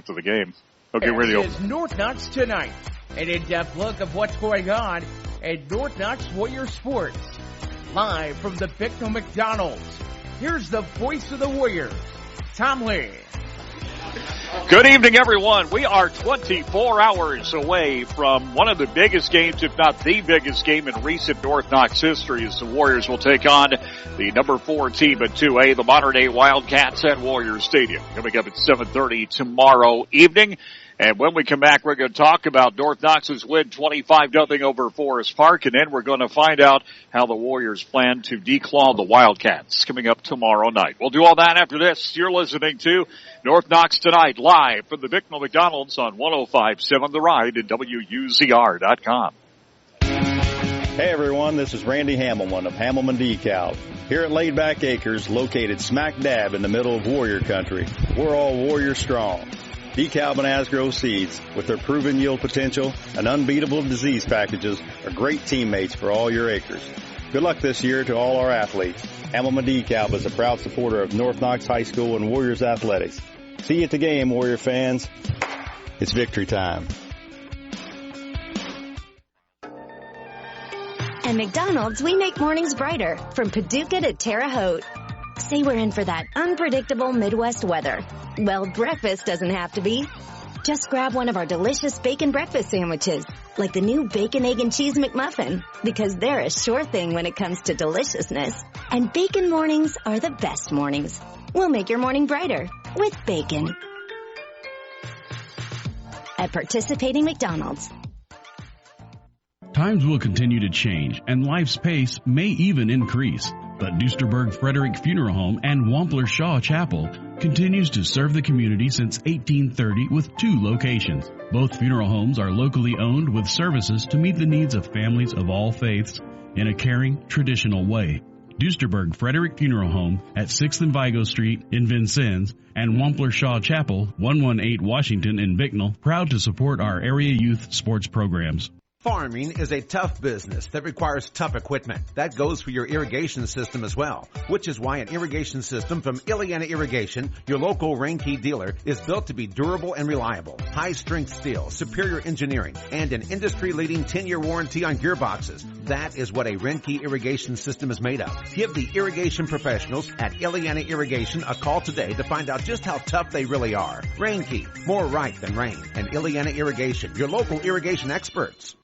after the game. Okay, radio. This is North Knox Tonight, an in-depth look of what's going on in North Knox Warrior sports. Live from the Bicknell McDonald's, here's the voice of the Warriors, Tom Lee. Good evening, everyone. We are 24 hours away from one of the biggest games, if not the biggest game in recent North Knox history, as the Warriors will take on the number 4 team in 2A, the modern-day Wildcats at Warriors Stadium. Coming up at 7:30 tomorrow evening. And when we come back, we're going to talk about North Knox's win 25-0 over Forest Park, and then we're going to find out how the Warriors plan to declaw the Wildcats coming up tomorrow night. We'll do all that after this. You're listening to North Knox Tonight, live from the Bicknell McDonald's on 105.7 The Ride and WUZR.com. Hey everyone, this is Randy Hamilton of Hamilton Decal. Here at Laid Back Acres, located smack dab in the middle of Warrior Country, we're all Warrior strong. DeKalb and Asgrow seeds, with their proven yield potential and unbeatable disease packages, are great teammates for all your acres. Good luck this year to all our athletes. Hamilton DeKalb is a proud supporter of North Knox High School and Warriors athletics. See you at the game, Warrior fans. It's victory time. At McDonald's, we make mornings brighter, from Paducah to Terre Haute. Say we're in for that unpredictable Midwest weather. Well, breakfast doesn't have to be. Just grab one of our delicious bacon breakfast sandwiches, like the new Bacon, Egg, and Cheese McMuffin, because they're a sure thing when it comes to deliciousness. And bacon mornings are the best mornings. We'll make your morning brighter with bacon. At participating McDonald's. Times will continue to change, and life's pace may even increase. But Duesterberg Frederick Funeral Home and Wampler Shaw Chapel continues to serve the community since 1830 with 2 locations. Both funeral homes are locally owned with services to meet the needs of families of all faiths in a caring, traditional way. Duesterberg Frederick Funeral Home at 6th and Vigo Street in Vincennes and Wampler Shaw Chapel, 118 Washington in Bicknell, proud to support our area youth sports programs. Farming is a tough business that requires tough equipment. That goes for your irrigation system as well, which is why an irrigation system from Ileana Irrigation, your local Rain-Key dealer, is built to be durable and reliable. High-strength steel, superior engineering, and an industry-leading 10-year warranty on gearboxes. That is what a Rain-Key irrigation system is made of. Give the irrigation professionals at Ileana Irrigation a call today to find out just how tough they really are. Rain-Key, more right than rain. And Ileana Irrigation, your local irrigation experts.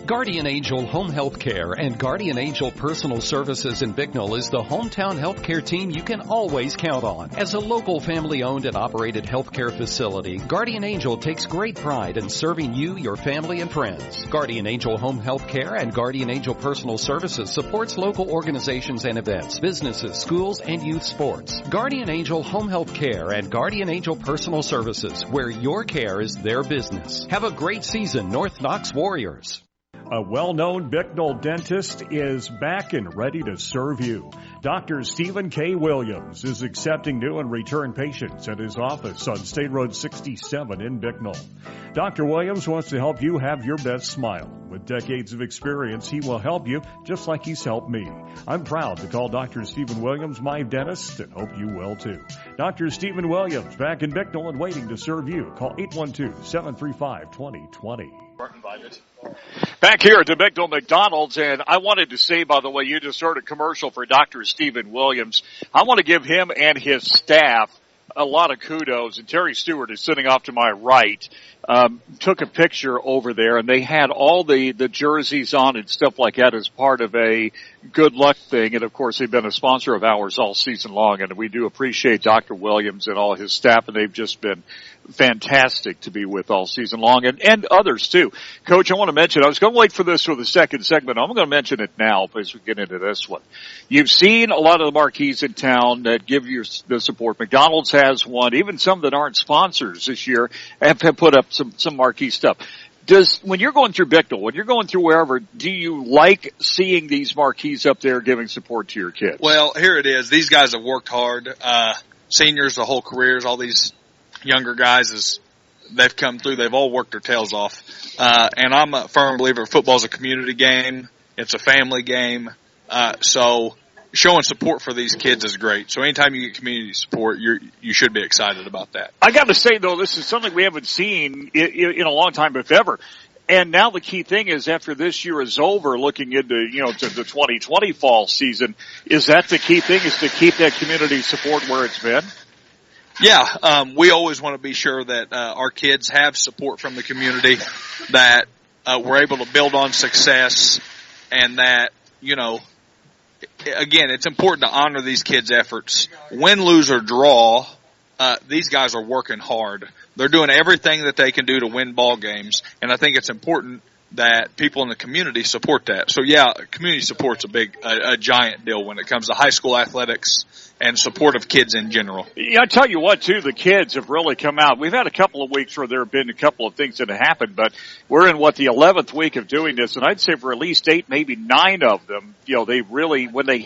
Guardian Angel Home Health Care and Guardian Angel Personal Services in Bicknell is the hometown healthcare team you can always count on. As a local family-owned and operated healthcare facility, Guardian Angel takes great pride in serving you, your family, and friends. Guardian Angel Home Health Care and Guardian Angel Personal Services supports local organizations and events, businesses, schools, and youth sports. Guardian Angel Home Health Care and Guardian Angel Personal Services, where your care is their business. Have a great season, North Knox Warriors. A well-known Bicknell dentist is back and ready to serve you. Dr. Stephen K. Williams is accepting new and return patients at his office on State Road 67 in Bicknell. Dr. Williams wants to help you have your best smile. With decades of experience, he will help you just like he's helped me. I'm proud to call Dr. Stephen Williams my dentist and hope you will too. Dr. Stephen Williams, back in Bicknell and waiting to serve you. Call 812-735-2020. Back here at the Bicknell McDonald's, and I wanted to say, by the way, you just heard a commercial for Dr. Stephen Williams. I want to give him and his staff a lot of kudos, and Terry Stewart is sitting off to my right, took a picture over there, and they had all the jerseys on and stuff like that as part of a good luck thing, and of course they've been a sponsor of ours all season long, and we do appreciate Dr. Williams and all his staff, and they've just been fantastic to be with all season long, and others too. Coach, I want to mention, I was going to wait for this for the second segment. I'm going to mention it now as we get into this one. You've seen a lot of the marquees in town that give you the support. McDonald's has one. Even some that aren't sponsors this year have put up some marquee stuff. When you're going through Bicknell, when you're going through wherever, do you like seeing these marquees up there giving support to your kids? Well, here it is. These guys have worked hard. Seniors, the whole careers, all these younger guys, they've come through, they've all worked their tails off. And I'm a firm believer football's a community game. It's a family game. So showing support for these kids is great. So anytime you get community support, you should be excited about that. I got to say, though, this is something we haven't seen in a long time, if ever. And now the key thing is, after this year is over, looking into, to the 2020 fall season, is that the key thing, is to keep that community support where it's been? Yeah, we always want to be sure that our kids have support from the community, that we're able to build on success, and that, again, it's important to honor these kids' efforts. Win, lose, or draw, these guys are working hard. They're doing everything that they can do to win ball games, and I think it's important that people in the community support that. So yeah, community support's a giant deal when it comes to high school athletics and support of kids in general. Yeah, I tell you what, too, the kids have really come out. We've had a couple of weeks where there have been a couple of things that have happened, but we're in the 11th week of doing this, and I'd say for at least 8, maybe 9 of them, they really, when they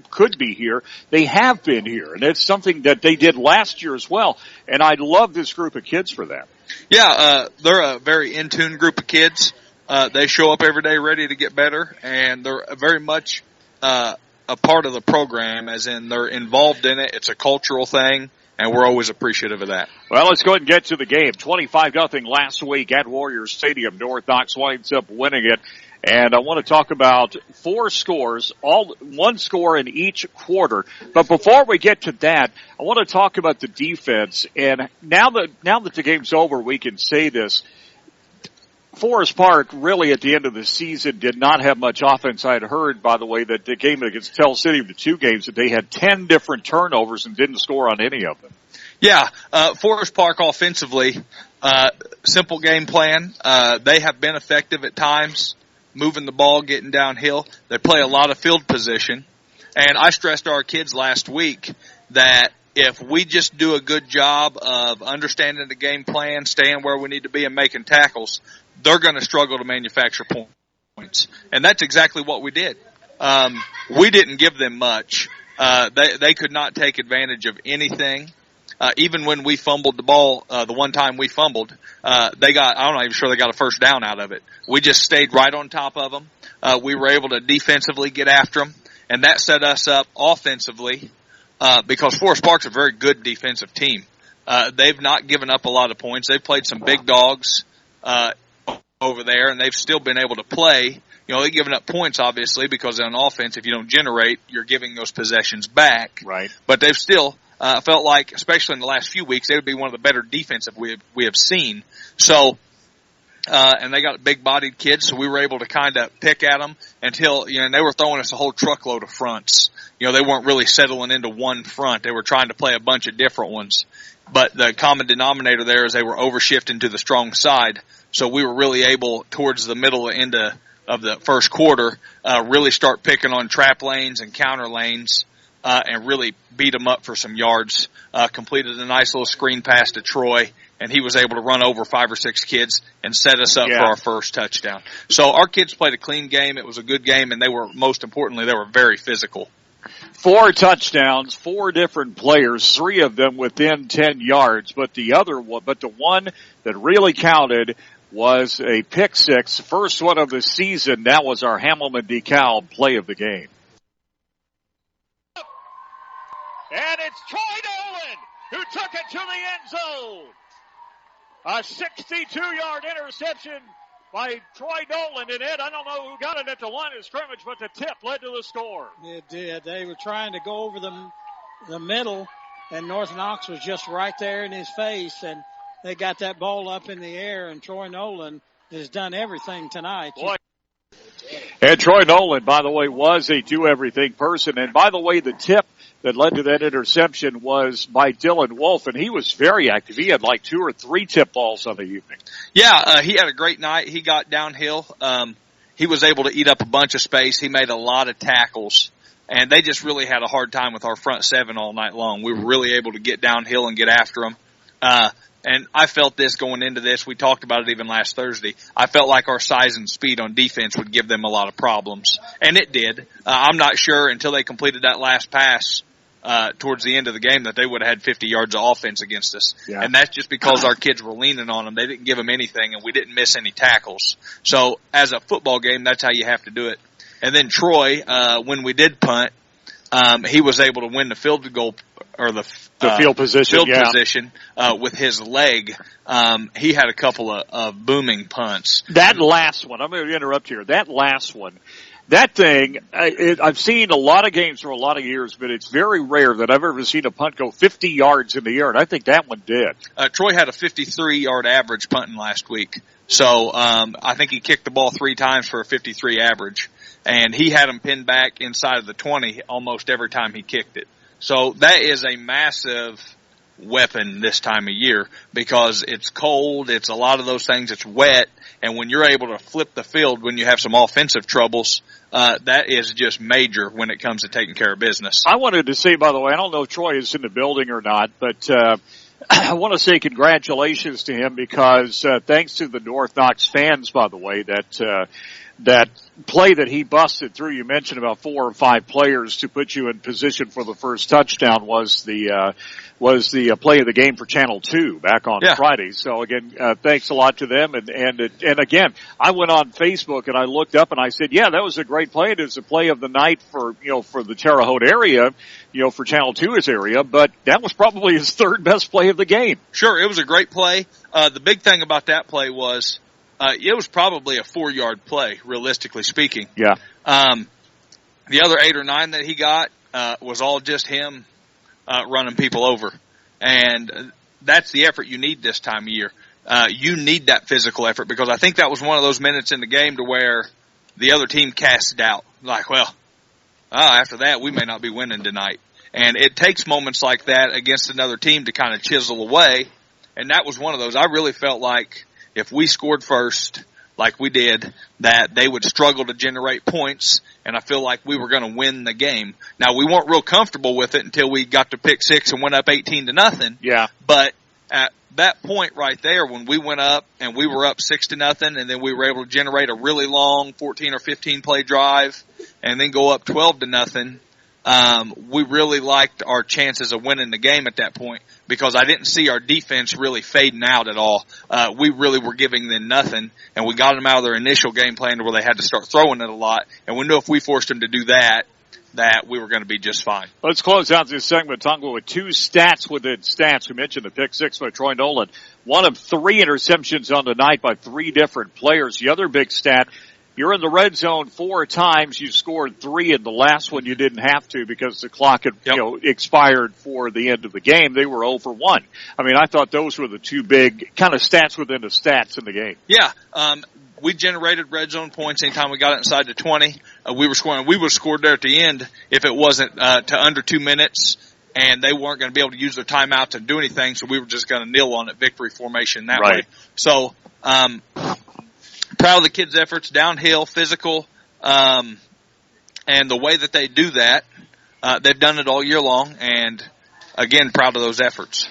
could be here, they have been here, and it's something that they did last year as well, and I love this group of kids for that. Yeah, they're a very in-tune group of kids. They show up every day ready to get better, and they're very much a part of the program, as in they're involved in it. It's a cultural thing, and we're always appreciative of that. Well, let's go ahead and get to the game. 25-0 last week at Warriors Stadium. North Knox winds up winning it. And I want to talk about 4 scores, one score in each quarter. But before we get to that, I want to talk about the defense. And now that the game's over, we can say this. Forest Park really at the end of the season did not have much offense. I had heard, by the way, that the game against Tell City, the 2 games, that they had 10 different turnovers and didn't score on any of them. Yeah, Forest Park offensively, simple game plan. They have been effective at times, moving the ball, getting downhill. They play a lot of field position. And I stressed to our kids last week that if we just do a good job of understanding the game plan, staying where we need to be, and making tackles, they're going to struggle to manufacture points. And that's exactly what we did. We didn't give them much. They could not take advantage of anything. Even when we fumbled the ball, the one time we fumbled, I'm not even sure they got a first down out of it. We just stayed right on top of them. We were able to defensively get after them, and that set us up offensively, because Forest Park's a very good defensive team. They've not given up a lot of points. They've played some big dogs, over there, and they've still been able to play. They've given up points, obviously, because on offense, if you don't generate, you're giving those possessions back. Right. But they've still felt like, especially in the last few weeks, they would be one of the better defensive we have seen. So, and they got big-bodied kids, so we were able to kind of pick at them until, and they were throwing us a whole truckload of fronts. They weren't really settling into one front. They were trying to play a bunch of different ones. But the common denominator there is they were overshifting to the strong side. So we were really able, towards the middle end of the first quarter, really start picking on trap lanes and counter lanes, and really beat them up for some yards. Completed a nice little screen pass to Troy, and he was able to run over 5 or 6 kids and set us up for our first touchdown. So our kids played a clean game. It was a good game, and most importantly, they were very physical. 4 touchdowns, 4 different players, 3 of them within 10 yards, but the one that really counted was a pick 6, first one of the season. That was our Hamilton DeKalb play of the game. And it's Troy Nolan who took it to the end zone. A 62-yard interception by Troy Nolan. And Ed, I don't know who got it at the line of scrimmage, but the tip led to the score. It did. They were trying to go over the middle, and North Knox was just right there in his face, and they got that ball up in the air, and Troy Nolan has done everything tonight. Boy. And Troy Nolan, by the way, was a do-everything person. And by the way, the tip that led to that interception was by Dylan Wolf, and he was very active. He had like 2 or 3 tip balls on the evening. Yeah, he had a great night. He got downhill. He was able to eat up a bunch of space. He made a lot of tackles, and they just really had a hard time with our front 7 all night long. We were really able to get downhill and get after them. And I felt this going into this. We talked about it even last Thursday. I felt like our size and speed on defense would give them a lot of problems. And it did. I'm not sure until they completed that last pass towards the end of the game that they would have had 50 yards of offense against us. Yeah. And that's just because our kids were leaning on them. They didn't give them anything, and we didn't miss any tackles. So as a football game, that's how you have to do it. And then Troy, when we did punt, he was able to win the field goal or the field position, position with his leg. He had a couple of booming punts. That last one, I'm going to interrupt here. That last one, that thing, I've seen a lot of games for a lot of years, but it's very rare that I've ever seen a punt go 50 yards in the air, and I think that one did. Troy had a 53-yard average punting last week. So I think he kicked the ball 3 times for a 53 average, and he had him pinned back inside of the 20 almost every time he kicked it. So that is a massive weapon this time of year because it's cold, it's a lot of those things, it's wet, and when you're able to flip the field when you have some offensive troubles, that is just major when it comes to taking care of business. I wanted to say, by the way, I don't know if Troy is in the building or not, but I want to say congratulations to him because thanks to the North Knox fans, by the way, that play that he busted through, you mentioned about 4 or 5 players to put you in position for the first touchdown was the play of the game for Channel 2 back on Friday. So again, thanks a lot to them. And again, I went on Facebook and I looked up and I said, yeah, that was a great play. It was a play of the night for the Terre Haute area, for Channel 2's area, but that was probably his 3rd best play of the game. Sure. It was a great play. The big thing about that play was, it was probably a 4-yard play, realistically speaking. Yeah. The other 8 or 9 that he got, was all just him, running people over. And that's the effort you need this time of year. You need that physical effort because I think that was one of those minutes in the game to where the other team cast doubt. Like, well, after that, we may not be winning tonight. And it takes moments like that against another team to kind of chisel away. And that was one of those. I really felt like if we scored first, like we did, that they would struggle to generate points, and I feel like we were going to win the game. Now, we weren't real comfortable with it until we got to pick 6 and went up 18-0. Yeah. But at that point right there, when we went up and we were up 6-0, and then we were able to generate a really long 14 or 15 play drive, and then go up 12-0. We really liked our chances of winning the game at that point because I didn't see our defense really fading out at all. We really were giving them nothing, and we got them out of their initial game plan where they had to start throwing it a lot. And we knew if we forced them to do that we were going to be just fine. Let's close out this segment, Tonga, with 2 stats within stats. We mentioned the pick 6 by Troy Nolan. One of 3 interceptions on the night by 3 different players. The other big stat, you're in the red zone 4 times. You scored 3 in the last one. You didn't have to because the clock had, expired for the end of the game. They were 0 for 1. I mean, I thought those were the 2 big kind of stats within the stats in the game. Yeah. We generated red zone points anytime we got it inside the 20. We were scoring. We would have scored there at the end if it wasn't, to under 2 minutes and they weren't going to be able to use their timeouts and do anything. So we were just going to kneel on it, victory formation that way. So, proud of the kids' efforts, downhill, physical, and the way that they do that. They've done it all year long, and again, proud of those efforts.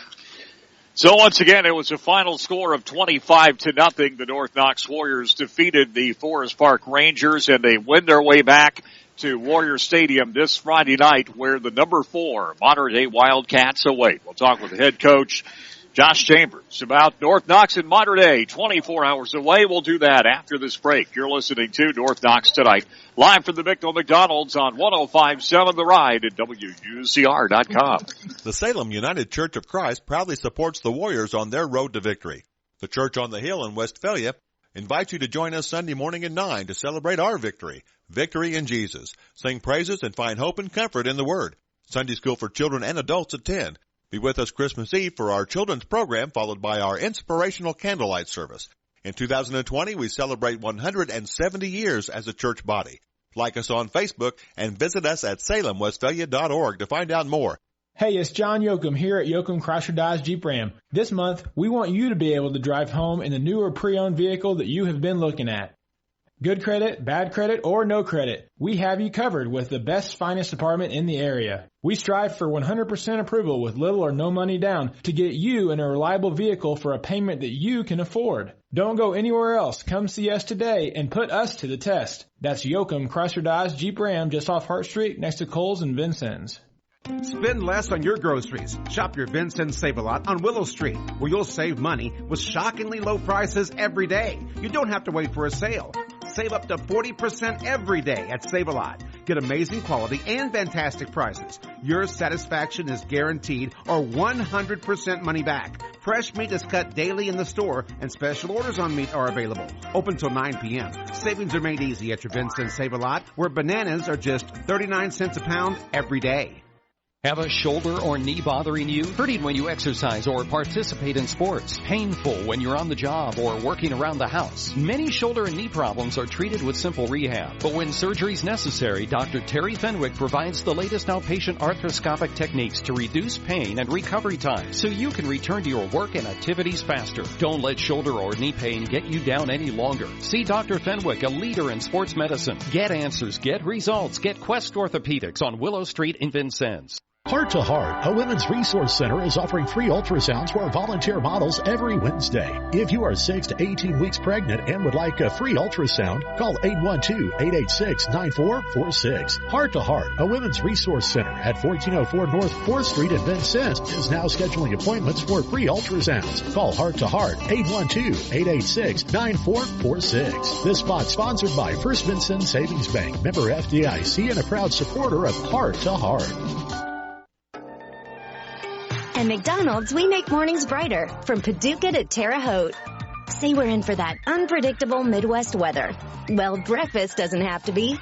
So once again, it was a final score of 25-0. The North Knox Warriors defeated the Forest Park Rangers, and they win their way back to Warrior Stadium this Friday night, where the number 4 Modern-Day Wildcats await. We'll talk with the head coach, Josh Chambers, about North Knox and Modern Day, 24 hours away. We'll do that after this break. You're listening to North Knox Tonight, live from the Bicknell McDonald's on 105.7 The Ride at WUZR.com. The Salem United Church of Christ proudly supports the Warriors on their road to victory. The Church on the Hill in Westphalia invites you to join us Sunday morning at 9 to celebrate our victory. Victory in Jesus. Sing praises and find hope and comfort in the Word. Sunday school for children and adults at 10. Be with us Christmas Eve for our children's program, followed by our inspirational candlelight service. In 2020, we celebrate 170 years as a church body. Like us on Facebook and visit us at salemwestphalia.org to find out more. Hey, it's John Yoakum here at Yoakum Chrysler Dodge Jeep Ram. This month, we want you to be able to drive home in the newer pre-owned vehicle that you have been looking at. Good credit, bad credit, or no credit, we have you covered with the best finance department in the area. We strive for 100% approval with little or no money down to get you in a reliable vehicle for a payment that you can afford. Don't go anywhere else. Come see us today and put us to the test. That's Yoakum Chrysler Dodge Jeep Ram just off Hart Street next to Kohl's and Vincent's. Spend less on your groceries. Shop your Vincent's Save-A-Lot on Willow Street, where you'll save money with shockingly low prices every day. You don't have to wait for a sale. Save up to 40% every day at Save-A-Lot. Get amazing quality and fantastic prices. Your satisfaction is guaranteed or 100% money back. Fresh meat is cut daily in the store, and special orders on meat are available. Open till 9 p.m. Savings are made easy at your Vincent Save-A-Lot, where bananas are just 39 cents a pound every day. Have a shoulder or knee bothering you? Hurting when you exercise or participate in sports? Painful when you're on the job or working around the house? Many shoulder and knee problems are treated with simple rehab. But when surgery is necessary, Dr. Terry Fenwick provides the latest outpatient arthroscopic techniques to reduce pain and recovery time so you can return to your work and activities faster. Don't let shoulder or knee pain get you down any longer. See Dr. Fenwick, a leader in sports medicine. Get answers, get results, get Quest Orthopedics on Willow Street in Vincennes. Heart to Heart, a women's resource center, is offering free ultrasounds for volunteer models every Wednesday. If you are 6 to 18 weeks pregnant and would like a free ultrasound, call 812-886-9446. Heart to Heart, a women's resource center at 1404 North 4th Street in Vincennes, is now scheduling appointments for free ultrasounds. Call Heart to Heart, 812-886-9446. This spot sponsored by First Vincennes Savings Bank, member FDIC, and a proud supporter of Heart to Heart. At McDonald's, we make mornings brighter, from Paducah to Terre Haute. Say we're in for that unpredictable Midwest weather. Well, breakfast doesn't have to be.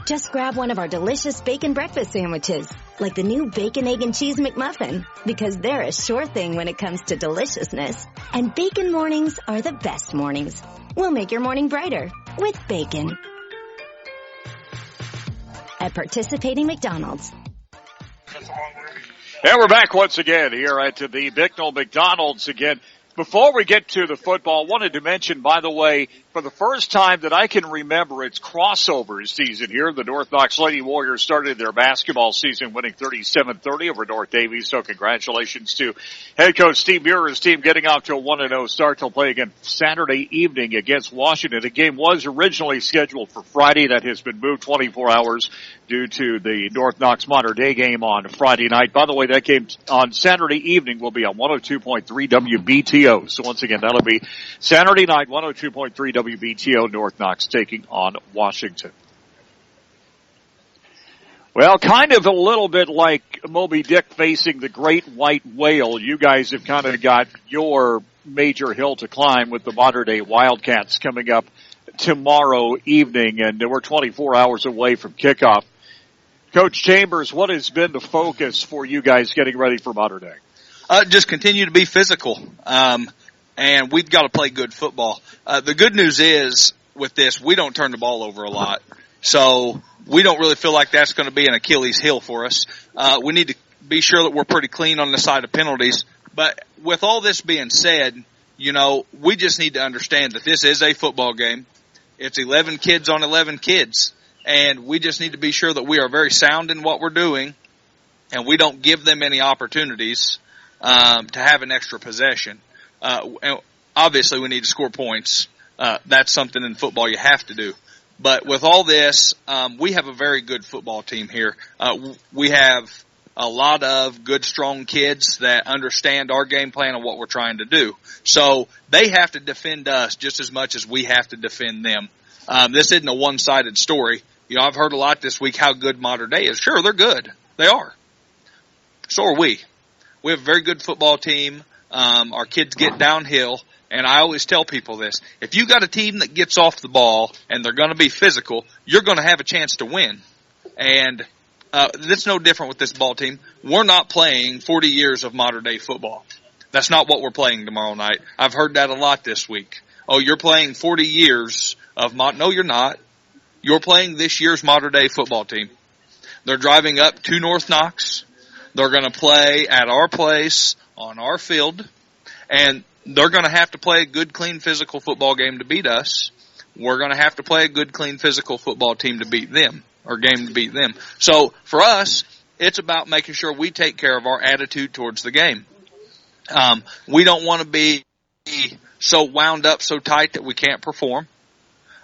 Just grab one of our delicious bacon breakfast sandwiches, like the new Bacon, Egg, and Cheese McMuffin, because they're a sure thing when it comes to deliciousness. And bacon mornings are the best mornings. We'll make your morning brighter with bacon. At participating McDonald's. And we're back once again here at the Bicknell McDonald's again. Before we get to the football, I wanted to mention, by the way, for the first time that I can remember, it's crossover season here. The North Knox Lady Warriors started their basketball season winning 37-30 over North Davies. So congratulations to head coach Steve Muir's team getting off to a 1-0 start. They'll play again Saturday evening against Washington. The game was originally scheduled for Friday. That has been moved 24 hours due to the North Knox Mater Dei game on Friday night. By the way, that game on Saturday evening will be on 102.3 WBTO. So once again, that'll be Saturday night, 102.3 WBTO, North Knox taking on Washington. Well, kind of a little bit like Moby Dick facing the great white whale. You guys have kind of got your major hill to climb with the Mater Dei Wildcats coming up tomorrow evening, and we're 24 hours away from kickoff. Coach Chambers, what has been the focus for you guys getting ready for Mater Dei? Just continue to be physical. And we've got to play good football. The good news is with this, we don't turn the ball over a lot. So we don't really feel like that's going to be an Achilles heel for us. We need to be sure that we're pretty clean on the side of penalties. But with all this being said, you know, we just need to understand that this is a football game. It's 11 kids on 11 kids. And we just need to be sure that we are very sound in what we're doing and we don't give them any opportunities to have an extra possession. And obviously we need to score points. That's something in football you have to do. But with all this, we have a very good football team here. We have a lot of good, strong kids that understand our game plan and what we're trying to do. So they have to defend us just as much as we have to defend them. This isn't a one-sided story. You know, I've heard a lot this week how good Mater Dei is. Sure, they're good. They are. So are we. We have a very good football team. Our kids get downhill, and I always tell people this. If you got a team that gets off the ball and they're going to be physical, you're going to have a chance to win. And that's no different with this ball team. We're not playing 40 years of Mater Dei football. That's not what we're playing tomorrow night. I've heard that a lot this week. Oh, you're playing 40 years of No, you're not. You're playing this year's Mater Dei football team. They're driving up to North Knox. They're going to play at our place on our field, and they're going to have to play a good, clean, physical football game to beat us. We're going to have to play a good, clean, physical football team to beat them, or game to beat them. So for us, it's about making sure we take care of our attitude towards the game. We don't want to be so wound up, so tight that we can't perform.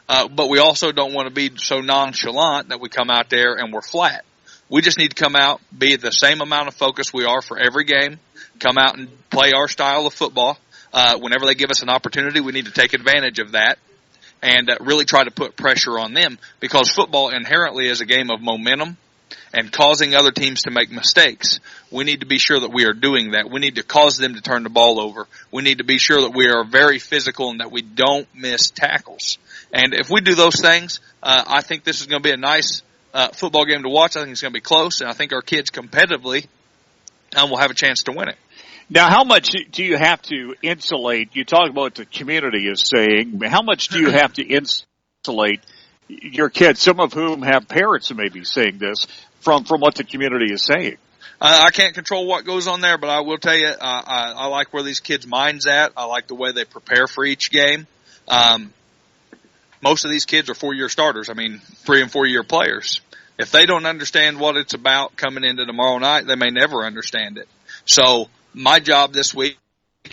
But we also don't want to be so nonchalant that we come out there and we're flat. We just need to come out, be the same amount of focus we are for every game, come out and play our style of football. Whenever they give us an opportunity, we need to take advantage of that. and really try to put pressure on them, because football inherently is a game of momentum and causing other teams to make mistakes. We need to be sure that we are doing that. We need to cause them to turn the ball over. We need to be sure that we are very physical and that we don't miss tackles. And if we do those things, I think this is going to be a nice football game to watch. I think it's going to be close, and I think our kids competitively will have a chance to win it. Now, how much do you have to insulate? You talk about what the community is saying. How much do you have to insulate your kids, some of whom have parents who may be saying this, from what the community is saying? I can't control what goes on there, but I will tell you, I like where these kids' minds at. I like the way they prepare for each game. Most of these kids are 4-year starters. 3 and 4 year players. If they don't understand what it's about coming into tomorrow night, they may never understand it. So my job this week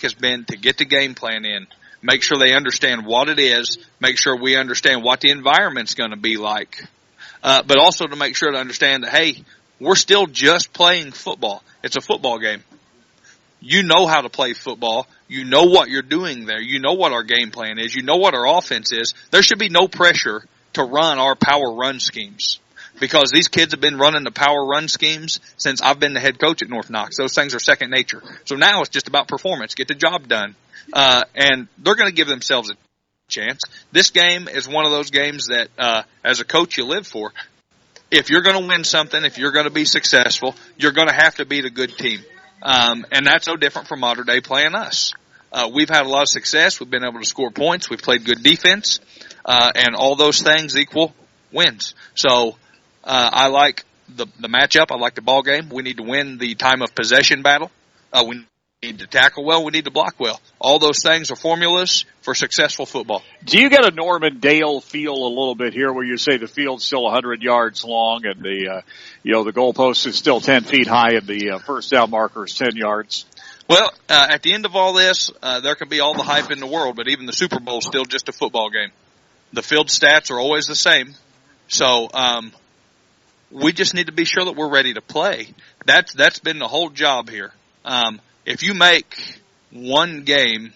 has been to get the game plan in, make sure they understand what it is, make sure we understand what the environment's going to be like, but also to make sure to understand that, hey, we're still just playing football. It's a football game. You know how to play football. You know what you're doing there. You know what our game plan is. You know what our offense is. There should be no pressure to run our power run schemes, because these kids have been running the power run schemes since I've been the head coach at North Knox. Those things are second nature. So now it's just about performance, get the job done. And they're going to give themselves a chance. This game is one of those games that, as a coach, you live for. If you're going to win something, if you're going to be successful, you're going to have to beat a good team. And that's no different from modern day playing us. We've had a lot of success. We've been able to score points. We've played good defense. And all those things equal wins. So, I like the matchup. I like the ball game. We need to win the time of possession battle. We need to tackle well. We need to block well. All those things are formulas for successful football. Do you get a Norman Dale feel a little bit here, where you say the field's still 100 yards long and the goalpost is still 10 feet high and the first down marker is 10 yards? Well, at the end of all this, there can be all the hype in the world, but even the Super Bowl is still just a football game. The field stats are always the same. So, we just need to be sure that we're ready to play. That's been the whole job here. If you make one game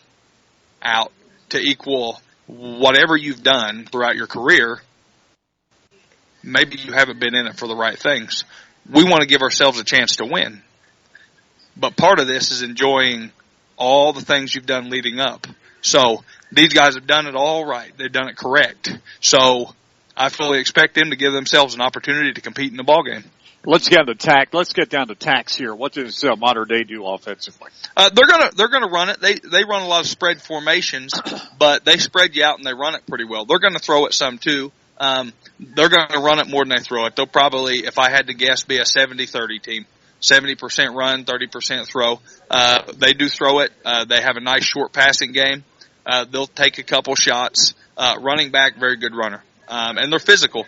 out to equal whatever you've done throughout your career, maybe you haven't been in it for the right things. We want to give ourselves a chance to win. But part of this is enjoying all the things you've done leading up. So these guys have done it all right. They've done it correct. So I fully expect them to give themselves an opportunity to compete in the ballgame. Let's get down to tacks here. What does Modern Day do offensively? They're gonna run it. They run a lot of spread formations, but they spread you out and they run it pretty well. They're gonna throw it some too. They're gonna run it more than they throw it. They'll probably, if I had to guess, be a 70-30 team. 70% run, 30% throw. They do throw it. They have a nice short passing game. They'll take a couple shots. Running back, very good runner. And they're physical.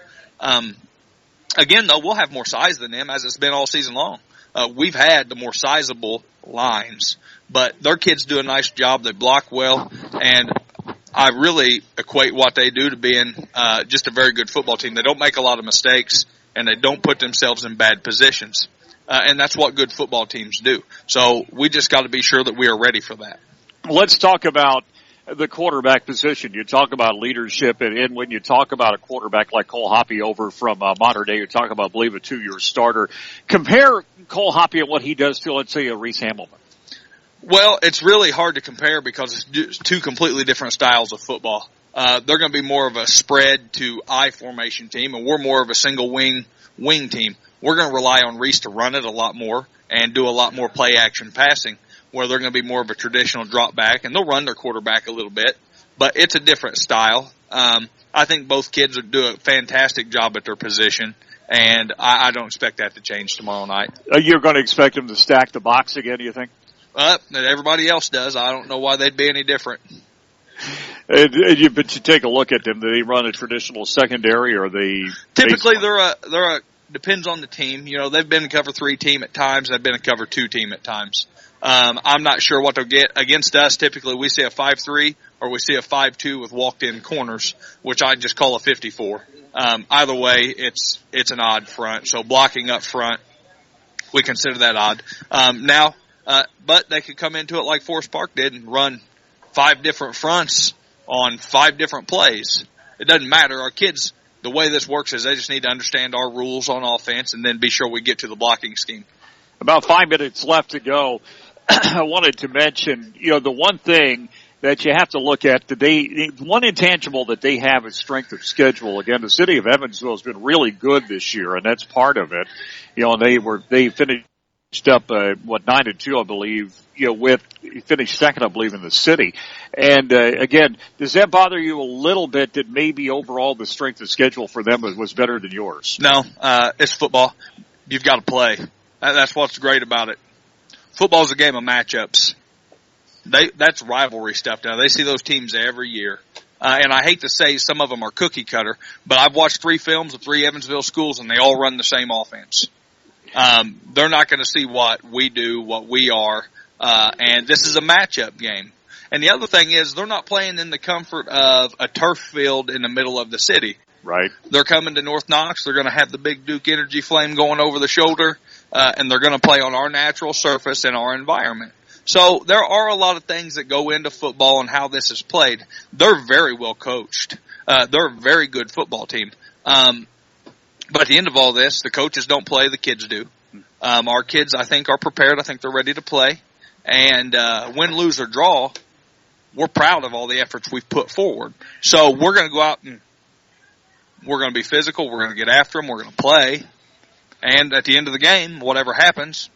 Again, though, we'll have more size than them, as it's been all season long. We've had the more sizable lines, but their kids do a nice job. They block well, and I really equate what they do to being just a very good football team. They don't make a lot of mistakes, and they don't put themselves in bad positions. And that's what good football teams do. So we just got to be sure that we are ready for that. Let's talk about the quarterback position. You talk about leadership, and when you talk about a quarterback like Cole Hoppe over from Modern Day, you're talking about, I believe, a 2-year starter. Compare Cole Hoppe and what he does to, let's say, a Rhys Hamilton. Well, it's really hard to compare because it's two completely different styles of football. They're going to be more of a spread to I formation team, and we're more of a single wing team. We're going to rely on Rhys to run it a lot more and do a lot more play action passing, where they're going to be more of a traditional drop back, and they'll run their quarterback a little bit, but it's a different style. I think both kids will do a fantastic job at their position, and I don't expect that to change tomorrow night. You're going to expect them to stack the box again, do you think? Everybody else does. I don't know why they'd be any different. But you take a look at them. Do they run a traditional secondary, or they typically they're a depends on the team. You know, they've been a cover 3 team at times. They've been a cover 2 team at times. I'm not sure what they'll get against us. Typically, we see a 5-3 or we see a 5-2 with walked-in corners, which I just call a 54. Either way, it's an odd front. So blocking up front, we consider that odd. But they could come into it like Forest Park did and run 5 different fronts on 5 different plays. It doesn't matter. Our kids, the way this works is they just need to understand our rules on offense and then be sure we get to the blocking scheme. About 5 minutes left to go. I wanted to mention, the one thing that you have to look at one intangible that they have is strength of schedule. Again, the city of Evansville has been really good this year, and that's part of it. They finished up 9-2, I believe. Finished second, I believe, in the city. And again, does that bother you a little bit that maybe overall the strength of schedule for them was better than yours? No, it's football. You've got to play. That's what's great about it. Football's a game of matchups. That's rivalry stuff now. They see those teams every year. And I hate to say some of them are cookie cutter, but I've watched 3 films of 3 Evansville schools and they all run the same offense. They're not going to see what we do, what we are, and this is a matchup game. And the other thing is they're not playing in the comfort of a turf field in the middle of the city. Right. They're coming to North Knox. They're going to have the big Duke Energy Flame going over the shoulder, and they're going to play on our natural surface and our environment. So there are a lot of things that go into football and how this is played. They're very well coached. They're a very good football team. But at the end of all this, the coaches don't play, the kids do. Our kids, I think, are prepared. I think they're ready to play. And win, lose, or draw, we're proud of all the efforts we've put forward. So we're going to go out and we're going to be physical. We're going to get after them. We're going to play. And at the end of the game, whatever happens,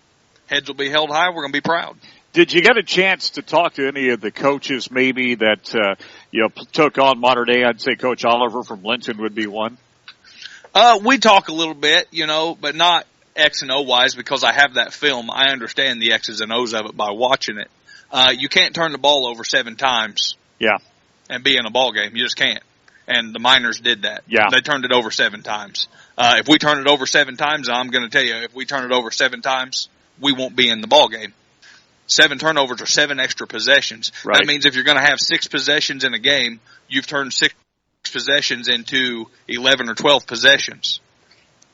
heads will be held high. We're going to be proud. Did you get a chance to talk to any of the coaches maybe that, took on modern day? I'd say Coach Oliver from Linton would be one. We talk a little bit, but not X and O wise because I have that film. I understand the X's and O's of it by watching it. You can't turn the ball over 7 times. Yeah. And be in a ball game. You just can't. And the Miners did that. Yeah. They turned it over 7 times. If we turn it over 7 times, I'm going to tell you, if we turn it over 7 times, we won't be in the ball game. 7 turnovers are 7 extra possessions. Right. That means if you're going to have 6 possessions in a game, you've turned 6 possessions into 11 or 12 possessions.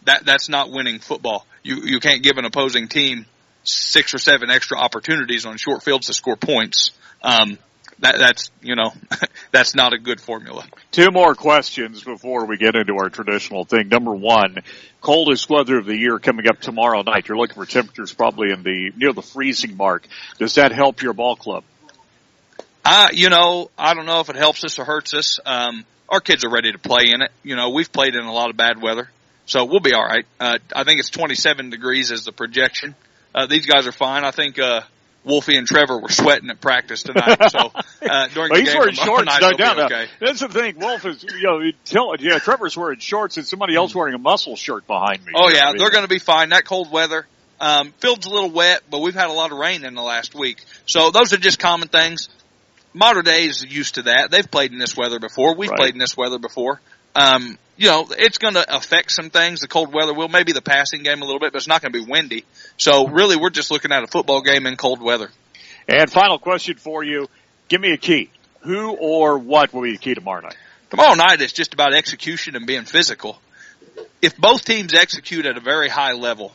That's not winning football. You can't give an opposing team 6 or 7 extra opportunities on short fields to score points. That's that's not a good formula. 2 more questions before we get into our traditional thing. Number 1, coldest weather of the year coming up tomorrow night. You're looking for temperatures probably near the freezing mark. Does that help your ball club? I don't know if it helps us or hurts us. Our kids are ready to play in it. We've played in a lot of bad weather, so we'll be all right. I think it's 27 degrees is the projection. These guys are fine. I think Wolfie and Trevor were sweating at practice tonight. So during the he's game, wearing shorts. No doubt. Okay. That's the thing. Wolf is, Trevor's wearing shorts and somebody else wearing a muscle shirt behind me. Oh yeah, they're going to be fine. That cold weather, field's a little wet, but we've had a lot of rain in the last week. So those are just common things. Modern day is used to that. They've played in this weather before. We've played in this weather before. It's going to affect some things. The cold weather will, maybe the passing game a little bit, but it's not going to be windy. So really, we're just looking at a football game in cold weather. And final question for you. Give me a key. Who or what will be the key tomorrow night? Tomorrow night is just about execution and being physical. If both teams execute at a very high level,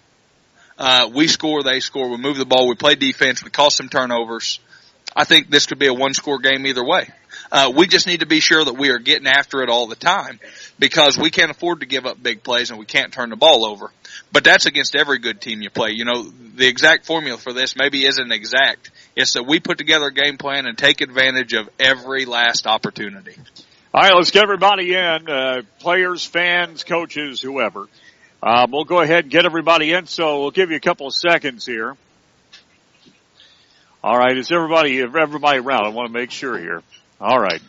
we score, they score, we move the ball, we play defense, we cause some turnovers, I think this could be a 1-score game either way. We just need to be sure that we are getting after it all the time because we can't afford to give up big plays and we can't turn the ball over. But that's against every good team you play. The exact formula for this maybe isn't exact. It's that we put together a game plan and take advantage of every last opportunity. All right, let's get everybody in, players, fans, coaches, whoever. We'll go ahead and get everybody in, so we'll give you a couple of seconds here. All right, is everybody around? I want to make sure here. All right.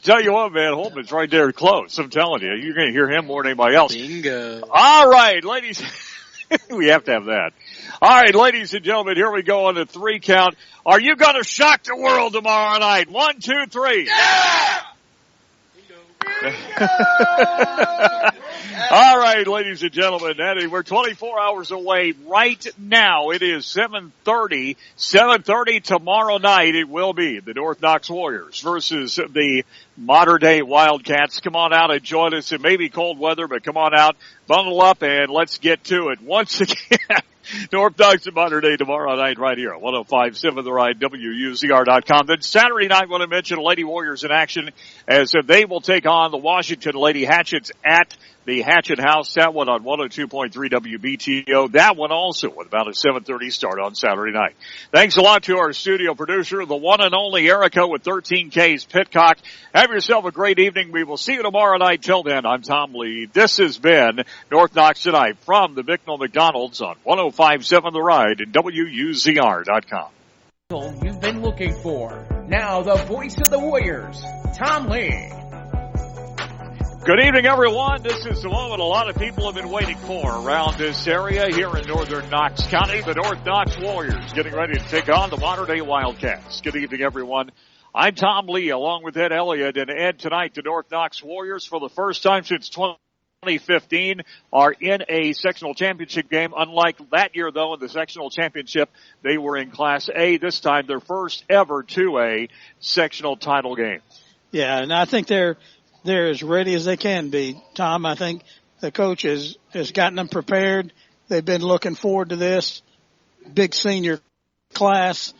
Tell you what, man, Holman's right there close. I'm telling you, you're going to hear him more than anybody else. Bingo. All right, ladies. We have to have that. All right, ladies and gentlemen, here we go on the 3 count. Are you going to shock the world tomorrow night? 1, 2, 3. Yeah! All right, ladies and gentlemen, Eddie, we're 24 hours away right now. It is 7:30. 7:30 tomorrow night. It will be the North Knox Warriors versus the Mater Dei Wildcats. Come on out and join us. It may be cold weather, but come on out, bundle up, and let's get to it. Once again, North Knox and Mater Dei tomorrow night right here on 105.7 The Ride, WUZR.com. Then Saturday night, I want to mention Lady Warriors in action as they will take on the Washington Lady Hatchets at the Hatchet House. That one on 102.3 WBTO. That one also with about a 7:30 start on Saturday night. Thanks a lot to our studio producer, the one and only Erica with 13K's Pitcock. Have yourself a great evening. We will see you tomorrow night. Till then, I'm Tom Lee. This has been North Knox Tonight from the Bicknell McDonald's on 105.7 The Ride and WUZR.com. You've been looking for. Now the voice of the Warriors, Tom Lee. Good evening, everyone. This is the moment a lot of people have been waiting for around this area here in northern Knox County. The North Knox Warriors getting ready to take on the Mater Dei Wildcats. Good evening, everyone. I'm Tom Lee, along with Ed Elliott. And Ed, tonight, the North Knox Warriors, for the first time since 2015, are in a sectional championship game. Unlike that year, though, in the sectional championship, they were in Class A. This time, their first ever 2A sectional title game. Yeah, and I think they're as ready as they can be, Tom. I think the coach has gotten them prepared. They've been looking forward to this big senior class.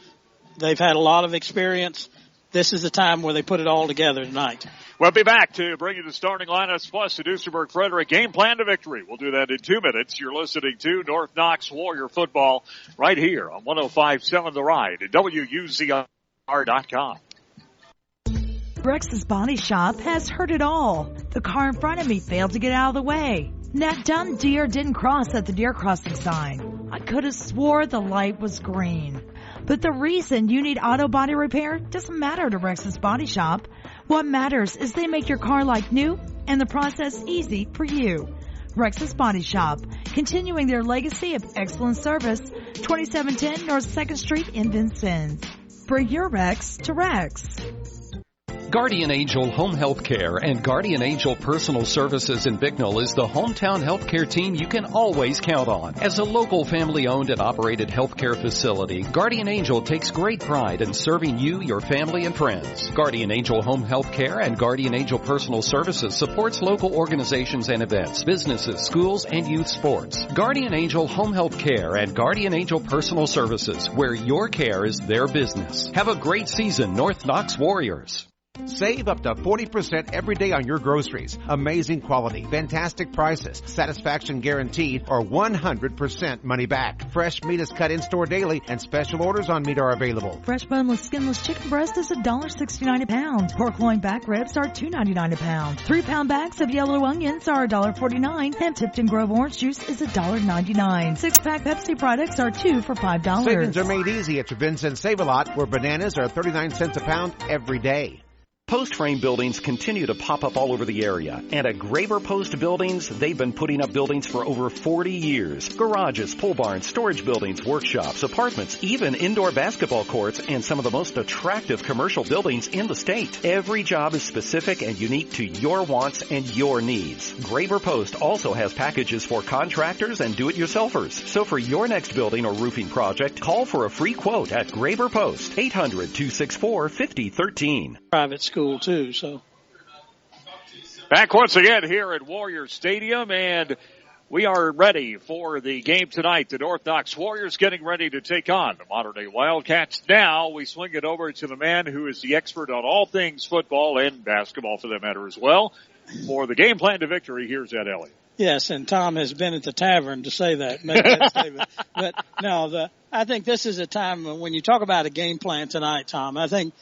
They've had a lot of experience. This is the time where they put it all together tonight. We'll be back to bring you the starting lineups plus the Duesterberg Frederick game plan to victory. We'll do that in 2 minutes. You're listening to North Knox Warrior Football right here on 105.7 The Ride at WUZR.com. Rex's Body Shop has heard it all. The car in front of me failed to get out of the way. That dumb deer didn't cross at the deer crossing sign. I could have swore the light was green. But the reason you need auto body repair doesn't matter to Rex's Body Shop. What matters is they make your car like new and the process easy for you. Rex's Body Shop, continuing their legacy of excellent service, 2710 North 2nd Street in Vincennes. Bring your Rex to Rex. Guardian Angel Home Health Care and Guardian Angel Personal Services in Bicknell is the hometown healthcare team you can always count on. As a local family-owned and operated healthcare facility, Guardian Angel takes great pride in serving you, your family, and friends. Guardian Angel Home Health Care and Guardian Angel Personal Services supports local organizations and events, businesses, schools, and youth sports. Guardian Angel Home Health Care and Guardian Angel Personal Services, where your care is their business. Have a great season, North Knox Warriors. Save up to 40% every day on your groceries. Amazing quality, fantastic prices, satisfaction guaranteed, or 100% money back. Fresh meat is cut in-store daily, and special orders on meat are available. Fresh boneless, skinless chicken breast is $1.69 a pound. Pork loin back ribs are $2.99 a pound. 3-pound bags of yellow onions are $1.49, and Tipton Grove orange juice is $1.99. 6-pack Pepsi products are 2 for $5. Savings are made easy at your Vincent Save-A-Lot, where bananas are 39 cents a pound every day. Post frame buildings continue to pop up all over the area. And at Graver Post Buildings, they've been putting up buildings for over 40 years. Garages, pole barns, storage buildings, workshops, apartments, even indoor basketball courts, and some of the most attractive commercial buildings in the state. Every job is specific and unique to your wants and your needs. Graver Post also has packages for contractors and do-it-yourselfers. So for your next building or roofing project, call for a free quote at Graver Post, 800-264-5013. Private school too, so. Back once again here at Warrior Stadium, and we are ready for the game tonight. The North Knox Warriors getting ready to take on the Mater Dei Wildcats. Now we swing it over to the man who is the expert on all things football and basketball for that matter as well. For the game plan to victory, here's Ed Elliott. Yes, and Tom has been at the tavern to say that, make that statement. But no, I think this is a time when you talk about a game plan tonight, Tom. I think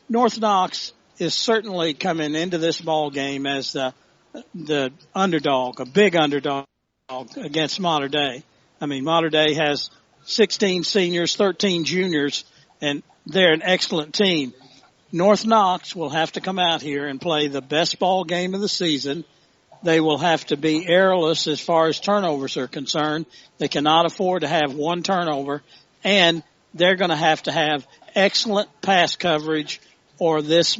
North Knox is certainly coming into this ball game as the underdog, a big underdog against Mater Dei. I mean, Mater Dei has 16 seniors, 13 juniors, and they're an excellent team. North Knox will have to come out here and play the best ball game of the season. They will have to be errorless as far as turnovers are concerned. They cannot afford to have one turnover, and they're going to have excellent pass coverage, or this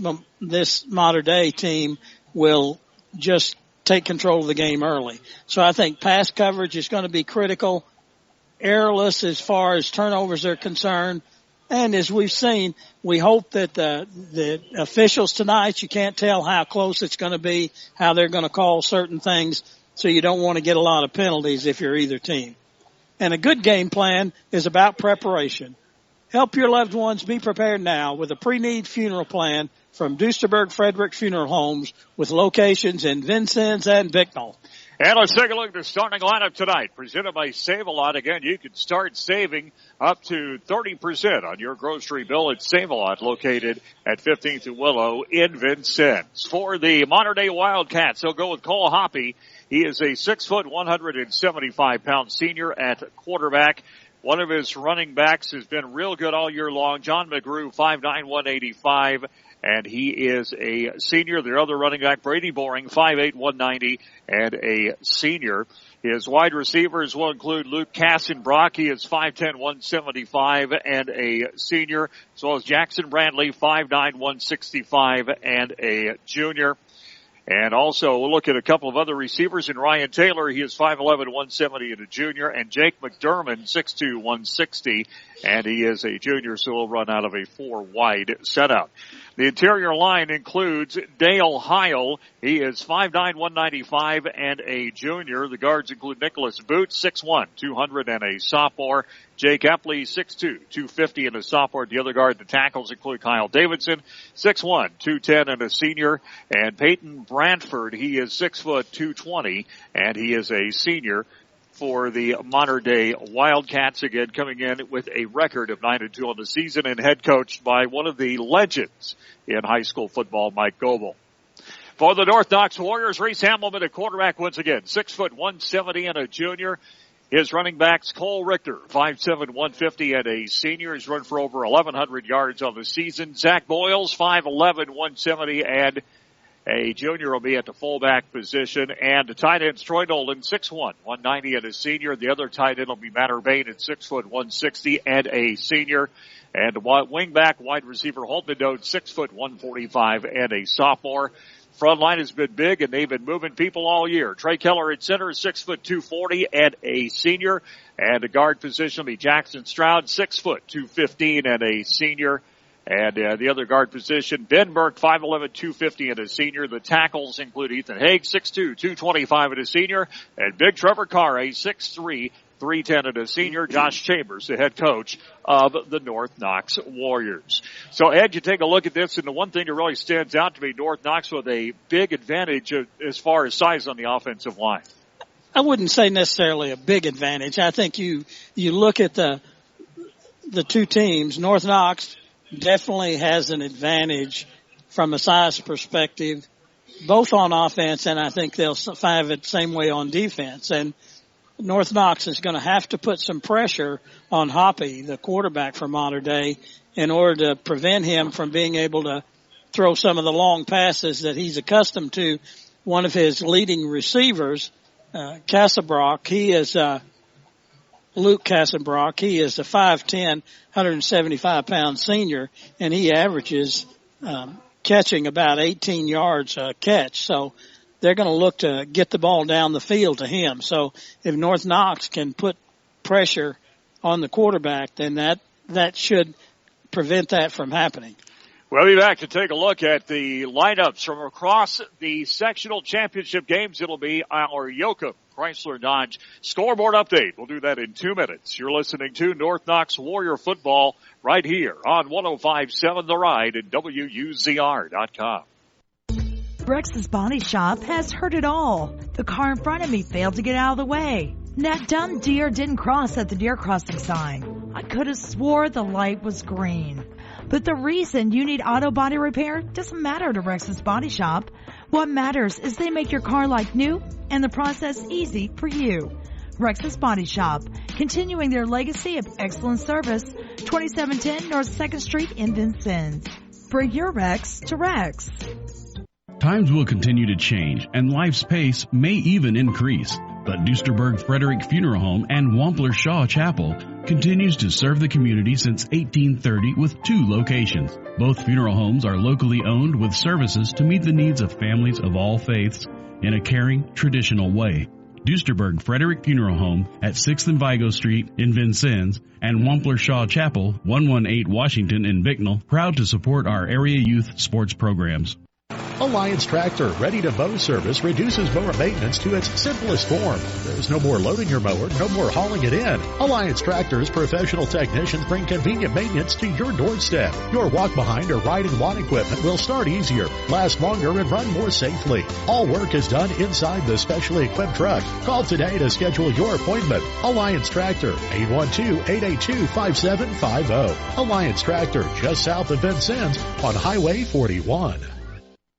Mater Dei team will just take control of the game early. So I think pass coverage is going to be critical, errorless as far as turnovers are concerned. And as we've seen, we hope that the officials tonight, you can't tell how close it's going to be, how they're going to call certain things, so you don't want to get a lot of penalties if you're either team. And a good game plan is about preparation. Help your loved ones be prepared now with a pre-need funeral plan from Duesterberg Frederick Funeral Homes with locations in Vincennes and Bicknell. And let's take a look at the starting lineup tonight. Presented by Save-A-Lot. Again, you can start saving up to 30% on your grocery bill at Save-A-Lot, located at 15th and Willow in Vincennes. For the modern-day Wildcats, they'll go with Cole Hoppy. He is a 6', 175-pound senior at quarterback. One of his running backs has been real good all year long. John McGrew, 5'9", 185. And he is a senior. The other running back, Brady Boring, 5'8", 190, and a senior. His wide receivers will include Luke Kassenbrock. He is 5'10", 175, and a senior, as well as Jackson Bradley, 5'9", 165, and a junior. And also, we'll look at a couple of other receivers. In Ryan Taylor, he is 5'11", 170, and a junior. And Jake McDermott, 6'2", 160, and he is a junior, so he'll run out of a 4-wide setup. The interior line includes Dale Heil. He is 5'9", 195, and a junior. The guards include Nicholas Boots, 6'1", 200, and a sophomore. Jake Epley, 6'2", 250, and a sophomore. The other guard, the tackles include Kyle Davidson, 6'1", 210, and a senior. And Peyton Brantford, he is 6', 220, and he is a senior. For the modern-day Wildcats, again coming in with a record of 9-2 on the season, and head coached by one of the legends in high school football, Mike Goebel. For the North Knox Warriors, Rhys Hamilton at quarterback once again, 6', 170, and a junior. His running backs, Cole Richter, 5'7", 150, and a senior. He's run for over 1,100 yards on the season. Zach Boyles, 5'11", 170, and a junior will be at the fullback position. And the tight end, Troy Nolan, 6'1", 190, and a senior. The other tight end will be Matt Urbane at 6', 160, and a senior. And the wingback, wide receiver, Holtman Dode, 6', 145, and a sophomore. Front line has been big, and they've been moving people all year. Trey Keller at center, 6', 240, and a senior. And the guard position will be Jackson Stroud, 6', 215, and a senior. And the other guard position, Ben Burke, 5'11", 250, and a senior. The tackles include Ethan Haig, 6'2", 225, and a senior. And Big Trevor Carr, 6'3", 310, and a senior. Josh Chambers, the head coach of the North Knox Warriors. So, Ed, you take a look at this, and the one thing that really stands out to me, North Knox with a big advantage as far as size on the offensive line. I wouldn't say necessarily a big advantage. I think you look at the two teams. North Knox definitely has an advantage from a size perspective, both on offense, and I think they'll find it the same way on defense. And North Knox is going to have to put some pressure on Hoppy, the quarterback for Modern Day, in order to prevent him from being able to throw some of the long passes that he's accustomed to. One of his leading receivers, Kassenbrock, he is Luke Kassenbrock. He is a 5'10", 175-pound senior, and he averages catching about 18 yards a catch. So they're going to look to get the ball down the field to him. So if North Knox can put pressure on the quarterback, then that should prevent that from happening. We'll be back to take a look at the lineups from across the sectional championship games. It'll be our Yoakum Chrysler Dodge scoreboard update. We'll do that in 2 minutes. You're listening to North Knox Warrior Football right here on 105.7 The Ride and WUZR.com. Rex's Body Shop has heard it all. The car in front of me failed to get out of the way. That dumb deer didn't cross at the deer crossing sign. I could have swore the light was green. But the reason you need auto body repair doesn't matter to Rex's Body Shop. What matters is they make your car like new and the process easy for you. Rex's Body Shop, continuing their legacy of excellent service, 2710 North 2nd Street in Vincennes. Bring your Rex to Rex. Times will continue to change, and life's pace may even increase. But Duesterberg Frederick Funeral Home and Wampler Shaw Chapel continues to serve the community since 1830 with 2 locations. Both funeral homes are locally owned with services to meet the needs of families of all faiths in a caring, traditional way. Duesterberg Frederick Funeral Home at 6th and Vigo Street in Vincennes and Wampler Shaw Chapel, 118 Washington in Bicknell, proud to support our area youth sports programs. Alliance Tractor Ready to Mow service reduces mower maintenance to its simplest form. There's no more loading your mower, no more hauling it in. Alliance Tractor's professional technicians bring convenient maintenance to your doorstep. Your walk behind or ride and lawn equipment will start easier, last longer, and run more safely. All work is done inside the specially equipped truck. Call today to schedule your appointment. Alliance Tractor, 812-882-5750. Alliance Tractor, just south of Vincennes on Highway 41.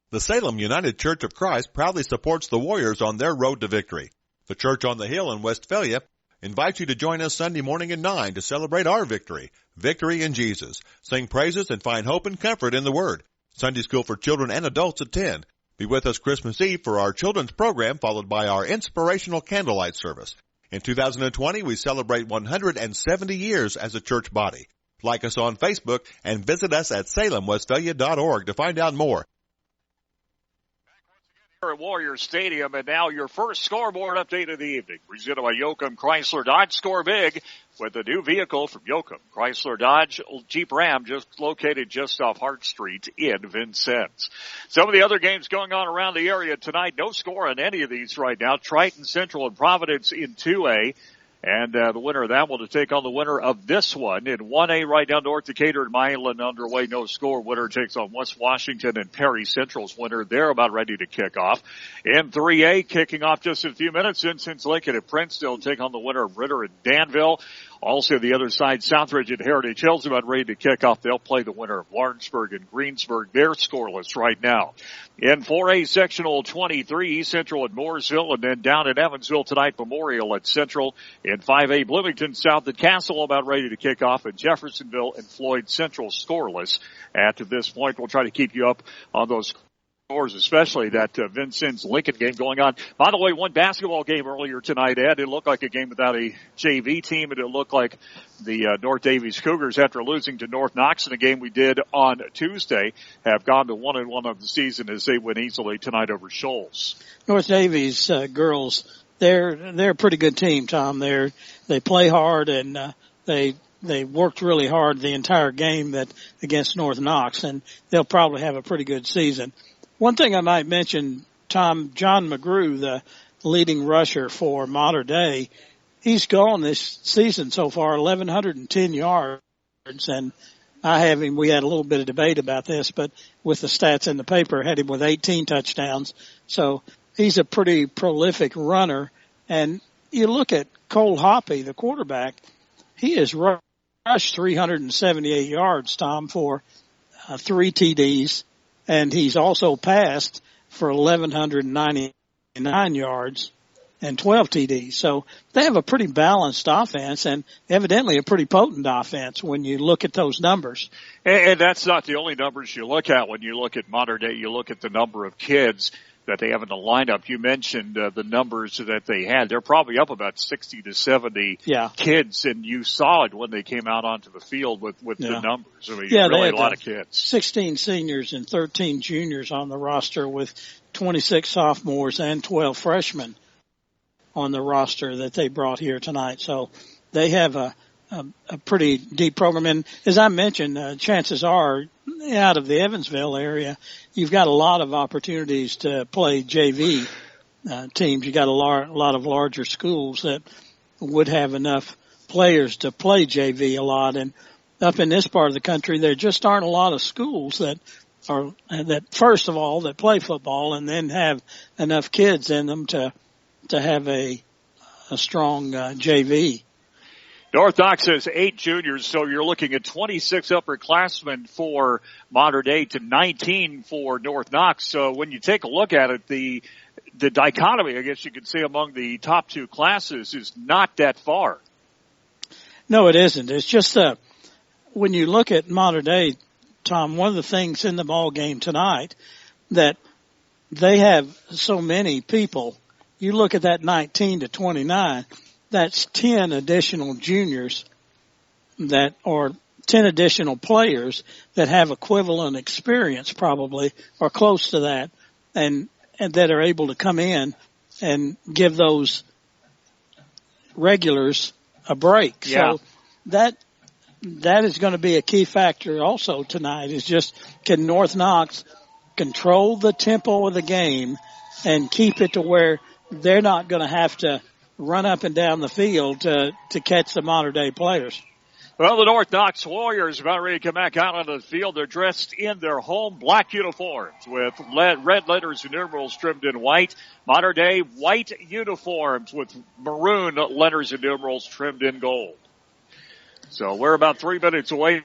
The Salem United Church of Christ proudly supports the Warriors on their road to victory. The Church on the Hill in Westphalia invites you to join us Sunday morning at 9 to celebrate our victory in Jesus. Sing praises and find hope and comfort in the Word. Sunday school for children and adults at 10. Be with us Christmas Eve for our children's program, followed by our inspirational candlelight service. In 2020, we celebrate 170 years as a church body. Like us on Facebook and visit us at salemwestphalia.org to find out more. At Warrior Stadium, and now your first scoreboard update of the evening. Presented by Yoakum Chrysler Dodge. Score big with a new vehicle from Yoakum Chrysler Dodge Jeep Ram, just located just off Hart Street in Vincennes. Some of the other games going on around the area tonight. No score on any of these right now. Triton Central and Providence in 2A. And the winner of that will to take on the winner of this one. In 1A right down North Decatur and Milan underway, no score. Winner takes on West Washington and Perry Central's winner. They're about ready to kick off. In 3A, kicking off just in a few minutes, Vincennes Lincoln and Princeville take on the winner of Ritter and Danville. Also, the other side, Southridge and Heritage Hills about ready to kick off. They'll play the winner of Lawrenceburg and Greensburg. They're scoreless right now. In 4A, Sectional 23, East Central at Mooresville, and then down at Evansville tonight, Memorial at Central. In 5A, Bloomington South at Castle about ready to kick off, and Jeffersonville and Floyd Central scoreless. At this point, we'll try to keep you up on those scores, especially that Vincennes Lincoln game going on. By the way, one basketball game earlier tonight, Ed. It looked like a game without a JV team, and it looked like the North Davies Cougars, after losing to North Knox in a game we did on Tuesday, have gone to 1-1 of the season as they win easily tonight over Shoals. North Davies girls, they're a pretty good team, Tom. They play hard, and they worked really hard the entire game against North Knox, and they'll probably have a pretty good season. One thing I might mention, Tom, John McGrew, the leading rusher for Mater Dei, he's gone this season so far 1,110 yards, and we had a little bit of debate about this, but with the stats in the paper, had him with 18 touchdowns. So he's a pretty prolific runner. And you look at Cole Hoppy, the quarterback, he has rushed 378 yards, Tom, for 3 TDs. And he's also passed for 1,199 yards and 12 TDs. So they have a pretty balanced offense and evidently a pretty potent offense when you look at those numbers. And that's not the only numbers you look at when you look at Mater Dei. You look at the number of kids that they have in the lineup. You mentioned the numbers that they had. They're probably up about 60 to 70 kids, and you saw it when they came out onto the field with the numbers. I mean, really a lot of kids. 16 seniors and 13 juniors on the roster, with 26 sophomores and 12 freshmen on the roster that they brought here tonight. So they have a pretty deep program. And as I mentioned, chances are, out of the Evansville area, you've got a lot of opportunities to play JV teams. You got a lot of larger schools that would have enough players to play JV a lot. And up in this part of the country, there just aren't a lot of schools that first of all, that play football and then have enough kids in them to have a strong JV. North Knox has 8 juniors, so you're looking at 26 upperclassmen for Mater Dei to 19 for North Knox. So when you take a look at it, the dichotomy, I guess you could say, among the top 2 classes is not that far. No, it isn't. It's just when you look at Mater Dei, Tom, one of the things in the ball game tonight that they have so many people. You look at that 19 to 29. That's 10 additional juniors that or 10 additional players that have equivalent experience probably or close to that and that are able to come in and give those regulars a break. Yeah. So that is going to be a key factor also tonight is just can North Knox control the tempo of the game and keep it to where they're not going to have to run up and down the field to catch the modern day players. Well, the North Knox Warriors about ready to come back out onto the field. They're dressed in their home black uniforms with red letters and numerals trimmed in white. Modern day white uniforms with maroon letters and numerals trimmed in gold. So we're about 3 minutes away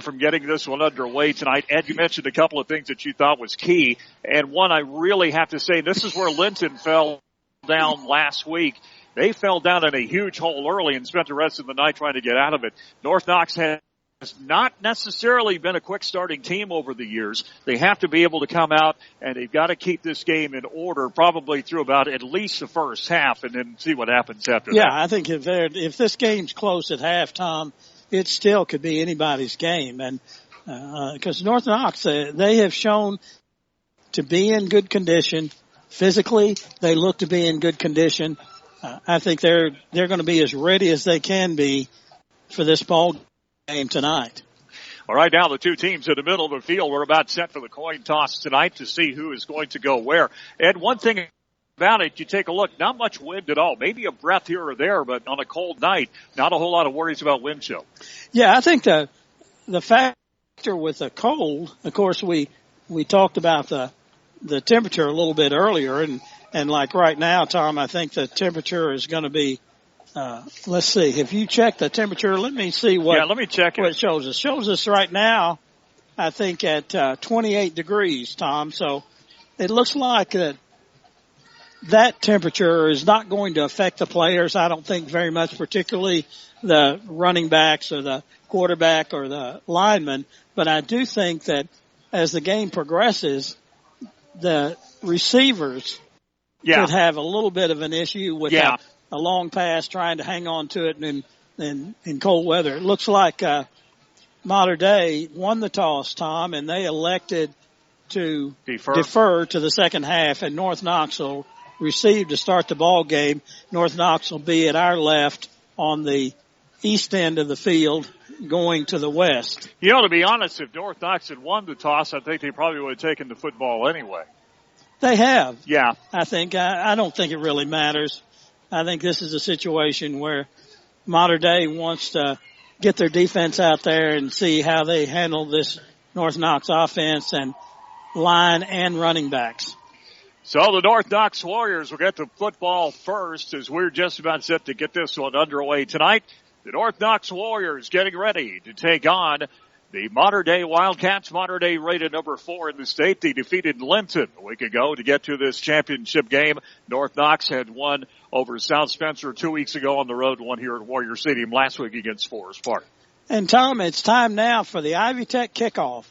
from getting this one underway tonight. Ed, you mentioned a couple of things that you thought was key. And one I really have to say, this is where Linton fell down last week. They fell down in a huge hole early and spent the rest of the night trying to get out of it. North Knox has not necessarily been a quick starting team over the years. They have to be able to come out, and they've got to keep this game in order probably through about at least the first half and then see what happens after that. Yeah, I think if this game's close at half, Tom, it still could be anybody's game. And because North Knox, they have shown to be in good condition. Physically, they look to be in good condition. I think they're going to be as ready as they can be for this ball game tonight. All right, now the two teams in the middle of the field. We're about set for the coin toss tonight to see who is going to go where. Ed, one thing about it, you take a look, not much wind at all. Maybe a breath here or there, but on a cold night, not a whole lot of worries about wind chill. Yeah, I think the factor with the cold, of course, we talked about the temperature a little bit earlier, and like right now, Tom, I think the temperature is going to be, let's see, if you check the temperature, let me see what let me check it shows us. It shows us right now, I think at 28 degrees, Tom. So it looks like that temperature is not going to affect the players, I don't think very much, particularly the running backs or the quarterback or the lineman. But I do think that as the game progresses, the receivers could have a little bit of an issue with a long pass trying to hang on to it in cold weather. It looks like Modern Day won the toss, Tom, and they elected to defer to the second half, and North Knox will receive to start the ball game. North Knox will be at our left on the east end of the field going to the west. You know, to be honest, if North Knox had won the toss, I think they probably would have taken the football anyway. They have. Yeah. I think, I don't think it really matters. I think this is a situation where Modern Day wants to get their defense out there and see how they handle this North Knox offense and line and running backs. So the North Knox Warriors will get the football first as we're just about set to get this one underway tonight. The North Knox Warriors getting ready to take on the Modern Day Wildcats. Modern Day rated number 4 in the state. They defeated Linton a week ago to get to this championship game. North Knox had won over South Spencer 2 weeks ago on the road, one here at Warrior Stadium last week against Forest Park. And Tom, it's time now for the Ivy Tech kickoff.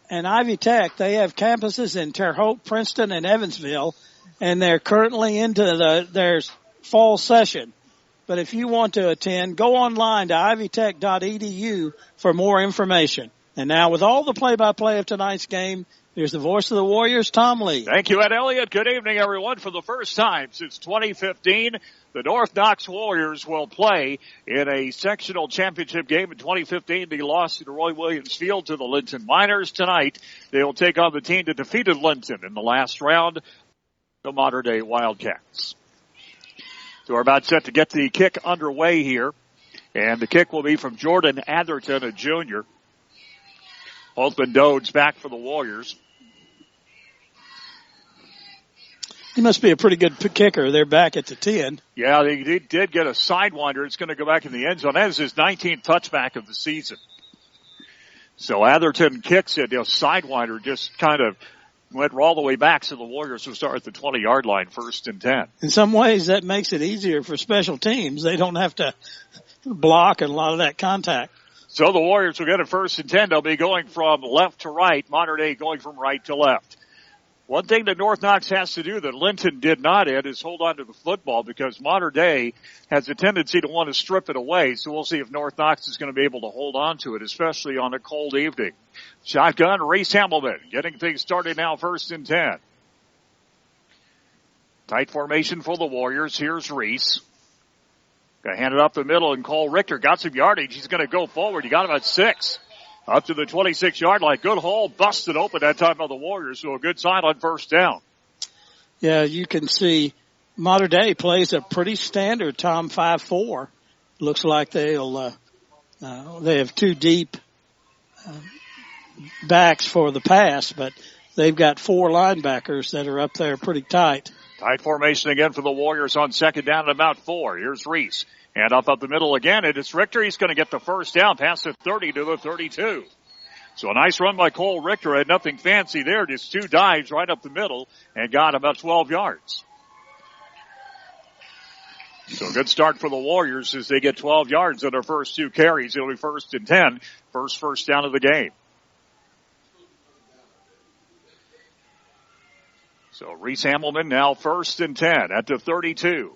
And Ivy Tech, they have campuses in Terre Haute, Princeton, and Evansville, and they're currently into their fall session. But if you want to attend, go online to ivytech.edu for more information. And now with all the play-by-play of tonight's game, here's the voice of the Warriors, Tom Lee. Thank you, Ed Elliott. Good evening, everyone. For the first time since 2015, the North Knox Warriors will play in a sectional championship game. In 2015, they lost at Roy Williams Field to the Linton Miners. Tonight, they will take on the team that defeated Linton in the last round, the Modern Day Wildcats. So we're about set to get the kick underway here. And the kick will be from Jordan Atherton, a junior. Holtzman Dode's back for the Warriors. He must be a pretty good kicker. They're back at the 10. Yeah, they did get a sidewinder. It's going to go back in the end zone. That is his 19th touchback of the season. So Atherton kicks it. Sidewinder just kind of went all the way back, so the Warriors will start at the 20-yard line, 1st and 10. In some ways, that makes it easier for special teams. They don't have to block and a lot of that contact. So the Warriors will get it 1st and 10. They'll be going from left to right. Modern Day going from right to left. One thing that North Knox has to do that Linton did not, Ed, is hold on to the football because Modern Day has a tendency to want to strip it away. So we'll see if North Knox is going to be able to hold on to it, especially on a cold evening. Shotgun, Rhys Hamilton getting things started now, 1st and 10. Tight formation for the Warriors. Here's Rhys. Got to hand it up the middle, and Cole Richter got some yardage. He's going to go forward. He got about 6. Up to the 26-yard line. Good hole. Busted open that time by the Warriors. So a good sign on 1st down. Yeah, you can see Modern Day plays a pretty standard Tom 5-4. Looks like they have 2 deep backs for the pass, but they've got 4 linebackers that are up there pretty tight. Tight formation again for the Warriors on 2nd down at about 4. Here's Rhys. And up the middle again, and it's Richter. He's going to get the 1st down, past the 30 to the 32. So a nice run by Cole Richter. Had nothing fancy there, just 2 dives right up the middle and got about 12 yards. So a good start for the Warriors as they get 12 yards on their first 2 carries. It'll be 1st and 10. First down of the game. So Rhys Hamilton now 1st and 10 at the 32.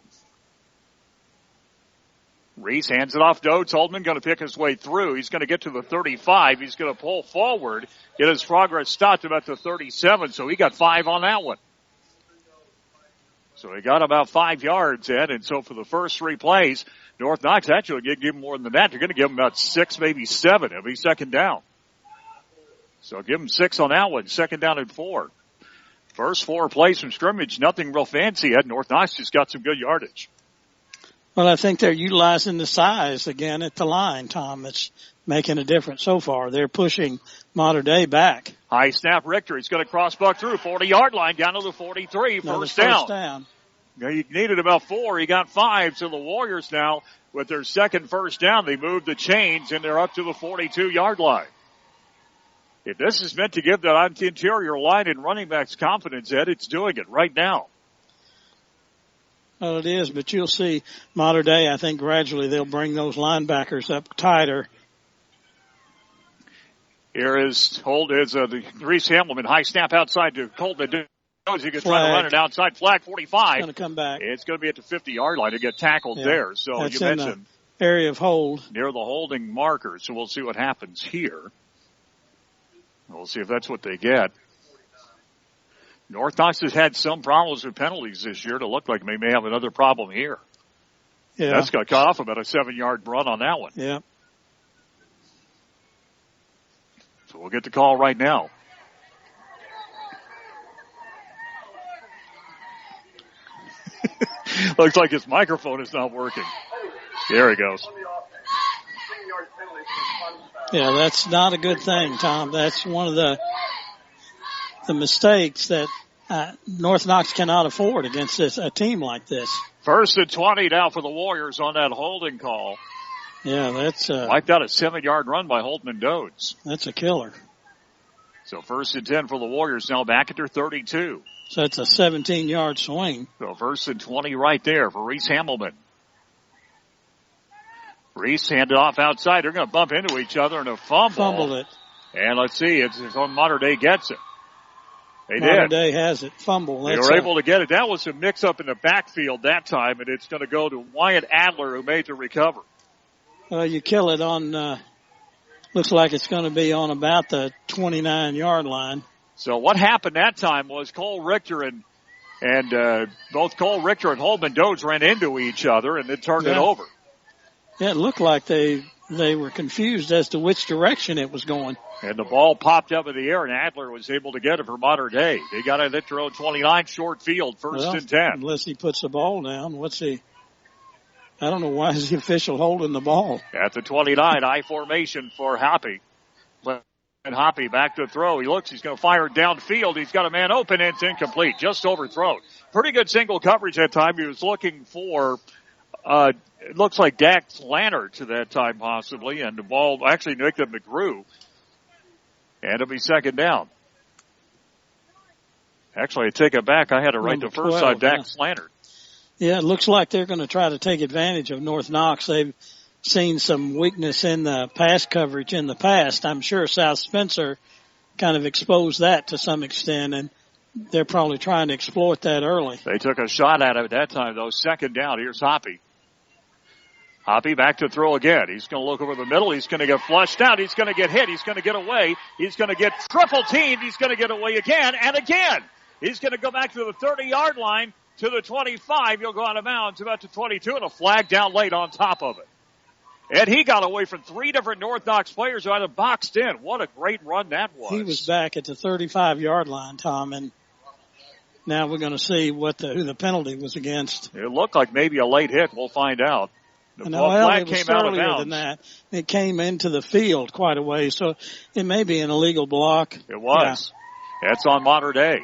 Rhys hands it off to Oates. Holdman going to pick his way through. He's going to get to the 35. He's going to pull forward, get his progress stopped about the 37. So he got 5 on that one. So he got about 5 yards, Ed. And so for the first 3 plays, North Knox actually give him more than that. They're going to give him about 6, maybe 7. It'll be 2nd down. So give him 6 on that one. 2nd down and 4. First 4 plays from scrimmage, nothing real fancy, Ed. North Knox just got some good yardage. Well, I think they're utilizing the size again at the line, Tom. It's making a difference so far. They're pushing Modern Day back. High snap Richter. He's going to cross buck through 40-yard line down to the 43. First down. He needed about 4. He got 5. So the Warriors now, with their second first down, they moved the chains and they're up to the 42-yard line. If this is meant to give the interior line and running backs confidence, Ed, it's doing it right now. Well, it is, but you'll see Modern Day, I think gradually they'll bring those linebackers up tighter. Here is Rhys Hamilton. High snap outside to Colton. He can try to run it outside. Flag 45. It's going to come back. It's going to be at the 50-yard line to get tackled there. So that's you mentioned the area of hold. Near the holding marker. So we'll see what happens here. We'll see if that's what they get. North Knox has had some problems with penalties this year. To look like they may have another problem here. Yeah. That's got cut off about a 7-yard run on that one. Yeah. So we'll get the call right now. Looks like his microphone is not working. There he goes. Yeah, that's not a good thing, Tom. That's one of the mistakes that North Knox cannot afford against a team like this. 1st and 20 now for the Warriors on that holding call. Yeah, that's wiped out a 7-yard run by Holtman Dodes. That's a killer. So 1st and 10 for the Warriors now back at their 32. So it's a 17-yard swing. So 1st and 20 right there for Rhys Hamilton. Rhys handed off outside. They're going to bump into each other and a fumble. Fumbled it. And let's see, it's on Modern Day gets it. They Modern did. Day has it. Fumble. They were able to get it. That was a mix-up in the backfield that time, and it's going to go to Wyatt Adler, who made the recovery. You kill it on, looks like it's going to be on about the 29-yard line. So what happened that time was Cole Richter and both Cole Richter and Holman Dodes ran into each other and then turned it over. Yeah, it looked like they were confused as to which direction it was going. And the ball popped up in the air, and Adler was able to get it for Modern Day. They got it at their own 29, short field, 1st and 10. Unless he puts the ball down. I don't know why is the official holding the ball. At the 29, I formation for Hoppy. And Hoppy back to throw. He looks, he's going to fire it downfield. He's got a man open, and it's incomplete. Just overthrown. Pretty good single coverage that time. He was looking for, it looks like Dax Lannert to that time possibly, and the ball actually nicked up McGrew. And it'll be 2nd down. Actually, I take it back. I had it right the first time, Dax Lannert. Yeah, it looks like they're going to try to take advantage of North Knox. They've seen some weakness in the pass coverage in the past. I'm sure South Spencer kind of exposed that to some extent, and they're probably trying to exploit that early. They took a shot at it at that time, though. Second down. Here's Hoppy. Hoppy back to throw again. He's going to look over the middle. He's going to get flushed out. He's going to get hit. He's going to get away. He's going to get triple teamed. He's going to get away again and again. He's going to go back to the 30-yard line to the 25. He'll go out of bounds about to 22 and a flag down late on top of it. And he got away from 3 different North Knox players who had him boxed in. What a great run that was. He was back at the 35-yard line, Tom, and now we're going to see who the penalty was against. It looked like maybe a late hit. We'll find out. The flag came out of bounds. Than that. It came into the field quite a way, so it may be an illegal block. It was. Yeah. That's on Modern Day.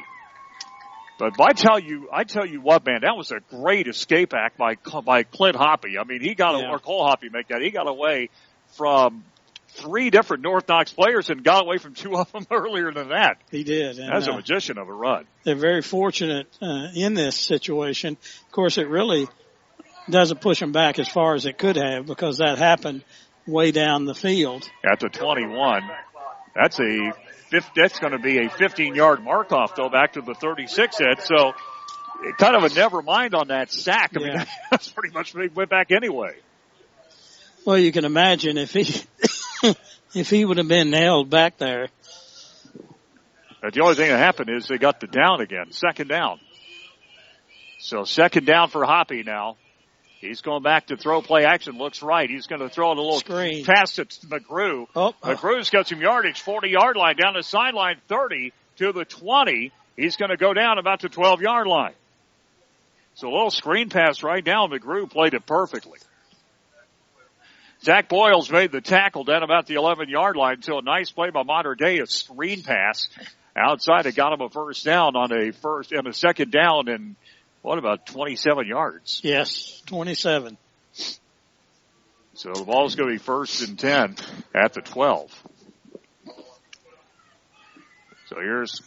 But I tell you what, man, that was a great escape act by Clint Hoppy. I mean, or Cole Hoppy make that. He got away from 3 different North Knox players and got away from 2 of them earlier than that. He did. And, that's a magician of a run. They're very fortunate in this situation. Of course, it really doesn't push them back as far as it could have because that happened way down the field. At the 21. That's going to be a 15-yard mark-off, though, back to the 36 head. So kind of a never mind on that sack. I mean, that's pretty much went back anyway. Well, you can imagine if he would have been nailed back there. But the only thing that happened is they got the down again, second down. So second down for Hoppy now. He's going back to throw play action. Looks right. He's going to throw it a little screen pass to McGrew. McGrew's got some yardage, 40-yard line down the sideline, 30 to the 20. He's going to go down about the 12-yard line. So a little screen pass right down. McGrew played it perfectly. Zach Boyles made the tackle down about the 11-yard line. So a nice play by Modern Day, a screen pass outside. It got him a first down on a second down and what about 27 yards? Yes, 27. So the ball's going to be first and 10 at the 12. So here's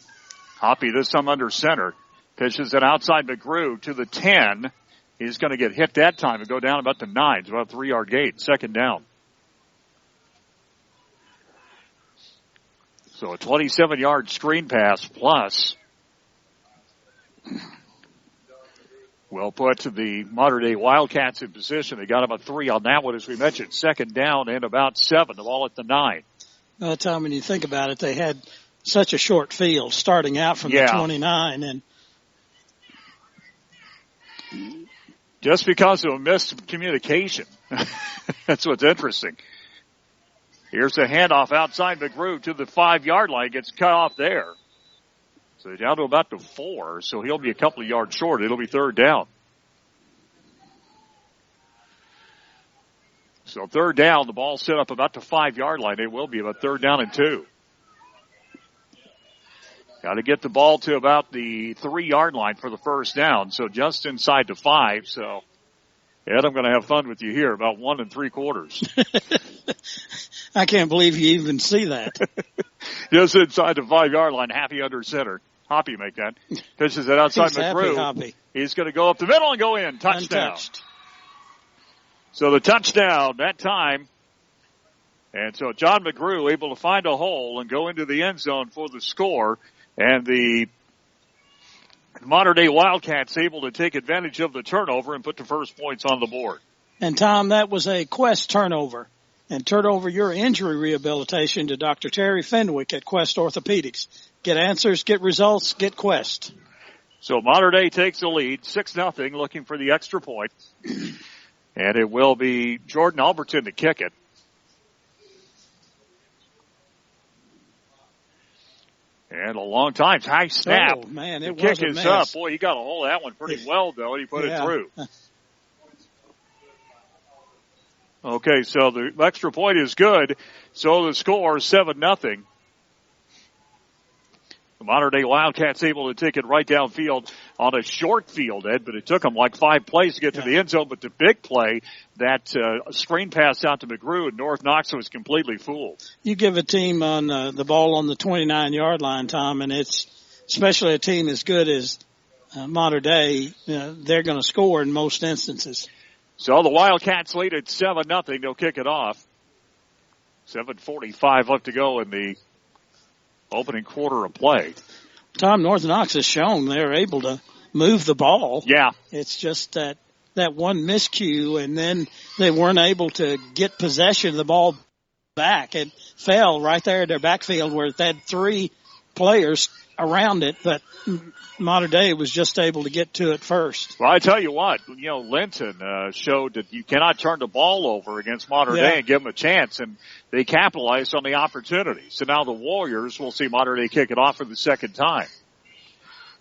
Hoppy, this time under center. Pitches it outside McGrew to the 10. He's going to get hit that time and go down about the 9. It's about a 3-yard gain, second down. So a 27-yard screen pass plus will put the Modern Day Wildcats in position. They got about 3 on that one, as we mentioned. Second down and about 7. The ball at the 9. Well, Tom, when you think about it, they had such a short field starting out from the 29. And just because of a missed communication. That's what's interesting. Here's a handoff outside McGrew to the 5-yard line. Gets cut off there. So down to about the 4, so he'll be a couple of yards short. It'll be third down. So third down, the ball set up about the 5-yard line. It will be about third down and 2. Got to get the ball to about the 3-yard line for the first down. So just inside the 5. So, Ed, I'm going to have fun with you here. About 1 3/4. I can't believe you even see that. Just inside the 5-yard line, Happy under center. Hoppy make that. Pitches it outside McGrew. He's going to go up the middle and go in. Touchdown. Untouched. So the touchdown that time. And so John McGrew able to find a hole and go into the end zone for the score. And the Modern Day Wildcats able to take advantage of the turnover and put the first points on the board. And Tom, that was a Quest turnover. And turn over your injury rehabilitation to Dr. Terry Fenwick at Quest Orthopedics. Get answers, get results, get Quest. So Modern Day takes the lead, 6-0, looking for the extra point. And it will be Jordan Alberton to kick it. And a long time. High snap. Oh, man, it the was kick a is mess. up. Boy, he got a hold of that one pretty well, though, and he put it through. Okay, so the extra point is good. So the score is 7-0. The Modern Day Wildcats able to take it right downfield on a short field, Ed, but it took them like 5 plays to get to the end zone. But the big play, that screen pass out to McGrew, and North Knox was completely fooled. You give a team on the ball on the 29-yard line, Tom, and it's especially a team as good as Modern Day, they're going to score in most instances. So the Wildcats lead at 7-0. They'll kick it off. 7:45 left to go in the opening quarter of play. Tom, North Knox has shown they're able to move the ball. Yeah. It's just that one miscue, and then they weren't able to get possession of the ball back. It fell right there in their backfield where they had 3 players around it, but Mater Dei was just able to get to it first. Well, I tell you what, Linton showed that you cannot turn the ball over against Mater Dei and give them a chance, and they capitalized on the opportunity. So now the Warriors will see Mater Dei kick it off for the second time.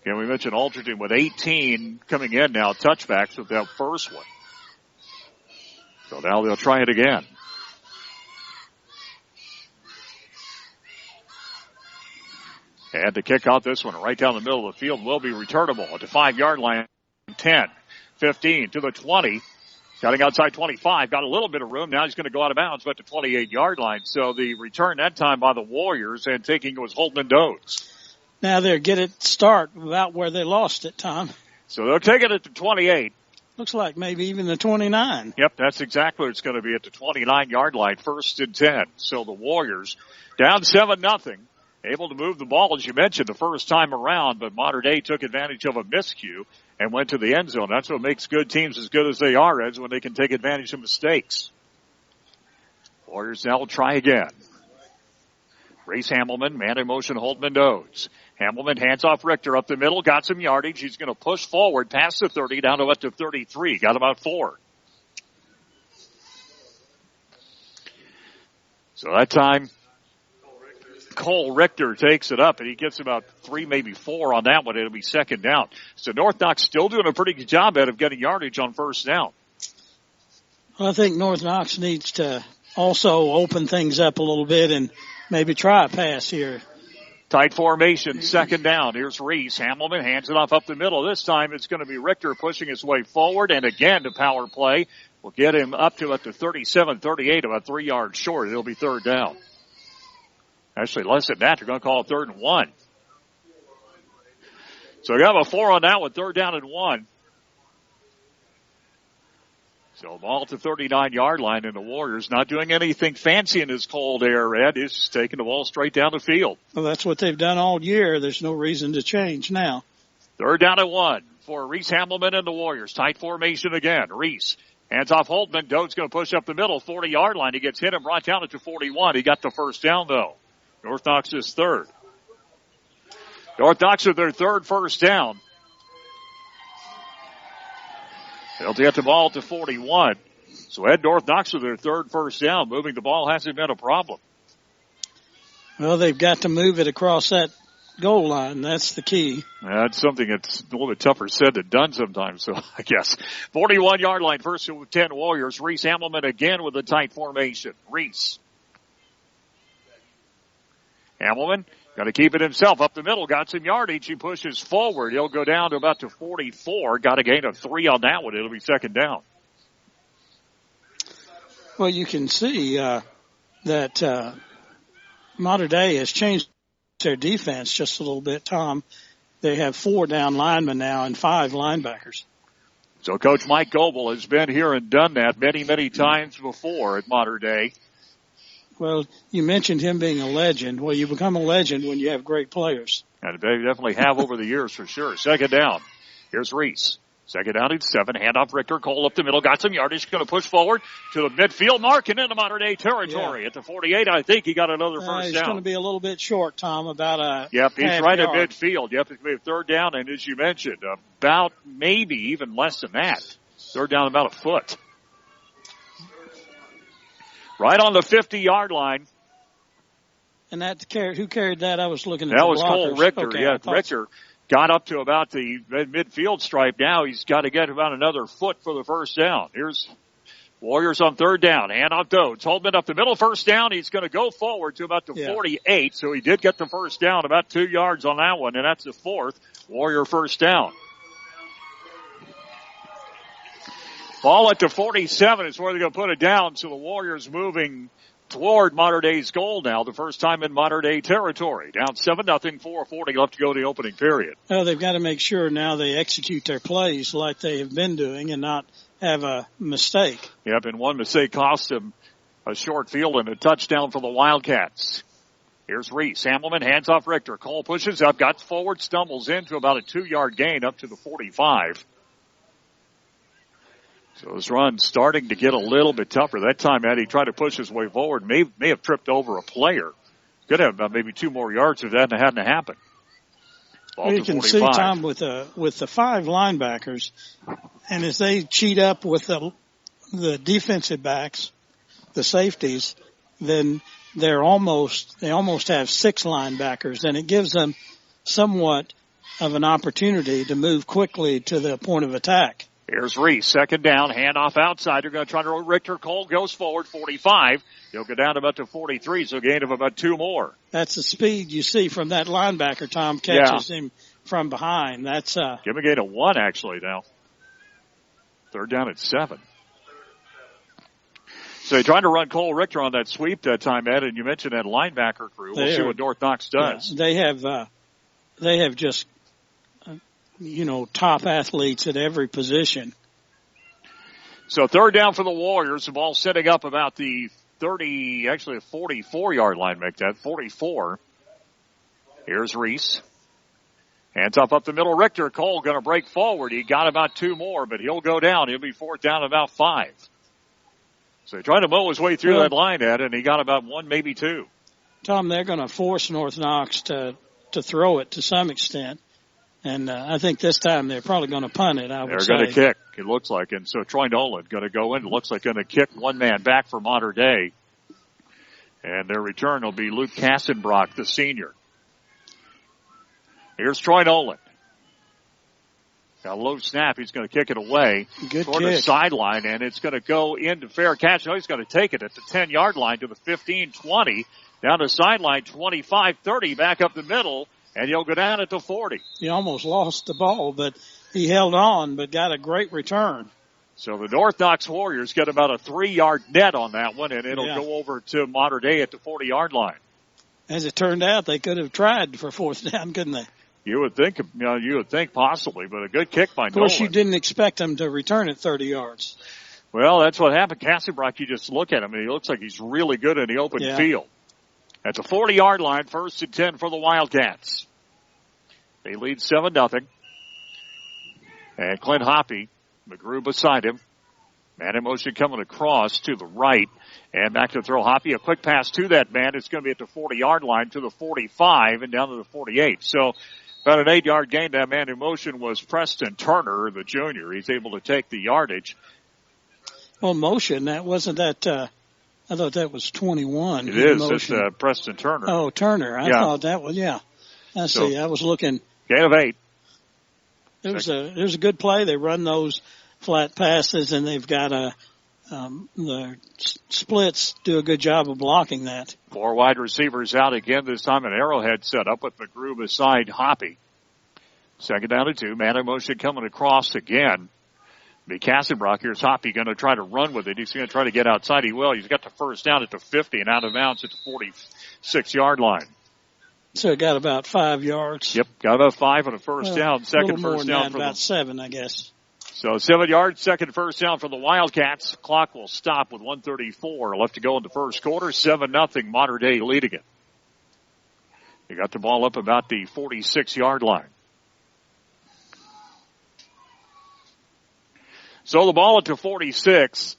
And we mentioned Alderton with 18 coming in now, touchbacks with that first one. So now they'll try it again. And to kick out this one right down the middle of the field will be returnable at the 5-yard line. 10, 15 to the 20. Cutting outside 25. Got a little bit of room. Now he's going to go out of bounds, but the 28-yard line. So the return that time by the Warriors, and taking it was Holtman Dodes. Now they'll get it start about where they lost it, Tom. So they'll take it at the 28. Looks like maybe even the 29. Yep, that's exactly what it's going to be at the 29-yard line. 1st and 10. So the Warriors down 7-0. Able to move the ball, as you mentioned, the first time around, but Mater Dei took advantage of a miscue and went to the end zone. That's what makes good teams as good as they are, Eds, when they can take advantage of mistakes. Warriors now will try again. Rhys Hamilton, man in motion, Holtman Dodes. Hamilton hands off Richter up the middle, got some yardage. He's going to push forward past the 30, down to up to 33. Got about 4. So that time, Cole Richter takes it up, and he gets about 3, maybe 4 on that one. It'll be second down. So North Knox still doing a pretty good job of getting yardage on first down. Well, I think North Knox needs to also open things up a little bit and maybe try a pass here. Tight formation, second down. Here's Rhys. Hamilton hands it off up the middle. This time it's going to be Richter pushing his way forward, and again the power play will get him up to 37-38, about 3 yards short. It'll be third down. Actually, less than that. They're going to call it 3rd and 1. So we have a 4 on that one, 3rd down and 1. So ball at the 39-yard line, and the Warriors not doing anything fancy in this cold air, Ed. Is just taking the ball straight down the field. Well, that's what they've done all year. There's no reason to change now. 3rd down and 1 for Rhys Hamilton and the Warriors. Tight formation again. Rhys hands off Holtman. Dode's going to push up the middle, 40-yard line. He gets hit and brought down at the 41. He got the first down, though. North Knox is 3rd. North Knox with their 3rd first down. They'll get the ball to 41. So Ed, North Knox with their 3rd first down. Moving the ball hasn't been a problem. Well, they've got to move it across that goal line. That's the key. That's something that's a little bit tougher said than done sometimes, so I guess. 41-yard line, 1st and 10 Warriors. Rhys Hamilton again with a tight formation. Rhys. Hamilton got to keep it himself up the middle. Got some yardage. He pushes forward. He'll go down to about to 44. Got a gain of 3 on that one. It'll be second down. Well, you can see that Mater Dei has changed their defense just a little bit, Tom. They have 4 down linemen now and 5 linebackers. So Coach Mike Goebel has been here and done that many, many times before at Mater Dei. Well, you mentioned him being a legend. Well, you become a legend when you have great players. And they definitely have over the years for sure. Second down. Here's Rhys. Second down and 7. Handoff Richter. Cole up the middle. Got some yardage. Going to push forward to the midfield mark and into Mater Dei territory. Yeah. At the 48, I think he got another first down. He's going to be a little bit short, Tom, about a Yep, he's right yard. at midfield. Yep, it's going to be a 3rd down. And as you mentioned, about maybe even less than that. 3rd down about a foot. Right on the 50-yard line. And who carried that? I was looking at that the was blockers. Cole Richter. Okay, yeah, Richter got up to about the midfield stripe. Now he's got to get about another foot for the first down. Here's Warriors on 3rd down. Handoff Dodes. Holtman up the middle, first down. He's going to go forward to about the 48. So he did get the first down, about 2 yards on that one, and that's the 4th Warrior first down. Ball at the 47 is where they're going to put it down. So the Warriors moving toward Mater Dei's goal now, the first time in Mater Dei territory. Down 7-0, 4:40 left to go the opening period. Well, they've got to make sure now they execute their plays like they have been doing and not have a mistake. Yep, and one mistake cost them a short field and a touchdown for the Wildcats. Here's Rhys. Hamilton hands off Richter. Cole pushes up, got forward, stumbles into about a 2-yard gain up to the 45. So his run starting to get a little bit tougher. That time, Eddie tried to push his way forward. May have tripped over a player. Could have about maybe 2 more yards if that hadn't happened. Well, you can 45. See, Tom, with the 5 linebackers, and as they cheat up with the defensive backs, the safeties, then they almost have 6 linebackers, and it gives them somewhat of an opportunity to move quickly to the point of attack. Here's Rhys, second down, handoff outside. They're going to try to roll Richter. Cole goes forward, 45. He'll go down about to 43, so a gain of about 2 more. That's the speed you see from that linebacker. Tom catches him from behind. That's give him a gain of 1 actually now. Third down at 7. So they're trying to run Cole Richter on that sweep that time, Ed, and you mentioned that linebacker crew. We'll see what North Knox does. Yeah, they have just top athletes at every position. So third down for the Warriors. The ball setting up about the 44-yard line, make that 44. Here's Rhys. Hands up the middle. Richter. Cole going to break forward. He got about 2 more, but he'll go down. He'll be fourth down about 5. So he's trying to mow his way through that line, Ed, and he got about 1, maybe 2. Tom, they're going to force North Knox to throw it to some extent. And I think this time they're probably going to punt it, They're going to kick, it looks like. And so Troy Nolan going to go in. It looks like going to kick one man back for Mater Dei. And their return will be Luke Kassenbrock, the senior. Here's Troy Nolan. Got a low snap. He's going to kick it away. Good toward the sideline, and it's going to go into fair catch. No, he's going to take it at the 10-yard line to the 15-20. Down to sideline 25-30, back up the middle. And he'll go down at the 40. He almost lost the ball, but he held on, but got a great return. So the North Knox Warriors get about a 3-yard net on that one, and it'll go over to Mater Dei at the 40-yard line. As it turned out, they could have tried for fourth down, couldn't they? You would think possibly, but a good kick by Nolan. Of course, you didn't expect him to return at 30 yards. Well, that's what happened. Kassenbrock, you just look at him, and he looks like he's really good in the open field. At the 40-yard line, 1st and 10 for the Wildcats. They lead 7-0. And Clint Hoppy, McGrew beside him. Man in motion coming across to the right. And back to throw Hoppy. A quick pass to that man. It's going to be at the 40-yard line to the 45 and down to the 48. So about an 8-yard gain. That man in motion was Preston Turner, the junior. He's able to take the yardage. Well, motion, that wasn't that, I thought that was 21. It is. It's Preston Turner. Oh, Turner. I thought that was, I see. I was looking. Gain of 8. It was a good play. They run those flat passes, and they've got the splits do a good job of blocking that. 4 wide receivers out again. This time an arrowhead set up with McGrew beside Hoppy. 2nd down and 2. Man in motion coming across again. Be Kassenbrock. Here's Hoppy going to try to run with it. He's going to try to get outside. He will. He's got the first down at the 50 and out of bounds at the 46-yard line. So it got about 5 yards. Yep, got about 5 on a first down. Second first down for about 7, I guess. So 7 yards, second first down for the Wildcats. Clock will stop with 1:34 left to go in the first quarter. 7-0, Mater Dei leading it. They got the ball up about the 46-yard line. So the ball at the 46.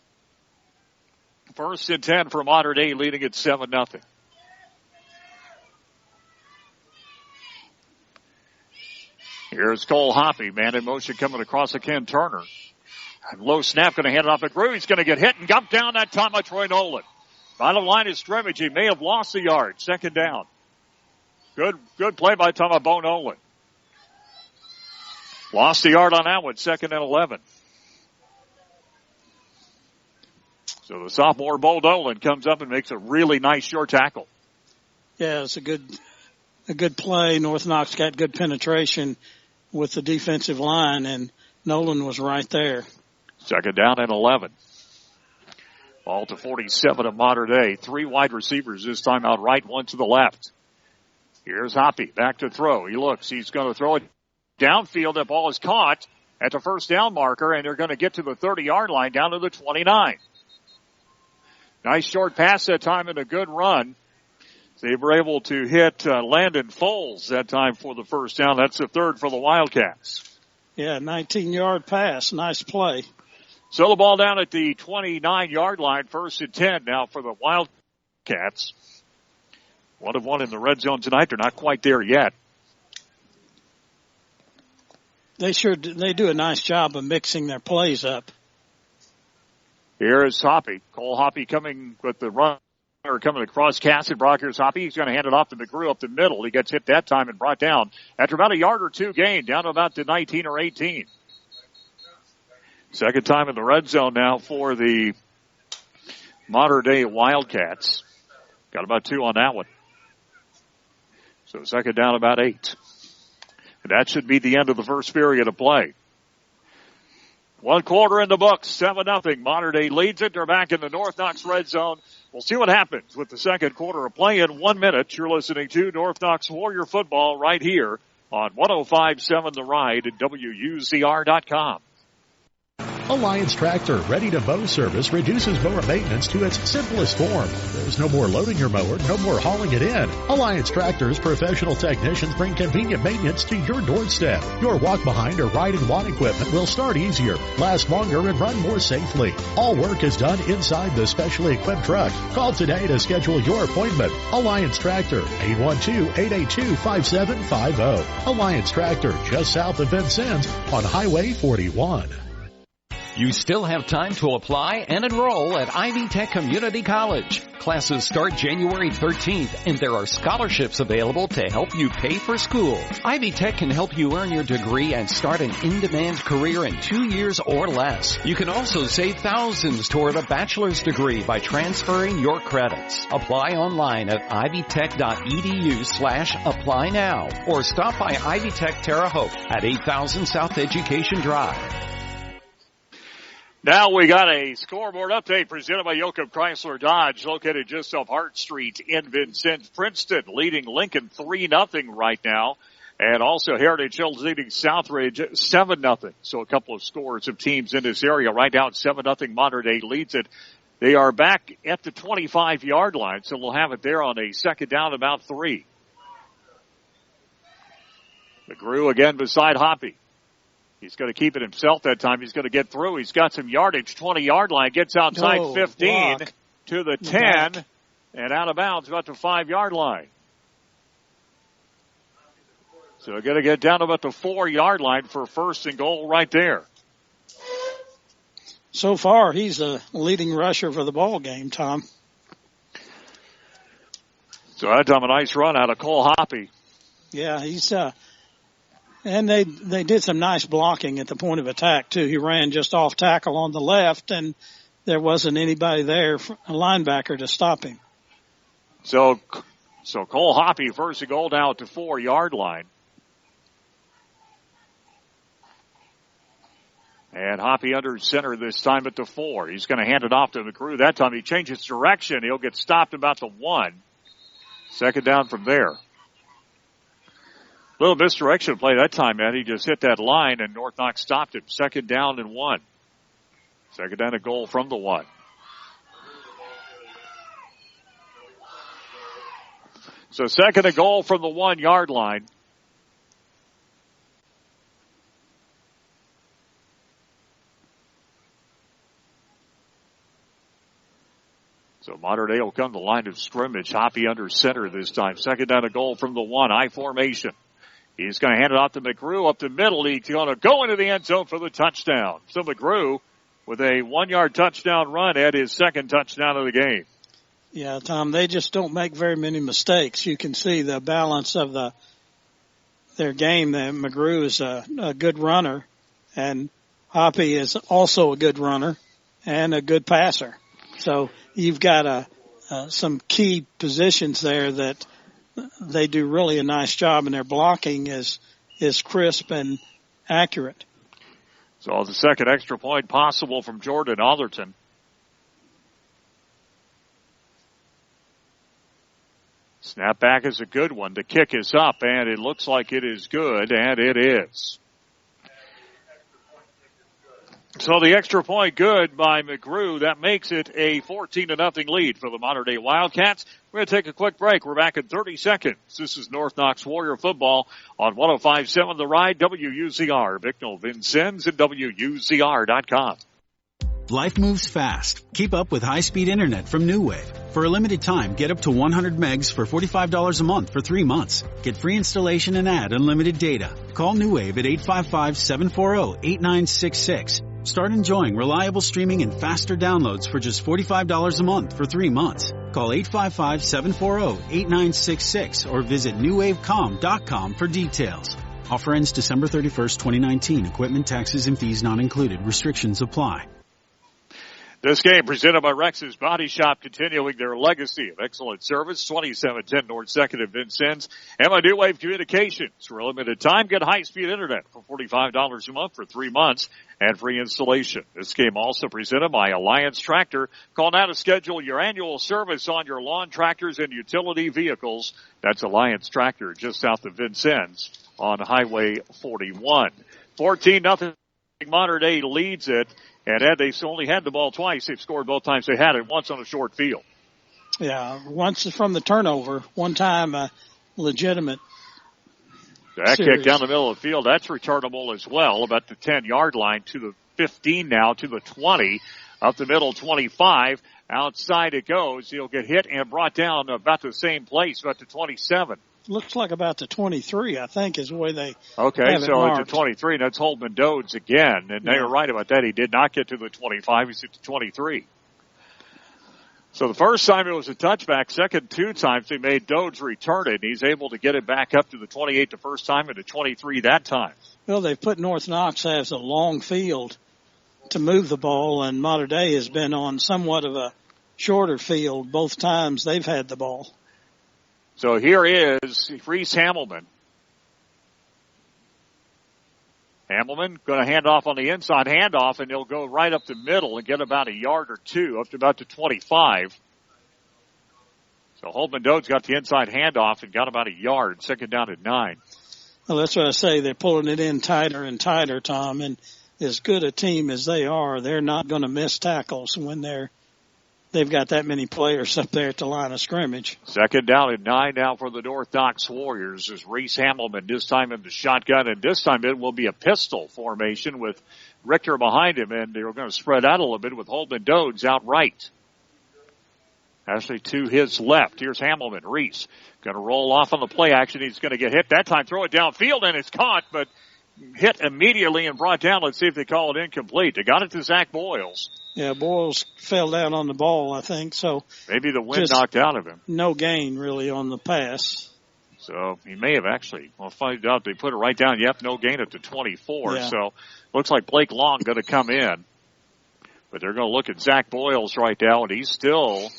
1st and 10 for Mater Dei, leading at 7-0. Here's Cole Hoppy, man in motion coming across to Ken Turner. And low snap, going to hand it off to McGrew. He's going to get hit and gump down that time by Troy Nolan. Bottom line is scrimmage. He may have lost the yard. 2nd down. Good play by Bo Nolan. Lost the yard on that one. 2nd and 11. So the sophomore Bo Nolan comes up and makes a really nice short tackle. Yeah, it's a good play. North Knox got good penetration with the defensive line, and Nolan was right there. 2nd down and 11. Ball to 47 of Mater Dei. 3 wide receivers this time out right, 1 to the left. Here's Hoppy back to throw. He looks. He's going to throw it downfield. That ball is caught at the first down marker, and they're going to get to the 30-yard line down to the 29. Nice short pass that time and a good run. They were able to hit Landon Foles that time for the first down. That's the third for the Wildcats. Yeah, 19-yard pass. Nice play. So the ball down at the 29-yard line, 1st and 10 now for the Wildcats. 1 of 1 in the red zone tonight. They're not quite there yet. They do a nice job of mixing their plays up. Here is Hoppy. Cole Hoppy coming with the run. Coming across Cassenbrock. Here's Hoppy. He's going to hand it off to McGrew up the middle. He gets hit that time and brought down after about a yard or two gain, down to about the 19 or 18. Second time in the red zone now for the modern-day Wildcats. Got about 2 on that one. So second down about 8. And that should be the end of the first period of play. 1 quarter in the books, 7-0. Modern Day leads it. They're back in the North Knox red zone. We'll see what happens with the second quarter of play in 1 minute. You're listening to North Knox Warrior Football right here on 105.7 The Ride at WUZR.com. Alliance Tractor ready-to-mow service reduces mower maintenance to its simplest form. There's no more loading your mower, no more hauling it in. Alliance Tractor's professional technicians bring convenient maintenance to your doorstep. Your walk-behind or ride-and-walk equipment will start easier, last longer, and run more safely. All work is done inside the specially equipped truck. Call today to schedule your appointment. Alliance Tractor, 812-882-5750. Alliance Tractor, just south of Vincennes on Highway 41. You still have time to apply and enroll at Ivy Tech Community College. Classes start January 13th, and there are scholarships available to help you pay for school. Ivy Tech can help you earn your degree and start an in-demand career in 2 years or less. You can also save thousands toward a bachelor's degree by transferring your credits. Apply online at ivytech.edu/apply now, or stop by Ivy Tech Terre Haute at 8000 South Education Drive. Now we got a scoreboard update presented by Yoakum Chrysler Dodge, located just off Hart Street in Vincennes. Princeton leading Lincoln 3-0 right now. And also Heritage Hills leading Southridge 7-0. So a couple of scores of teams in this area. Right now it's 7-0. Modern Day leads it. They are back at the 25-yard line, so we'll have it there on a second down about 3. McGrew again beside Hoppy. He's going to keep it himself that time. He's going to get through. He's got some yardage, 20-yard line, gets outside 15 to the 10, and out of bounds about the 5-yard line. So we're going to get down to about the 4-yard line for first and goal right there. So far, he's a leading rusher for the ball game, Tom. So that time a nice run out of Cole Hoppy. Yeah, he's and they did some nice blocking at the point of attack, too. He ran just off tackle on the left, and there wasn't anybody there, a linebacker, to stop him. So Cole Hoppy first and goal down at the 4-yard line. And Hoppy under center this time at the 4. He's going to hand it off to McGrew. That time he changes direction. He'll get stopped about the 1. Second down from there. Little misdirection play that time, man. He just hit that line, and North Knox stopped him. Second down and 1. Second down and goal from the 1. So second and goal from the 1-yard line. So Modern Day will come to the line of scrimmage. Hoppy under center this time. Second down and goal from the 1. I formation. He's going to hand it off to McGrew up the middle. He's going to go into the end zone for the touchdown. So McGrew with a 1-yard touchdown run at his second touchdown of the game. Yeah, Tom, they just don't make very many mistakes. You can see the balance of their game. McGrew is a good runner, and Hoppy is also a good runner and a good passer. So you've got some key positions there that they do really a nice job, and their blocking is crisp and accurate. So the second extra point possible from Jordan Alderton. Snap back is a good one. The kick is up, and it looks like it is good, and it is. So the extra point good by McGrew. That makes it a 14-0 lead for the modern-day Wildcats. We're going to take a quick break. We're back in 30 seconds. This is North Knox Warrior football on 105.7 The Ride, WUZR. Bicknell, Vincennes, and WUZR.com. Life moves fast. Keep up with high-speed internet from New Wave. For a limited time, get up to 100 megs for $45 a month for 3 months. Get free installation and add unlimited data. Call New Wave at 855-740-8966. Start enjoying reliable streaming and faster downloads for just $45 a month for 3 months. Call 855-740-8966 or visit newwavecom.com for details. Offer ends December 31st, 2019. Equipment, taxes, and fees not included. Restrictions apply. This game presented by Rex's Body Shop, continuing their legacy of excellent service. 2710 North 2nd in Vincennes. And my New Wave Communications. For a limited time, get high-speed internet for $45 a month for 3 months and free installation. This game also presented by Alliance Tractor. Call now to schedule your annual service on your lawn tractors and utility vehicles. That's Alliance Tractor just south of Vincennes on Highway 41. 14-0 Modern Day leads it. And had they only had the ball twice, they've scored both times they had it, once on a short field. Yeah, once from the turnover, one time legitimate. That kick down the middle of the field, that's returnable as well, about the 10-yard line to the 15 now, to the 20, up the middle 25. Outside it goes. He'll get hit and brought down about the same place, about the 27. Looks like about the 23, I think, is the way they Okay, have so it it's a 23. That's Holtman Dodds again. And they were right about that. He did not get to the 25. He's at the 23. So the first time it was a touchback. Second 2 times they made Dodds return it. He's able to get it back up to the 28 the first time and the 23 that time. Well, they've put North Knox as a long field to move the ball, and Mater Dei has been on somewhat of a shorter field both times they've had the ball. So here is Rhys Hamilton. Hamilton going to hand off on the inside handoff, and he'll go right up the middle and get about a yard or two, up to about the 25. So Holtman Dodds got the inside handoff and got about a yard, second down at 9. Well, that's what I say. They're pulling it in tighter and tighter, Tom, and as good a team as they are, they're not going to miss tackles when they've got that many players up there at the line of scrimmage. Second down at 9 now for the North Knox Warriors is Rhys Hamilton, this time in the shotgun, and this time it will be a pistol formation with Richter behind him, and they're going to spread out a little bit with Holtman Dodds out right. Actually to his left. Here's Hamilton. Rhys going to roll off on the play action. He's going to get hit that time, throw it downfield, and it's caught, but hit immediately and brought down. Let's see if they call it incomplete. They got it to Zach Boyles. Yeah, Boyles fell down on the ball, I think. So maybe the wind knocked out of him. No gain, really, on the pass. So he may have actually, we'll find out. They put it right down. Yep, no gain at the 24. Yeah. So looks like Blake Long going to come in. But they're going to look at Zach Boyles right now, and he's still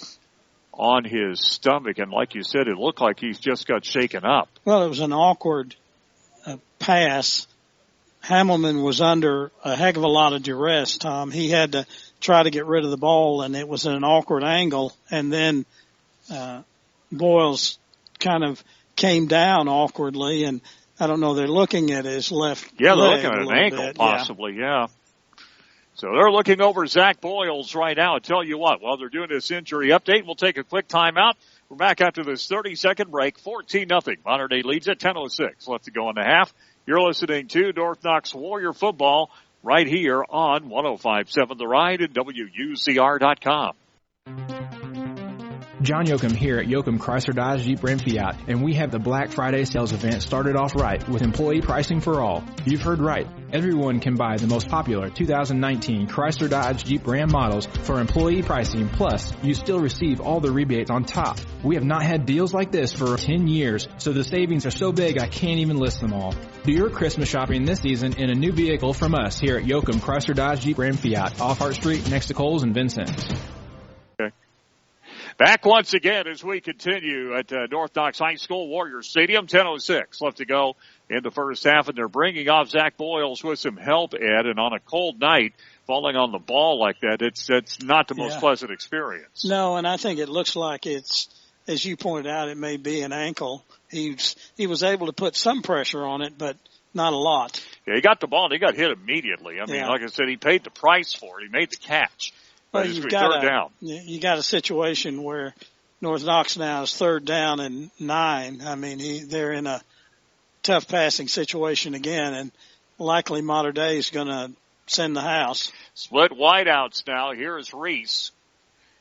on his stomach. And like you said, it looked like he's just got shaken up. Well, it was an awkward pass. Hamilton was under a heck of a lot of duress, Tom. He had to try to get rid of the ball, and it was at an awkward angle. And then Boyles kind of came down awkwardly, and I don't know, they're looking at his left leg. Yeah, they're looking at an ankle possibly, yeah. So they're looking over Zach Boyles right now. I'll tell you what, while they're doing this injury update, we'll take a quick timeout. We're back after this 30-second break, 14-0. Modern Day leads at 10:06 left to go in the half. You're listening to North Knox Warrior football right here on 105.7 The Ride and WUZR.com. John Yoakum here at Yoakum Chrysler Dodge Jeep Ram Fiat, and we have the Black Friday sales event started off right with employee pricing for all. You've heard right. Everyone can buy the most popular 2019 Chrysler Dodge Jeep Ram models for employee pricing, plus you still receive all the rebates on top. We have not had deals like this for 10 years, so the savings are so big I can't even list them all. Do your Christmas shopping this season in a new vehicle from us here at Yoakum Chrysler Dodge Jeep Ram Fiat, off Hart Street next to Kohl's and Vincennes. Back once again as we continue at North Knox High School Warriors Stadium. 10:06 left to go in the first half, and they're bringing off Zach Boyles with some help, Ed, and on a cold night, falling on the ball like that, it's not the most pleasant experience. No, and I think it looks like it's, as you pointed out, it may be an ankle. He was able to put some pressure on it, but not a lot. Yeah, he got the ball and he got hit immediately. I mean, like I said, he paid the price for it. He made the catch. Well, you've got down. You got a situation where North Knox now is 3rd down and 9. I mean, they're in a tough passing situation again, and likely Mater Dei is going to send the house. Split wideouts now. Here is Rhys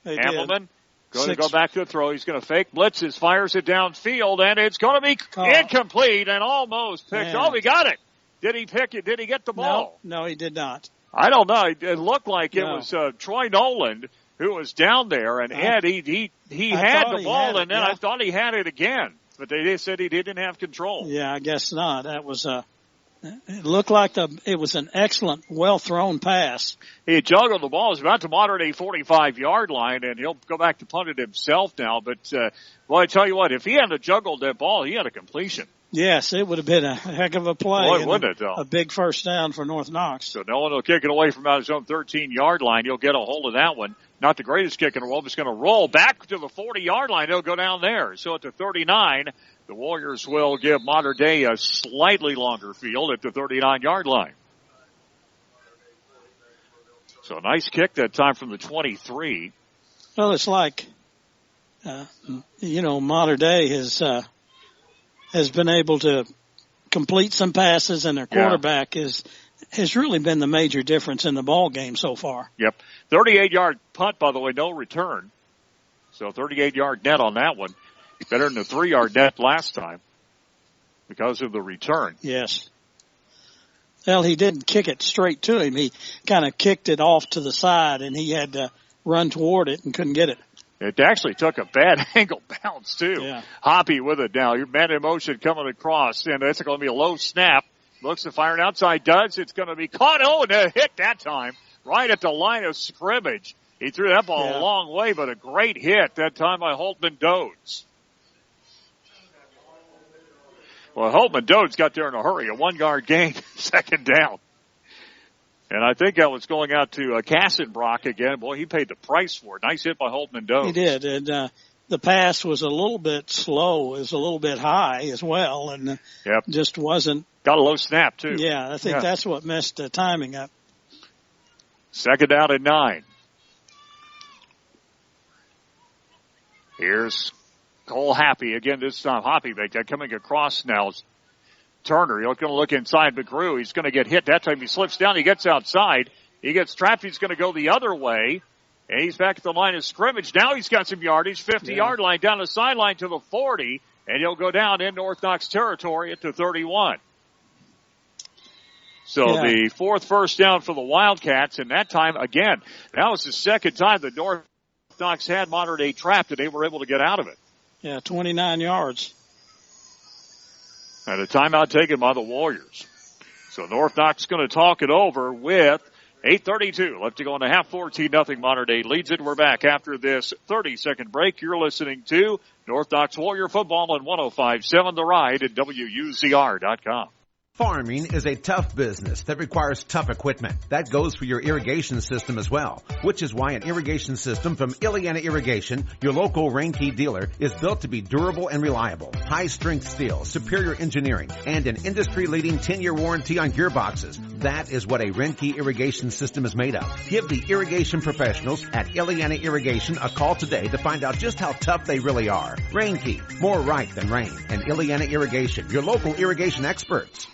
Hamilton. Going to go back to the throw. He's going to fake blitzes, fires it downfield, and it's going to be incomplete and almost picked. Oh, he got it. Did he pick it? Did he get the ball? No, he did not. I don't know. It looked like it was Troy Noland who was down there, and Ed, he had the ball, and then I thought he had it again. But they said he didn't have control. Yeah, I guess not. That was it looked like it was an excellent, well-thrown pass. He juggled the ball. It was about to Mater Dei 45-yard line, and he'll go back to punt it himself now. But, well, I tell you what, if he hadn't juggled that ball, he had a completion. Yes, it would have been a heck of a play. Boy, wouldn't it, though? A big first down for North Knox. So Nolan will kick it away from out his own 13-yard line. He'll get a hold of that one. Not the greatest kick in the world. It's going to roll back to the 40-yard line. He'll go down there. So at the 39, the Warriors will give Mater Dei a slightly longer field at the 39-yard line. So a nice kick that time from the 23. Well, it's like, Mater Dei has been able to complete some passes, and their quarterback has really been the major difference in the ball game so far. Yep. 38-yard punt, by the way, no return. So 38-yard net on that one. Better than the 3-yard net last time because of the return. Yes. Well, he didn't kick it straight to him. He kind of kicked it off to the side, and he had to run toward it and couldn't get it. It actually took a bad angle bounce, too. Yeah. Hoppy with it now. Your man in motion coming across, and it's going to be a low snap. Looks to fire an outside, does. It's going to be caught. Oh, and a hit that time right at the line of scrimmage. He threw that ball a long way, but a great hit that time by Holtman Dodds. Well, Holtman Dodds got there in a hurry. A 1-yard gain, 2nd down. And I think that was going out to Kassenbrock again. Boy, he paid the price for it. Nice hit by Holtman Dodds. He did. And the pass was a little bit slow. It was a little bit high as well. And just wasn't. Got a low snap, too. Yeah, I think that's what messed the timing up. 2nd down and 9. Here's Cole Happy again this time. Hoppy coming across now. Turner, he's going to look inside McGrew. He's going to get hit. That time he slips down. He gets outside. He gets trapped. He's going to go the other way. And he's back at the line of scrimmage. Now he's got some yardage. 50-yard line down the sideline to the 40. And he'll go down in North Knox territory at the 31. So the 4th first down for the Wildcats. And that time, again, that was the 2nd time that North Knox had Mater Dei trapped, and they were able to get out of it. Yeah, 29 yards. And a timeout taken by the Warriors. So North Knox going to talk it over with 8:32 left to go in the half. 14-0 Mater Dei leads it. We're back after this 30-second break. You're listening to North Knox Warrior Football on 105.7 The Ride at WUZR.com. Farming is a tough business that requires tough equipment. That goes for your irrigation system as well, which is why an irrigation system from Ileana Irrigation, your local Rainkey dealer, is built to be durable and reliable. High-strength steel, superior engineering, and an industry-leading 10-year warranty on gearboxes. That is what a Rainkey irrigation system is made of. Give the irrigation professionals at Ileana Irrigation a call today to find out just how tough they really are. Rainkey, more right than rain. And Ileana Irrigation, your local irrigation experts.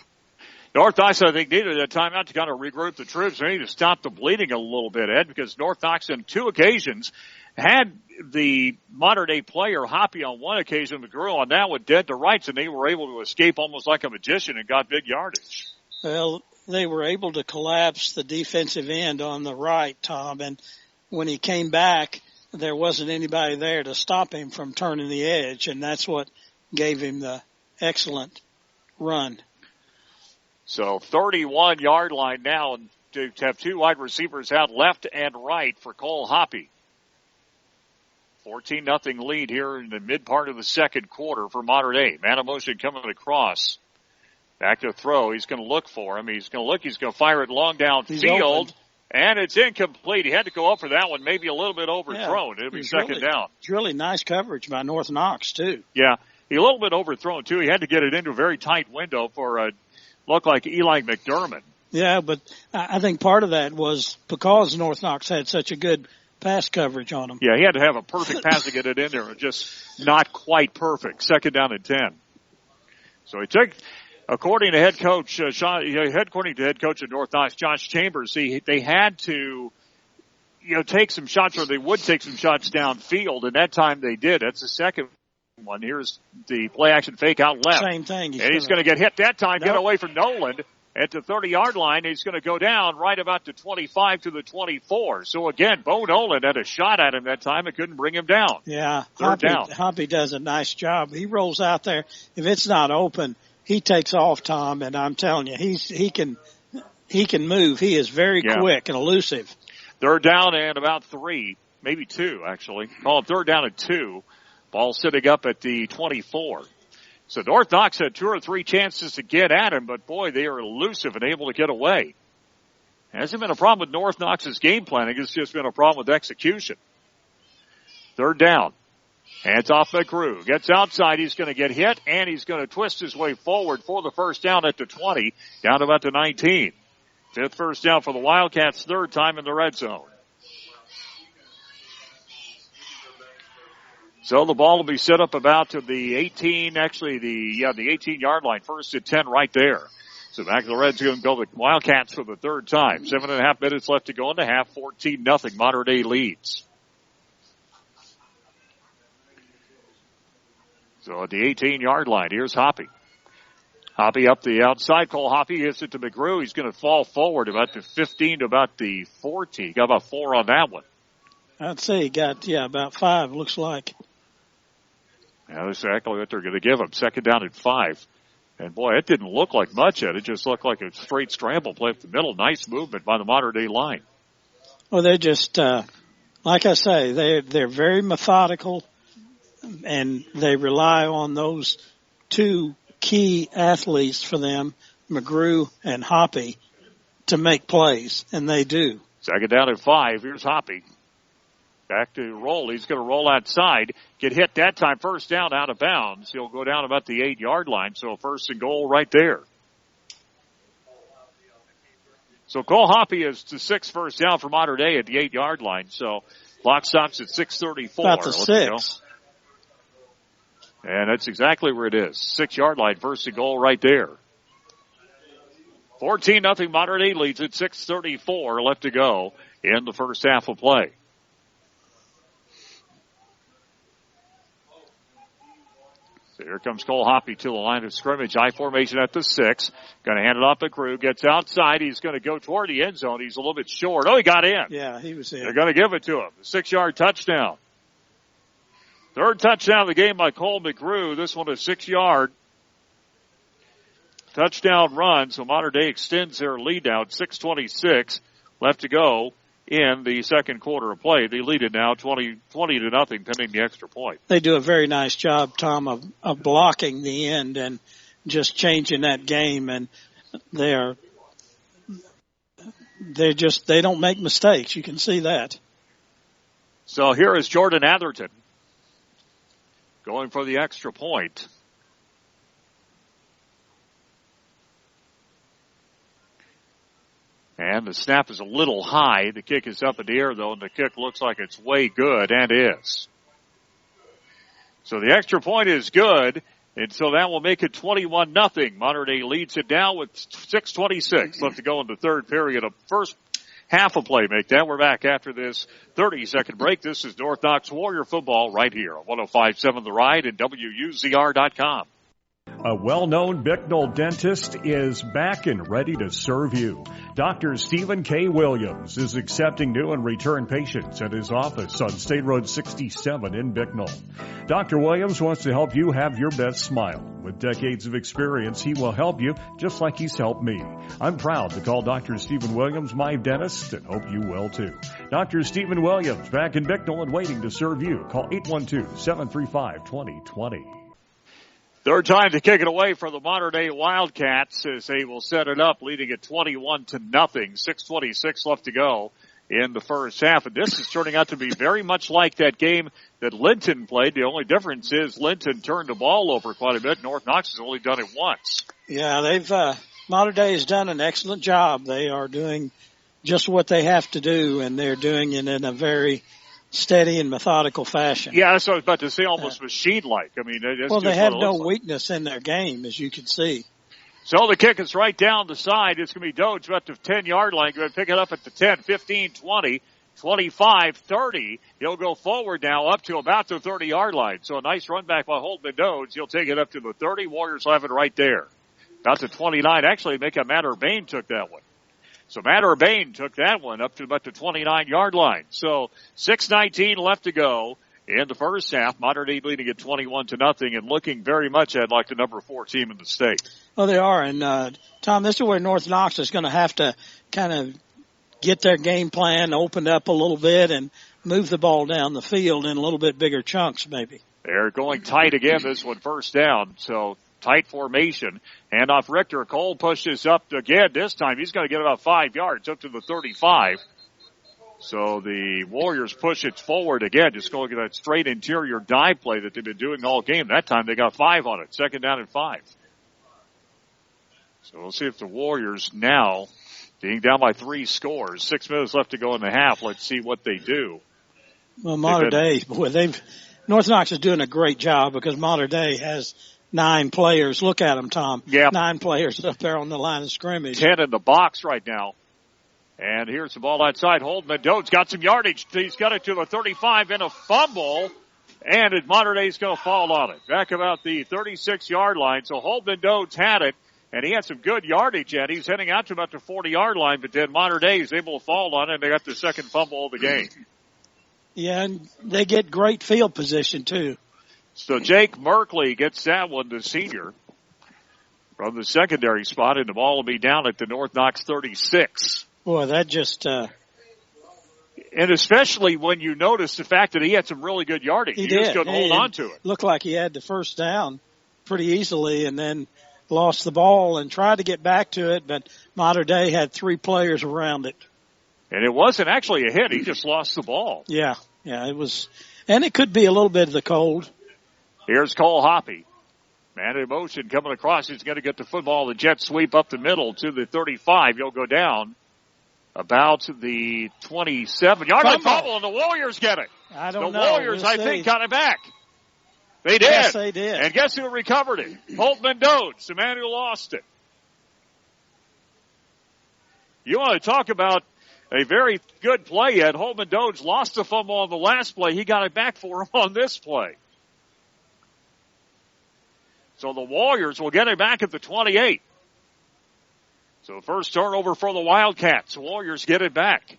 North Knox, I think, needed a timeout to kind of regroup the troops. They need to stop the bleeding a little bit, Ed, because North Knox on 2 occasions had the Mater Dei player Hoppy on 1 occasion, McGrew on that one dead to rights, and they were able to escape almost like a magician and got big yardage. Well, they were able to collapse the defensive end on the right, Tom, and when he came back, there wasn't anybody there to stop him from turning the edge, and that's what gave him the excellent run. So 31-yard line now to have 2 wide receivers out left and right for Cole Hoppy. 14-0 lead here in the mid part of the 2nd quarter for Mater Dei. Man of motion coming across. Back to throw. He's going to look for him. He's going to fire it long downfield. And it's incomplete. He had to go up for that one, maybe a little bit overthrown. It'll be 2nd down. It's really nice coverage by North Knox, too. Yeah, he a little bit overthrown, too. He had to get it into a very tight window for look like Eli McDermott. Yeah, but I think part of that was because North Knox had such a good pass coverage on him. Yeah, he had to have a perfect pass to get it in there, just not quite perfect. 2nd down and 10. So he took, according to head coach of North Knox, Josh Chambers, they had to, take some shots, or they would take some shots downfield, and that time they did. That's the second one. Here's the play action fake out left. Same thing. He's going to get hit that time, get away from Nolan. At the 30-yard line, he's going to go down right about the 25 to the 24. So again, Bo Nolan had a shot at him that time. It couldn't bring him down. Yeah. Third down. Hoppy does a nice job. He rolls out there. If it's not open, he takes off, Tom, and I'm telling you, he can move. He is very quick and elusive. 3rd down and about 3, maybe 2 actually. Call it 3rd down and 2. Ball sitting up at the 24. So North Knox had 2 or 3 chances to get at him, but boy, they are elusive and able to get away. It hasn't been a problem with North Knox's game planning. It's just been a problem with execution. 3rd down. Hands off McGrew. Gets outside. He's going to get hit, and he's going to twist his way forward for the 1st down at the 20, down to about the 19. 5th first down for the Wildcats, 3rd time in the red zone. So the ball will be set up about to the 18, actually the 18-yard line. 1st and 10 right there. So back to the red zone go the Wildcats for the 3rd time. 7.5 minutes left to go in the half. 14-0. Mater Dei leads. So at the 18-yard line, here's Hoppy. Hoppy up the outside. Cole Hoppy hits it to McGrew. He's going to fall forward about the 15 to about the 14. He got about 4 on that one. I'd say he got, about 5, looks like. Yeah, that's exactly what they're going to give him. 2nd down and 5. And boy, it didn't look like much at it. It just looked like a straight scramble play up the middle. Nice movement by the Mater Dei line. Well, they're just, like I say, they're very methodical, and they rely on those 2 key athletes for them, McGrew and Hoppy, to make plays, and they do. 2nd down and 5. Here's Hoppy. Back to roll. He's going to roll outside. Get hit that time. 1st down out of bounds. He'll go down about the 8-yard line. So 1st and goal right there. So Cole Hoppy is the 6th first down for Mater Dei at the 8-yard line. So clock stops at 6:34. About the 6. And that's exactly where it is. 6-yard line. 1st and goal right there. 14-0. Mater Dei leads at 6:34 left to go in the first half of play. So here comes Cole Hoppy to the line of scrimmage. I formation at the 6. Going to hand it off to Crew. Gets outside. He's going to go toward the end zone. He's a little bit short. Oh, he got in. Yeah, he was in. They're going to give it to him. 6-yard touchdown. 3rd touchdown of the game by Cole McGrew. This one is 6-yard. Touchdown run. So Mater Dei extends their lead out. 6:26 left to go in the second quarter of play. They lead it now 20-0 pending the extra point. They do a very nice job, Tom, of blocking the end and just changing that game. And they don't make mistakes. You can see that. So here is Jordan Atherton going for the extra point. And the snap is a little high. The kick is up in the air, though, and the kick looks like it's way good, and is. So the extra point is good, and so that will make it 21-0. Mater Dei leads it now with 6:26 left to go in the 3rd period. A first half of play make that. We're back after this 30-second break. This is North Knox Warrior football right here on 105.7 The Ride and WUZR.com. A well-known Bicknell dentist is back and ready to serve you. Dr. Stephen K. Williams is accepting new and return patients at his office on State Road 67 in Bicknell. Dr. Williams wants to help you have your best smile. With decades of experience, he will help you just like he's helped me. I'm proud to call Dr. Stephen Williams my dentist and hope you will too. Dr. Stephen Williams back in Bicknell and waiting to serve you. Call 812-735-2020. 3rd time to kick it away for the Mater Dei Wildcats as they will set it up, leading at 21-0. 6:26 left to go in the first half. And this is turning out to be very much like that game that Linton played. The only difference is Linton turned the ball over quite a bit. North Knox has only done it once. Yeah, Mater Dei has done an excellent job. They are doing just what they have to do, and they're doing it in a very steady and methodical fashion. Yeah, that's what I was about to say, almost machine-like. I mean, it's well, just they have no like. weakness in their game, as you can see. So the kick is right down the side. It's going to be Doge about the 10-yard line. Going to pick it up at the 10, 15, 20, 25, 30. He'll go forward now up to about the 30-yard line. So a nice run back by Holtman Doge. He'll take it up to the 30. Warriors will have it right there. About the 29. Actually, Matt Urbane took that one. So Matt Urbane took that one up to about the 29-yard line. So 6:19 left to go in the first half. Mater Dei leading at 21-0 and looking very much at like the number 4 team in the state. Oh, they are. And, Tom, this is where North Knox is going to have to kind of get their game plan opened up a little bit and move the ball down the field in a little bit bigger chunks maybe. They're going tight again, this one first down. So tight formation. Hand off Richter. Cole pushes up again. This time he's going to get about 5 yards up to the 35. So the Warriors push it forward again. Just going to that straight interior dive play that they've been doing all game. That time they got 5 on it. 2nd down and 5. So we'll see if the Warriors now, being down by 3 scores, 6 minutes left to go in the half. Let's see what they do. Well, Mater Dei, North Knox is doing a great job because Mater Dei has 9 players. Look at them, Tom. Yeah. 9 players up there on the line of scrimmage. 10 in the box right now. And here's the ball outside. Holtman Dode's got some yardage. He's got it to the 35 in a fumble. And Mater Dei's going to fall on it. Back about the 36-yard line. So Holtman Dode's had it. And he had some good yardage, and he's heading out to about the 40-yard line, but then Mater Dei is able to fall on it, and they got the second fumble of the game. Yeah, and they get great field position, too. So Jake Merkley gets that one, the senior, from the secondary spot, and the ball will be down at the North Knox 36. Boy, that just... And especially when you notice the fact that he had some really good yardage. He just couldn't hold on to it. Looked like he had the first down pretty easily, and then lost the ball and tried to get back to it, but Mater Dei had 3 players around it. And it wasn't actually a hit. He just lost the ball. Yeah, it was. And it could be a little bit of the cold. Here's Cole Hoppy. Man in motion coming across. He's going to get the football. The jet sweep up the middle to the 35. He'll go down about the 27-yard line fumble, and the Warriors get it. I don't know. The Warriors, I think, got it back. They did. Yes, they did. And guess who recovered it? Holtman Dodes, the man who lost it. You want to talk about a very good play yet. Holtman Dodes lost the fumble on the last play. He got it back for him on this play. So the Warriors will get it back at the 28. So first turnover for the Wildcats. The Warriors get it back.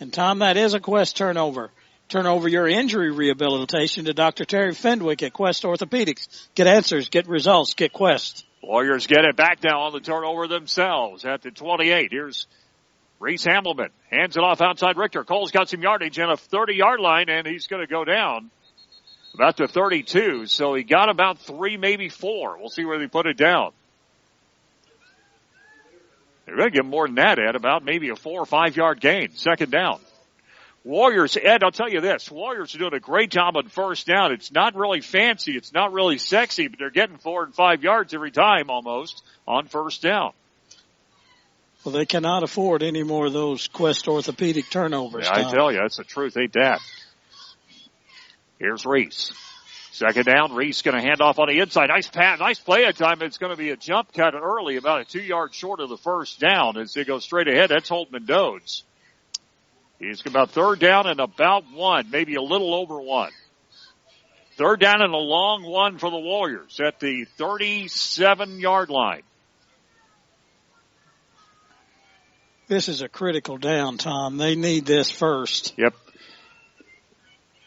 And Tom, that is a Quest turnover. Turn over your injury rehabilitation to Dr. Terry Fenwick at Quest Orthopedics. Get answers, get results, get Quest. Warriors get it back now on the turnover themselves at the 28. Here's Rhys Hamilton. Hands it off outside Richter. Cole's got some yardage and a 30-yard line, and he's going to go down about the 32. So he got about 3, maybe 4. We'll see where they put it down. They're going to get more than that, Ed, about maybe a 4 or 5 yard gain. 2nd down. Warriors, Ed, I'll tell you this. Warriors are doing a great job on first down. It's not really fancy. It's not really sexy, but they're getting 4 and 5 yards every time almost on first down. Well, they cannot afford any more of those Quest Orthopedic turnovers. Yeah, I tell you, that's the truth. Ain't that? Here's Rhys. 2nd down. Rhys going to hand off on the inside. Nice pass. Nice play at time. It's going to be a jump cut early, about a 2 yard short of the first down as they go straight ahead. That's Holtman Dodes. He's about 3rd down and about 1, maybe a little over 1. 3rd down and a long 1 for the Warriors at the 37-yard line. This is a critical down, Tom. They need this first. Yep.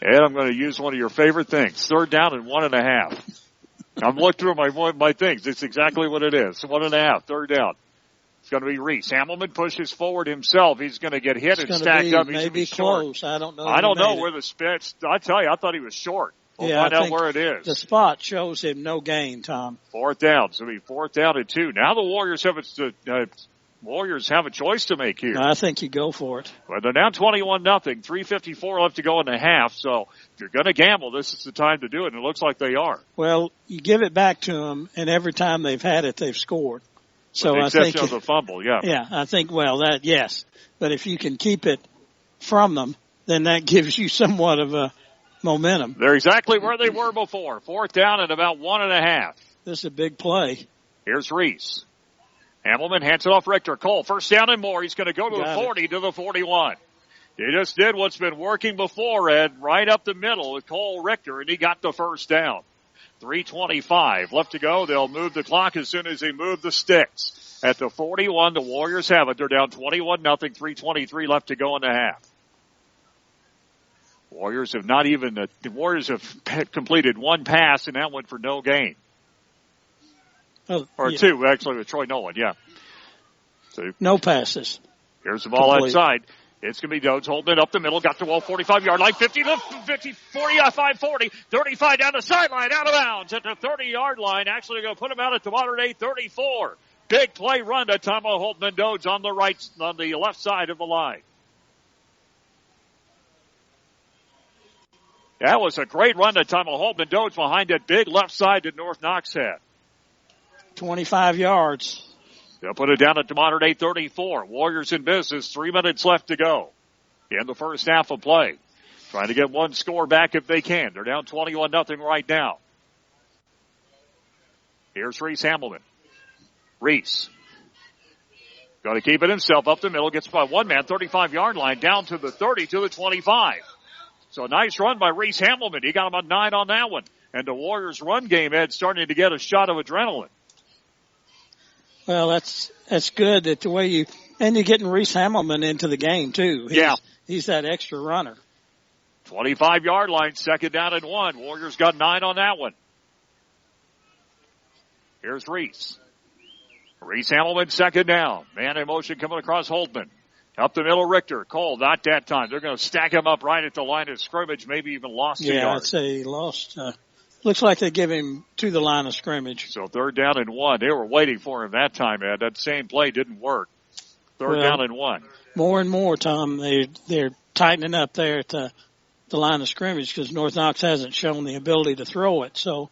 And I'm going to use one of your favorite things. 3rd down and 1.5. I'm looking through my things. It's exactly what it is. 1.5, 3rd down. It's going to be Rhys. Hamilton pushes forward himself. He's going to get hit and stacked up. He's maybe close. Short. I don't know. I don't know where the spit. I tell you, I thought he was short. We'll find out where it is. The spot shows him no gain, Tom. 4th down. So it'll be 4th down and 2. Now the Warriors have a choice to make here. I think you go for it. Well, they're down 21-0. 3:54 left to go in the half. So if you're going to gamble, this is the time to do it. And it looks like they are. Well, you give it back to them, and every time they've had it, they've scored. So with the I think exception of the fumble, yeah. Yeah, I think, yes. But if you can keep it from them, then that gives you somewhat of a momentum. They're exactly where they were before. 4th down and about 1.5. This is a big play. Here's Rhys. Hamilton hands it off Richter. Cole, 1st down and more. He's going to go to the 40 to the 41. He just did what's been working before, Ed, right up the middle with Cole Richter, and he got the 1st down. 3:25 left to go. They'll move the clock as soon as they move the sticks. At the 41, the Warriors have it. They're down 21-0, 3:23 left to go in the half. The Warriors have completed one pass, and that went for no gain. Two, actually, with Troy Nolan, yeah. So, no passes. Here's the ball outside. It's going to be Dodes holding it up the middle. Got the wall, 45-yard line, 50, 45, 40, 35 down the sideline, out of bounds at the 30-yard line. Actually going to put him out at the modern day 34. Big play run to Tomo Holtman Dodes on the left side of the line. That was a great run to Tomo Holtman Dodes behind that big left side that North Knox had. 25 yards. They'll put it down at the modern day 34. Warriors in business. 3 minutes left to go in the first half of play. Trying to get one score back if they can. They're down 21-0 right now. Here's Rhys Hamilton. Rhys. Going to keep it himself up the middle. Gets by one man, 35-yard line, down to the 30 to the 25. So a nice run by Rhys Hamilton. He got about 9 on that one. And the Warriors' run game, Ed, starting to get a shot of adrenaline. Well, that's good that the way you're getting Rhys Hamilton into the game too. He's that extra runner. 25-yard line, 2nd down and 1. Warriors got 9 on that one. Here's Rhys. Rhys Hamilton, 2nd down. Man in motion coming across Holtman. Up the middle, Richter. Cole, not that time. They're going to stack him up right at the line of scrimmage, maybe even lost a yard. Yeah, I'd say he lost. Looks like they give him to the line of scrimmage. So 3rd down and 1. They were waiting for him that time, Ed. That same play didn't work. 3rd down and 1. More and more, Tom, they're tightening up there at the line of scrimmage because North Knox hasn't shown the ability to throw it, so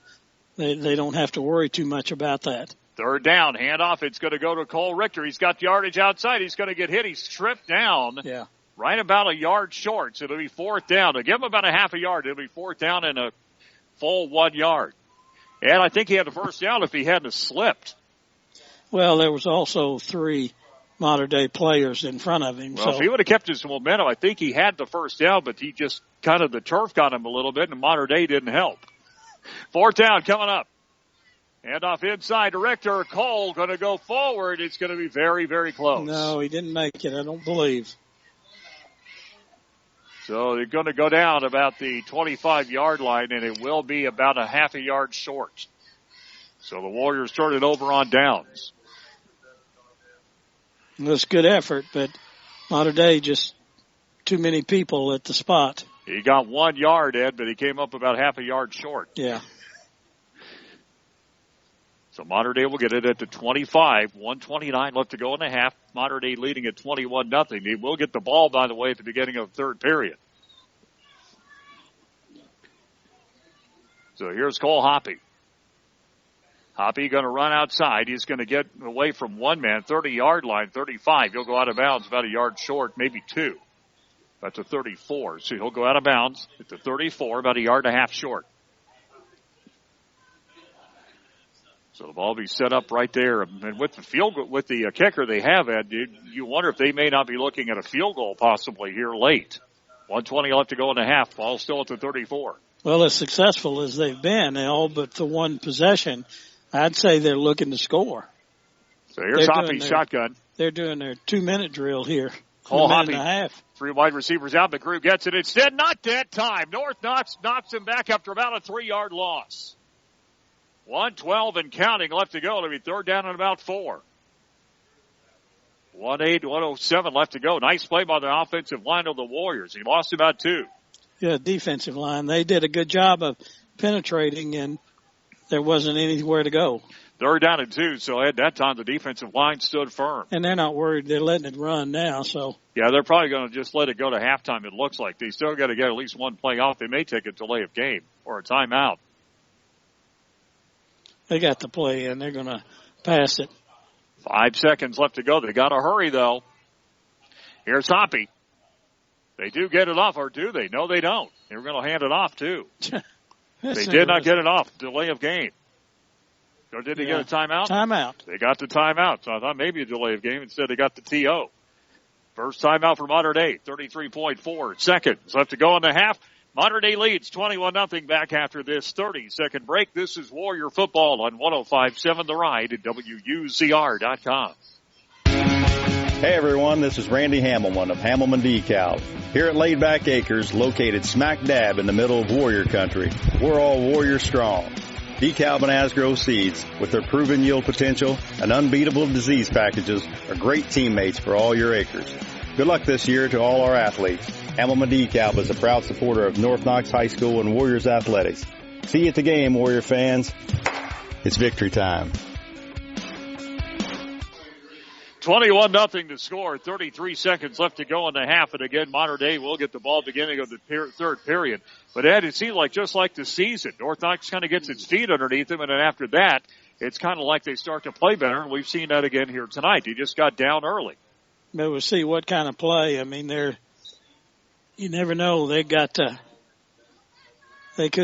they don't have to worry too much about that. 3rd down, handoff. It's going to go to Cole Richter. He's got the yardage outside. He's going to get hit. He's stripped down. Yeah. Right about a yard short. So it'll be 4th down. To give him about a half a yard, it'll be 4th down and a full 1 yard. And I think he had the 1st down if he hadn't slipped. Well, there was also 3 modern-day players in front of him. Well, if he would have kept his momentum, I think he had the 1st down, but he just kind of the turf got him a little bit, and modern day didn't help. 4th down coming up. Hand off inside to Richter. Cole going to go forward. It's going to be very, very close. No, he didn't make it, I don't believe. So they're going to go down about the 25-yard line, and it will be about a half a yard short. So the Warriors started over on downs. It was good effort, but modern day just too many people at the spot. He got 1 yard, Ed, but he came up about half a yard short. Yeah. So Modern Day will get it at the 25. 1:29 left to go in the half. Modern Day leading at 21-0. He will get the ball, by the way, at the beginning of the 3rd period. So here's Cole Hoppy. Hoppy going to run outside. He's going to get away from one man, 30-yard line, 35. He'll go out of bounds about a yard short, maybe 2. That's a 34. So he'll go out of bounds at the 34, about a yard and a half short. So the ball will be set up right there. And with the kicker they have, Ed, you wonder if they may not be looking at a field goal possibly here late. 1:20 left to go in the half. Ball still at the 34. Well, as successful as they've been, all but the one possession, I'd say they're looking to score. So here's Hoppy's shotgun. They're doing their 2-minute drill here. Cole Hoppy. 3 wide receivers out. McGrew gets it. Instead, not that time. North Knox knocks him back after about a 3-yard loss. 1:12 and counting left to go. It'll be 3rd down and about 4. 1:07 left to go. Nice play by the offensive line of the Warriors. He lost about 2. Yeah, defensive line. They did a good job of penetrating, and there wasn't anywhere to go. 3rd down and 2, so at that time the defensive line stood firm. And they're not worried. They're letting it run now, so. Yeah, they're probably going to just let it go to halftime, it looks like. They still got to get at least one play off. They may take a delay of game or a timeout. They got the play, and they're going to pass it. 5 seconds left to go. They got to hurry, though. Here's Hoppy. They do get it off, or do they? No, they don't. They were going to hand it off, too. They did not get it off. Delay of game. Or did they get a timeout? Timeout. They got the timeout. So I thought maybe a delay of game. Instead, they got the TO. First timeout for Modern Day. 33.4 seconds left to go in the half. Modern Day leads 21-0 back after this 30-second break. This is Warrior Football on 105.7 The Ride at WUZR.com. Hey everyone, this is Randy Hamilton of Hamilton Decal. Here at Laid Back Acres, located smack dab in the middle of Warrior Country, we're all Warrior strong. DeKalb and Asgrow seeds, with their proven yield potential and unbeatable disease packages, are great teammates for all your acres. Good luck this year to all our athletes. Hamilton DeKalb is a proud supporter of North Knox High School and Warriors athletics. See you at the game, Warrior fans. It's victory time. 21-0 to score. 33 seconds left to go in the half. And again, Modern Day will get the ball beginning of the third period. But Ed, it seems like just like the season, North Knox kind of gets its feet underneath them. And then after that, it's kind of like they start to play better. And we've seen that again here tonight. He just got down early. But we'll see what kind of play. I mean, you never know. They could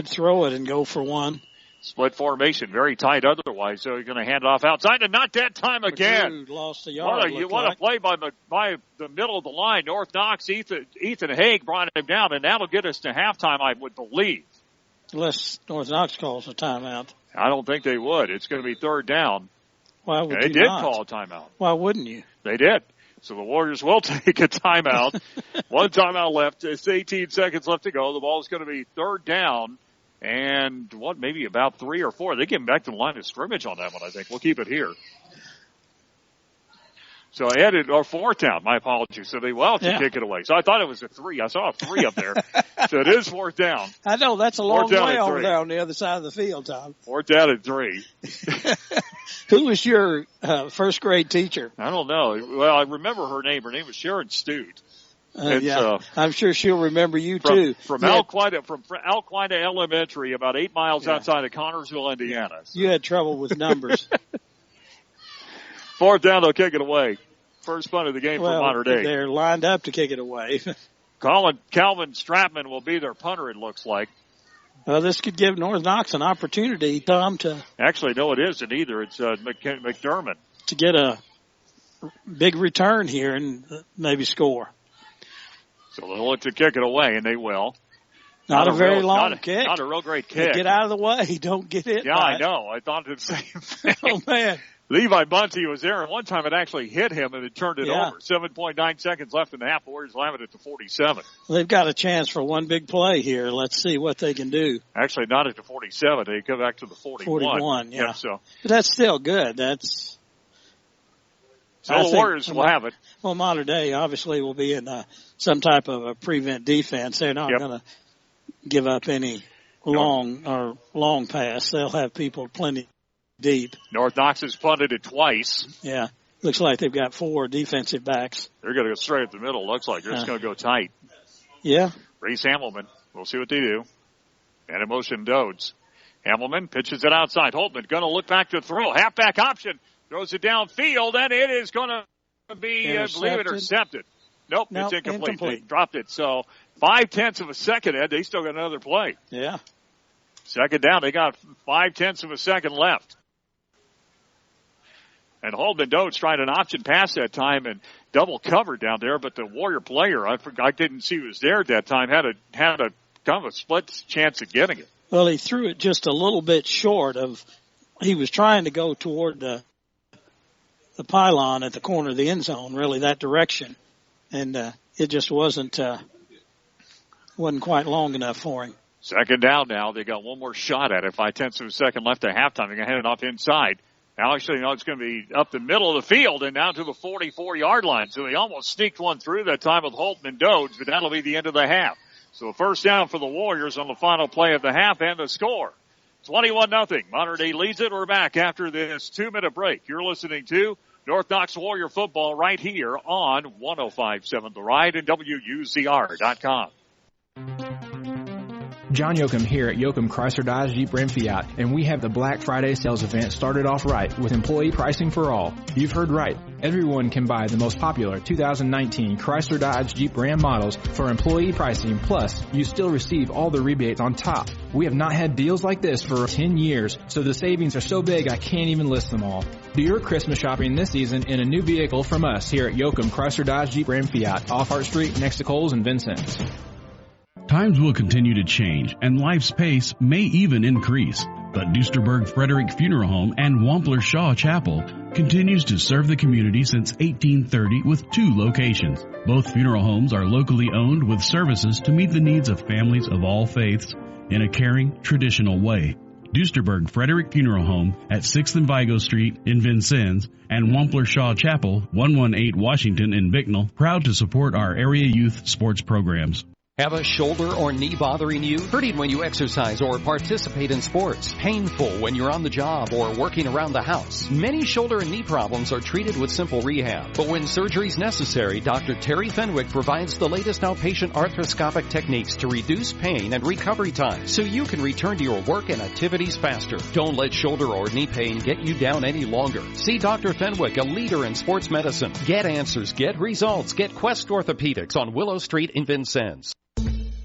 throw it and go for one. Split formation, very tight otherwise. So you're going to hand it off outside, and not that time again. Lost a yard. What a play by the middle of the line. North Knox, Ethan Haig brought him down, and that'll get us to halftime, I would believe. Unless North Knox calls a timeout. I don't think they would. It's going to be third down. Why would they you did not? Call a timeout. Why wouldn't you? They did. So the Warriors will take a timeout. One timeout left. It's 18 seconds left to go. The ball's going to be third down. And maybe about 3 or 4. They get back to the line of scrimmage on that one, I think. We'll keep it here. So I added our fourth down. My apologies. So they kick it away. So I thought it was a 3. I saw a 3 up there. So it is fourth down. I know that's a long way over there on the other side of the field, Tom. Fourth down at 3. Who was your first grade teacher? I don't know. Well, I remember her name. Her name was Sharon Stute. I'm sure she'll remember you too. From Alquina Elementary, about 8 miles outside of Connorsville, Indiana. So. You had trouble with numbers. Fourth down, they'll kick it away. First punt of the game for Modern Day. They're lined up to kick it away. Calvin Stratman will be their punter, it looks like. Well, this could give North Knox an opportunity, Tom, to... Actually, no, it isn't either. It's McDermott. To get a big return here and maybe score. So they'll look to kick it away, and they will. Not a very long kick. Not a real great kick. Get out of the way. Don't get hit. Yeah, I know. I thought the same thing. Oh, man. Levi Bunty was there, and one time it actually hit him, and it turned it over. 7.9 seconds left in the half. The Warriors will have it at the 47. They've got a chance for one big play here. Let's see what they can do. Actually, not at the 47. They go back to the 41. 41, yeah. So. But that's still good. So the Warriors will have it. Well, Modern Day obviously will be in some type of a prevent defense. They're not going to give up any long pass. They'll have people plenty deep. North Knox has punted it twice. Yeah. Looks like they've got 4 defensive backs. They're going to go straight at the middle. Looks like they're just going to go tight. Yeah. Rhys Hamilton. We'll see what they do. And in motion, Dodes. Hamilton pitches it outside. Holtman going to look back to throw. Halfback option. Throws it downfield, and it is going to be, I believe, intercepted. Nope, it's incomplete. They dropped it. So 0.5 of a second, Ed. They still got another play. Yeah. Second down. They got 0.5 of a second left. And Holden Dodes tried an option pass that time and double covered down there, but the Warrior player, I didn't see who was there at that time, had a kind of a split chance of getting it. Well, he threw it just a little bit short of. He was trying to go toward the pylon at the corner of the end zone, really that direction, and it just wasn't quite long enough for him. Second down now. They got one more shot at it. 0.5 of a second left at halftime. They're going to hand it off inside. Now, actually, it's going to be up the middle of the field and down to the 44-yard line. So they almost sneaked one through that time with Holtman and Dodes, but that'll be the end of the half. So first down for the Warriors on the final play of the half and the score. 21-0. Modern Day leads it. We're back after this 2-minute break. You're listening to North Knox Warrior Football right here on 105.7 The Ride and WUZR.com. John Yoakum here at Yoakum Chrysler Dodge Jeep Ram Fiat, and we have the Black Friday sales event started off right with employee pricing for all. You've heard right. Everyone can buy the most popular 2019 Chrysler Dodge Jeep Ram models for employee pricing, plus you still receive all the rebates on top. We have not had deals like this for 10 years, so the savings are so big I can't even list them all. Do your Christmas shopping this season in a new vehicle from us here at Yoakum Chrysler Dodge Jeep Ram Fiat, off Hart Street next to Kohl's and Vincent's. Times will continue to change, and life's pace may even increase. But Duesterberg Frederick Funeral Home and Wampler Shaw Chapel continues to serve the community since 1830 with 2 locations. Both funeral homes are locally owned with services to meet the needs of families of all faiths in a caring, traditional way. Duesterberg Frederick Funeral Home at 6th and Vigo Street in Vincennes and Wampler Shaw Chapel, 118 Washington in Bicknell, proud to support our area youth sports programs. Have a shoulder or knee bothering you? Hurting when you exercise or participate in sports? Painful when you're on the job or working around the house? Many shoulder and knee problems are treated with simple rehab. But when surgery is necessary, Dr. Terry Fenwick provides the latest outpatient arthroscopic techniques to reduce pain and recovery time so you can return to your work and activities faster. Don't let shoulder or knee pain get you down any longer. See Dr. Fenwick, a leader in sports medicine. Get answers, get results, get Quest Orthopedics on Willow Street in Vincennes.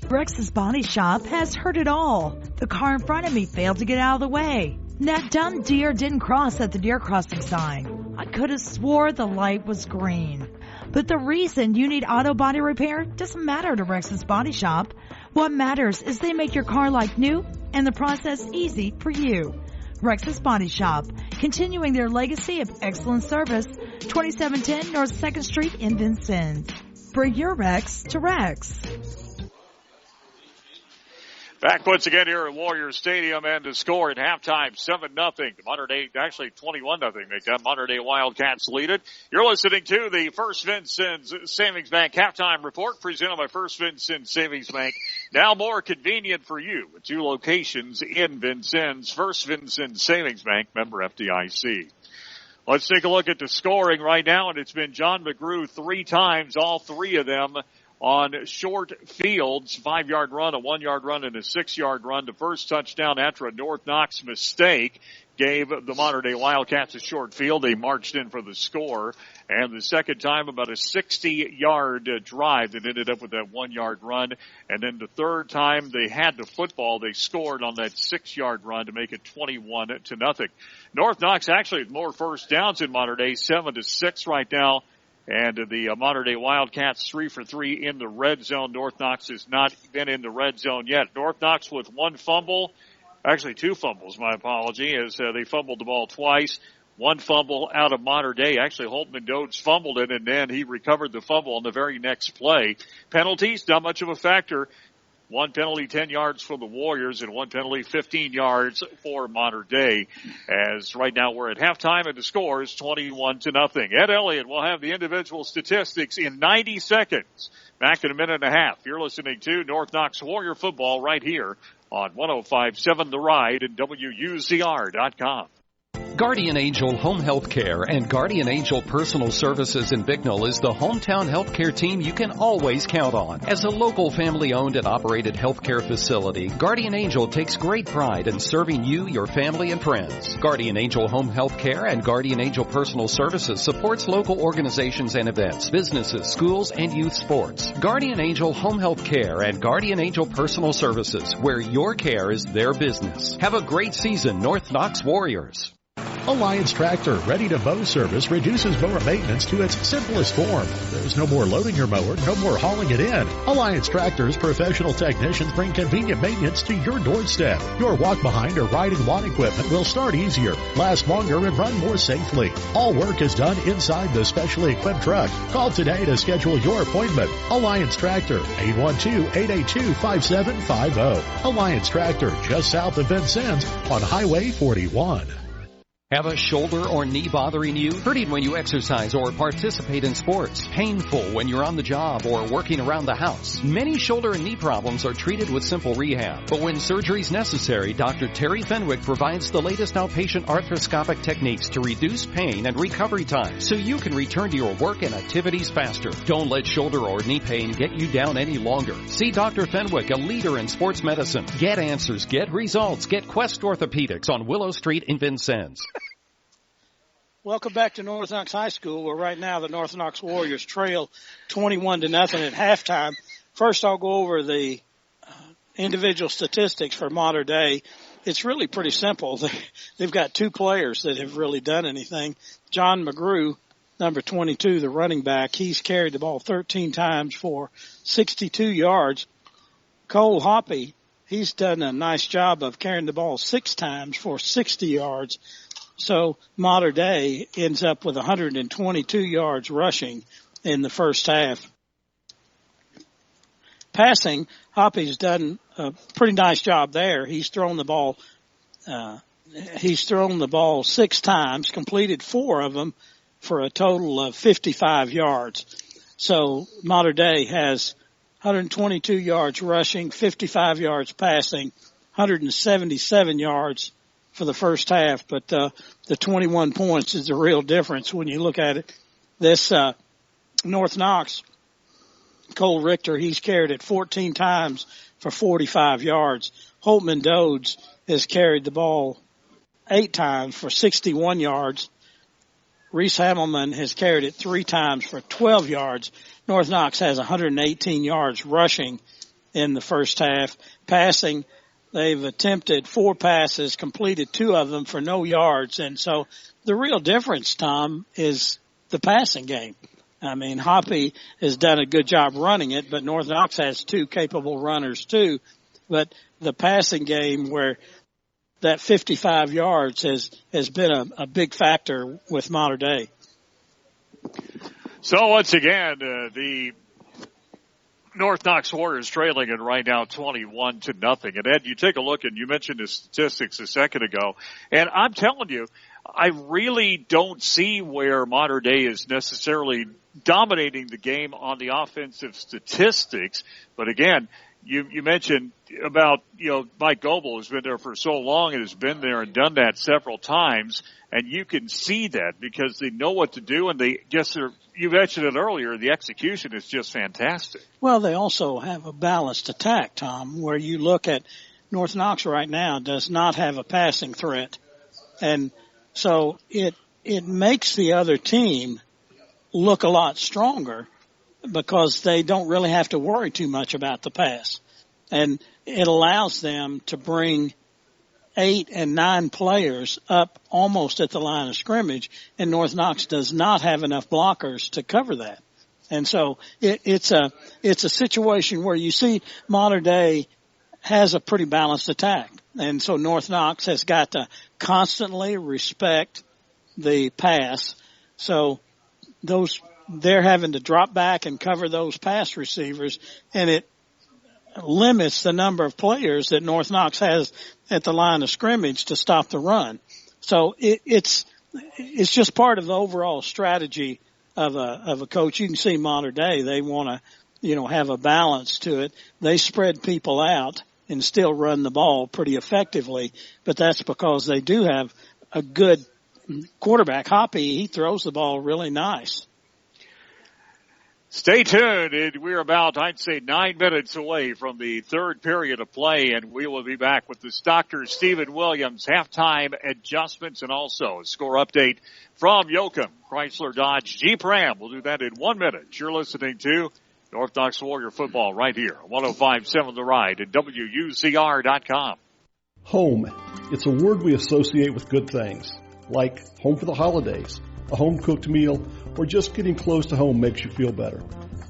Rex's Body Shop has heard it all. The car in front of me failed to get out of the way. That dumb deer didn't cross at the deer crossing sign. I could have swore the light was green. But the reason you need auto body repair doesn't matter to Rex's Body Shop. What matters is they make your car like new and the process easy for you. Rex's Body Shop, continuing their legacy of excellent service, 2710 North 2nd Street in Vincennes. Bring your Rex to Rex. Back once again here at Warrior Stadium, and to score at halftime, 7-0. Modern Day, actually 21-0. Make that Modern Day Wildcats lead it. You're listening to the First Vincennes Savings Bank halftime report presented by First Vincennes Savings Bank. Now more convenient for you with 2 locations in Vincennes. First Vincennes Savings Bank, member FDIC. Let's take a look at the scoring right now, and it's been John McGrew 3 times, all 3 of them on short fields, 5-yard run, a 1-yard run, and a 6-yard run. The first touchdown after a North Knox mistake gave the Modern Day Wildcats a short field. They marched in for the score. And the second time, about a 60-yard drive that ended up with that 1-yard run. And then the third time they had the football, they scored on that 6-yard run to make it 21-0. North Knox actually with more first downs in Modern Day, 7-6 right now. And the Modern Day Wildcats 3 for 3 in the red zone. North Knox has not been in the red zone yet. North Knox with 1 fumble, actually 2 fumbles, my apology, as they fumbled the ball twice. 1 fumble out of Modern Day. Actually, Holtman Dodes fumbled it, and then he recovered the fumble on the very next play. Penalties, not much of a factor. 1 penalty, 10 yards for the Warriors, and 1 penalty, 15 yards for Modern Day. As right now we're at halftime, and the score is 21-0. Ed Elliott will have the individual statistics in 90 seconds. Back in a minute and a half. You're listening to North Knox Warrior football right here on 105.7 The Ride and WUZR.com. Guardian Angel Home Health Care and Guardian Angel Personal Services in Bicknell is the hometown healthcare team you can always count on. As a local family-owned and operated healthcare facility, Guardian Angel takes great pride in serving you, your family, and friends. Guardian Angel Home Health Care and Guardian Angel Personal Services supports local organizations and events, businesses, schools, and youth sports. Guardian Angel Home Health Care and Guardian Angel Personal Services, where your care is their business. Have a great season, North Knox Warriors. Alliance Tractor Ready to Mow service reduces mower maintenance to its simplest form. There's no more loading your mower, no more hauling it in. Alliance Tractor's professional technicians bring convenient maintenance to your doorstep. Your walk behind or ride and lawn equipment will start easier, last longer, and run more safely. All work is done inside the specially equipped truck. Call today to schedule your appointment. Alliance Tractor, 812-882-5750. Alliance Tractor, just south of Vincennes on Highway 41. Have a shoulder or knee bothering you? Hurting when you exercise or participate in sports? Painful when you're on the job or working around the house? Many shoulder and knee problems are treated with simple rehab. But when surgery is necessary, Dr. Terry Fenwick provides the latest outpatient arthroscopic techniques to reduce pain and recovery time so you can return to your work and activities faster. Don't let shoulder or knee pain get you down any longer. See Dr. Fenwick, a leader in sports medicine. Get answers, get results, get Quest Orthopedics on Willow Street in Vincennes. Welcome back to North Knox High School, where right now the North Knox Warriors trail 21-0 at halftime. First, I'll go over the individual statistics for Mater Dei. It's really pretty simple. They've got two players that have really done anything. John McGrew, number 22, the running back, he's carried the ball 13 times for 62 yards. Cole Hoppy, he's done a nice job of carrying the ball 6 times for 60 yards. So Mater Dei ends up with 122 yards rushing in the first half. Passing, Hoppy's done a pretty nice job there. He's thrown the ball 6 times, completed 4 of them for a total of 55 yards. So Mater Dei has 122 yards rushing, 55 yards passing, 177 yards for the first half, but the 21 points is the real difference when you look at it. This North Knox, Cole Richter, he's carried it 14 times for 45 yards. Holtman Dodds has carried the ball 8 times for 61 yards. Rhys Hamilton has carried it 3 times for 12 yards. North Knox has 118 yards rushing in the first half. Passing, they've attempted 4 passes, completed 2 of them for no yards. And so the real difference, Tom, is the passing game. I mean, Hoppy has done a good job running it, but North Knox has 2 capable runners too. But the passing game, where that 55 yards has been a big factor with Mater Dei. So once again, the North Knox Warriors trailing it right now 21-0. And Ed, you take a look, and you mentioned the statistics a second ago, and I'm telling you, I really don't see where Mater Dei is necessarily dominating the game on the offensive statistics. But again, you mentioned about, Mike Goebel has been there for so long and has been there and done that several times. And you can see that because they know what to do, and you mentioned it earlier, the execution is just fantastic. Well, they also have a balanced attack, Tom, where you look at North Knox right now does not have a passing threat. And so it makes the other team look a lot stronger because they don't really have to worry too much about the pass. And it allows them to bring 8 and 9 players up almost at the line of scrimmage, and North Knox does not have enough blockers to cover that. And so it's a situation where you see Mater Dei has a pretty balanced attack. And so North Knox has got to constantly respect the pass. So they're having to drop back and cover those pass receivers, and it limits the number of players that North Knox has at the line of scrimmage to stop the run. So it's just part of the overall strategy of a coach. You can see Mater Dei, they want to, have a balance to it. They spread people out and still run the ball pretty effectively, but that's because they do have a good quarterback. Hoppy, he throws the ball really nice. Stay tuned. We're about, 9 minutes away from the third period of play, and we will be back with this Dr. Stephen Williams halftime adjustments and also a score update from Yoakum Chrysler Dodge Jeep Ram. We'll do that in 1 minute. You're listening to North Knox Warrior Football right here, 105.7 The Ride at WUZR.com. Home. It's a word we associate with good things, like home for the holidays, a home-cooked meal, or just getting close to home makes you feel better.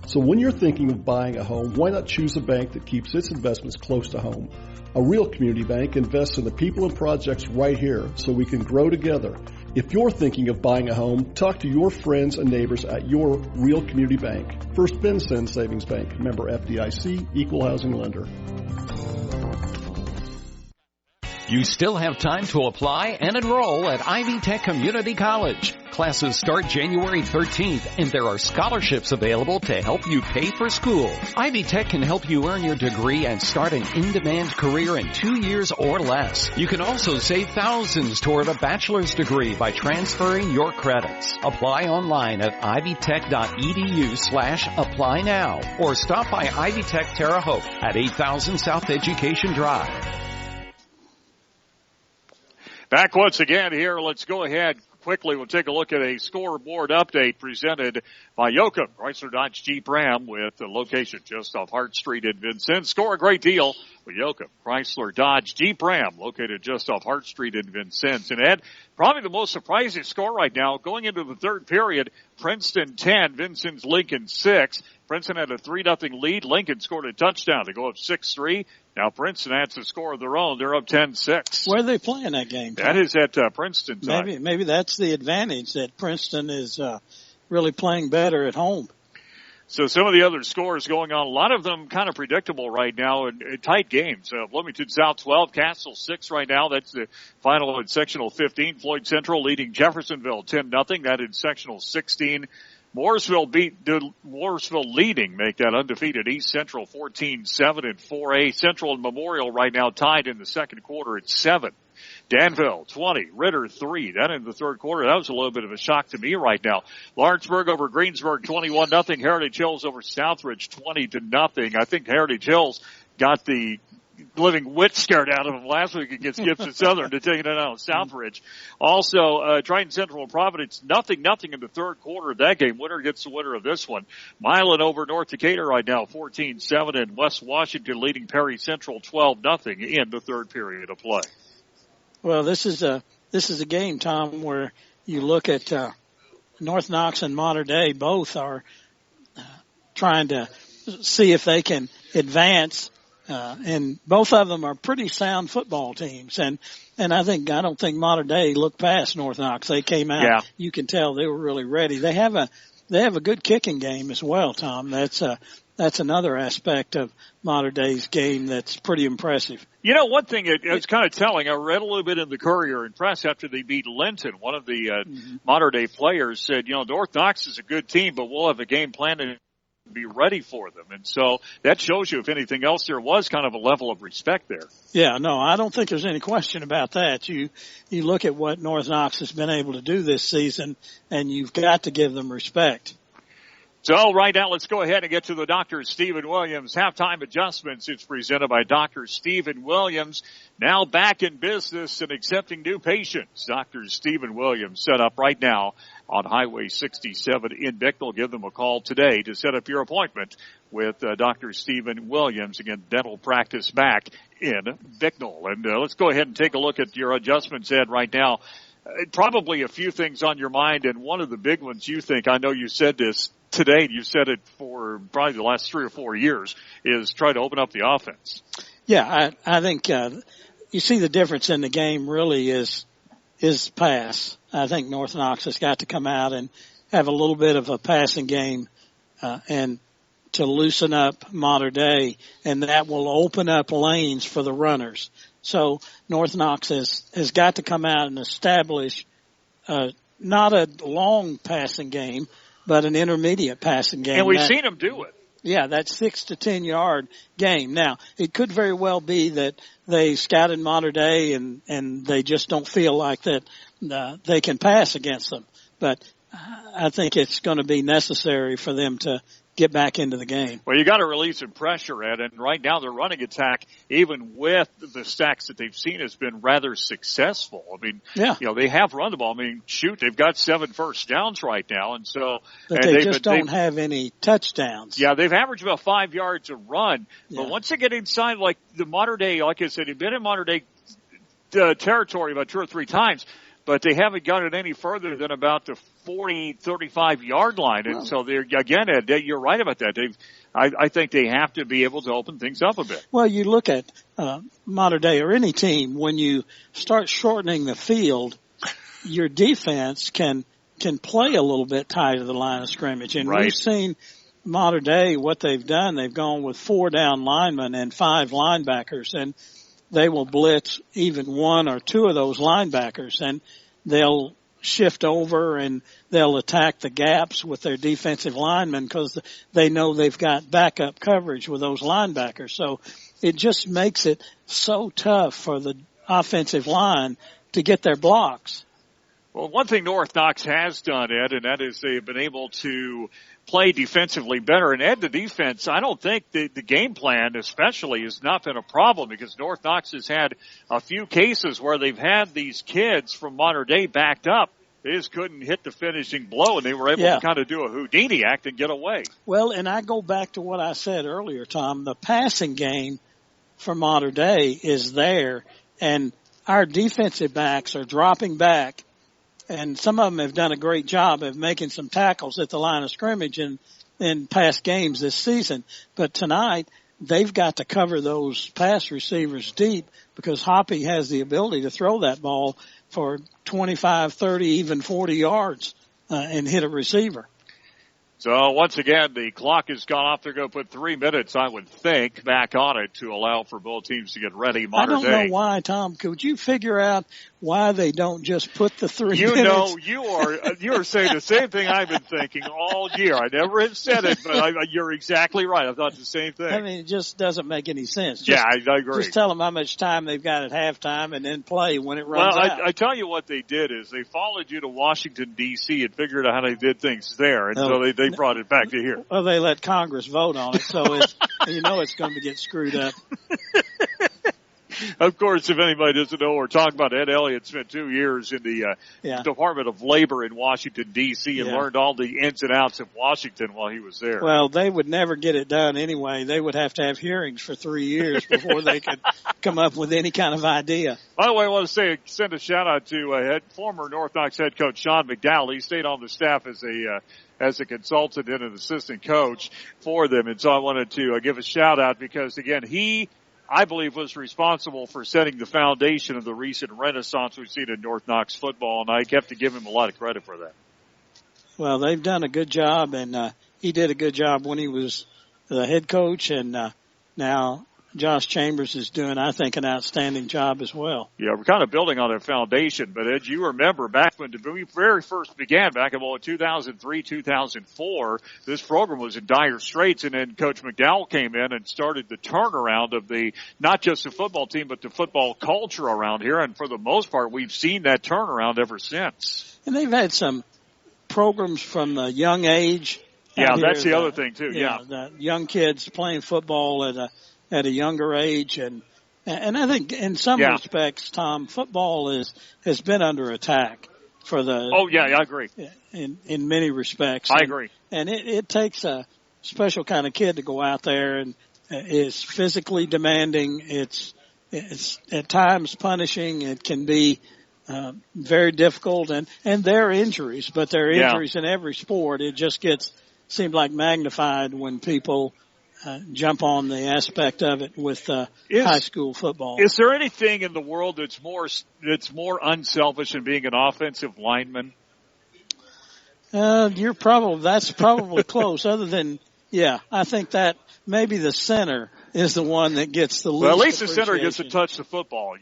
So when you're thinking of buying a home, why not choose a bank that keeps its investments close to home? A real community bank invests in the people and projects right here so we can grow together. If you're thinking of buying a home, talk to your friends and neighbors at your real community bank. First Bend Savings Bank, member FDIC, equal housing lender. You still have time to apply and enroll at Ivy Tech Community College. Classes start January 13th, and there are scholarships available to help you pay for school. Ivy Tech can help you earn your degree and start an in-demand career in 2 years or less. You can also save thousands toward a bachelor's degree by transferring your credits. Apply online at ivytech.edu/apply now, or stop by Ivy Tech Terre Haute at 8000 South Education Drive. Back once again here. Let's go ahead quickly. We'll take a look at a scoreboard update presented by Yoakum Chrysler Dodge Jeep Ram, with the location just off Hart Street in Vincennes. Score a great deal with Yoakum Chrysler Dodge Jeep Ram, located just off Hart Street in Vincennes. And Ed, probably the most surprising score right now going into the third period: Princeton 10, Vincennes Lincoln 6. Princeton had a 3-0 lead. Lincoln scored a touchdown to go up 6-3. Now Princeton adds a score of their own. They're up 10-6. Where are they playing that game? That is at Princeton time. Maybe that's the advantage, that Princeton is really playing better at home. So some of the other scores going on, a lot of them kind of predictable right now in tight games. Bloomington South 12, Castle 6 right now. That's the final in Sectional 15. Floyd Central leading Jeffersonville 10-0. That in Sectional 16. Mooresville leading, make that undefeated East Central 14-7 in 4A. Central and Memorial right now tied in the second quarter at 7. Danville 20, Ritter 3. That in the third quarter. That was a little bit of a shock to me right now. Lawrenceburg over Greensburg 21-0. Heritage Hills over Southridge 20-0. I think Heritage Hills got the living wit scared out of them last week against Gibson Southern to take it out on Southridge. Also, Triton Central and Providence, 0-0 in the third quarter of that game. Winner gets the winner of this one. Milan over North Decatur right now, 14-7, and West Washington leading Perry Central 12-0 in the third period of play. Well, this is a game, Tom, where you look at North Knox and Mater Dei. Both are trying to see if they can advance. And both of them are pretty sound football teams. And I don't think Mater Dei looked past North Knox. They came out. Yeah. You can tell they were really ready. They have a good kicking game as well, Tom. That's another aspect of Mater Dei's game that's pretty impressive. You know, one thing it's kind of telling. I read a little bit in the Courier and Press after they beat Linton. One of the Mater Dei players said, North Knox is a good team, but we'll have a game plan to be ready for them. And so that shows you, if anything else, there was kind of a level of respect there. Yeah, no, I don't think there's any question about that. You look at what North Knox has been able to do this season, and you've got to give them respect. So right now, let's go ahead and get to the Dr. Stephen Williams halftime adjustments. It's presented by Dr. Stephen Williams, now back in business and accepting new patients. Dr. Stephen Williams set up right now on Highway 67 in Bicknell. Give them a call today to set up your appointment with Dr. Stephen Williams. Again, dental practice back in Bicknell. And let's go ahead and take a look at your adjustments, Ed, right now. Probably a few things on your mind, and one of the big ones you think, I know you said this today, you said it for probably the last 3 or 4 years, is try to open up the offense. Yeah, I think you see the difference in the game really is pass. I think North Knox has got to come out and have a little bit of a passing game and to loosen up Mater Dei, and that will open up lanes for the runners. So North Knox has got to come out and establish not a long passing game, but an intermediate passing game. And we've seen them do it. Yeah, that 6 to 10 yard game. Now, it could very well be that they scouted Mater Dei and they just don't feel like that they can pass against them. But I think it's going to be necessary for them to get back into the game. Well, you got to release some pressure, Ed, and right now their running attack, even with the stacks that they've seen, has been rather successful. I mean, they have run the ball. I mean, they've got 7 first downs right now, and so. But they just don't have any touchdowns. Yeah, they've averaged about 5 yards a run, but once they get inside, like the Mater Dei, like I said, they've been in Mater Dei territory about 2 or 3 times, but they haven't got it any further than about the 40, 35 yard line. And so they're, again, Ed, you're right about that. I think they have to be able to open things up a bit. Well, you look at, Mater Dei or any team, when you start shortening the field, your defense can play a little bit tight to the line of scrimmage. And we've seen Mater Dei, what they've done, they've gone with 4 down linemen and 5 linebackers. And they will blitz even one or two of those linebackers, and they'll shift over and they'll attack the gaps with their defensive linemen because they know they've got backup coverage with those linebackers. So it just makes it so tough for the offensive line to get their blocks. Well, one thing North Knox has done, Ed, and that is they've been able to play defensively better. And Ed, the defense, I don't think the game plan especially has not been a problem because North Knox has had a few cases where they've had these kids from Modern Day backed up. They just couldn't hit the finishing blow, and they were able to kind of do a Houdini act and get away. Well, and I go back to what I said earlier, Tom. The passing game for Modern Day is there, and our defensive backs are dropping back. And some of them have done a great job of making some tackles at the line of scrimmage in past games this season. But tonight, they've got to cover those pass receivers deep because Hoppy has the ability to throw that ball for 25, 30, even 40 yards and hit a receiver. So once again, the clock has gone off. They're going to put 3 minutes, I would think, back on it to allow for both teams to get ready. Modern Day. I don't know why, Tom. Could you figure out why they don't just put the 3 minutes? You know, you are saying the same thing I've been thinking all year. I never have said it, but you're exactly right. I thought the same thing. I mean, it just doesn't make any sense. I agree. Just tell them how much time they've got at halftime and then play when it runs out. I tell you what they did is they followed you to Washington, D.C. and figured out how they did things there, and so they brought it back to here. Well, they let Congress vote on it, so it's going to get screwed up. Of course, if anybody doesn't know, we're talking about Ed Elliott spent 2 years in the Department of Labor in Washington, D.C. and learned all the ins and outs of Washington while he was there. Well, they would never get it done anyway. They would have to have hearings for 3 years before they could come up with any kind of idea. By the way, I want to send a shout-out to former North Knox head coach Sean McDowell. He stayed on the staff as a consultant and an assistant coach for them. And so I wanted to give a shout-out because, again, I believe, was responsible for setting the foundation of the recent renaissance we've seen in North Knox football, and I have to give him a lot of credit for that. Well, they've done a good job, and he did a good job when he was the head coach, and now Josh Chambers is doing, I think, an outstanding job as well. Yeah, we're kind of building on that foundation, but Ed, you remember back when we very first began, back in 2003, 2004, this program was in dire straits, and then Coach McDowell came in and started the turnaround of not just the football team, but the football culture around here, and for the most part, we've seen that turnaround ever since. And they've had some programs from a young age. Yeah, that's the other thing, too, yeah. The young kids playing football at a younger age, and I think in some respects, Tom, football has been under attack for the. Oh yeah, I agree. In many respects, I agree. And it takes a special kind of kid to go out there, and it's physically demanding. It's at times punishing. It can be very difficult, and there are injuries, but there are injuries in every sport. It just seems like magnified when people jump on the aspect of it with high school football. Is there anything in the world that's more unselfish than being an offensive lineman? That's probably close. Other than, I think that maybe the center is the one that gets the least. Well, at least the center gets to touch the football.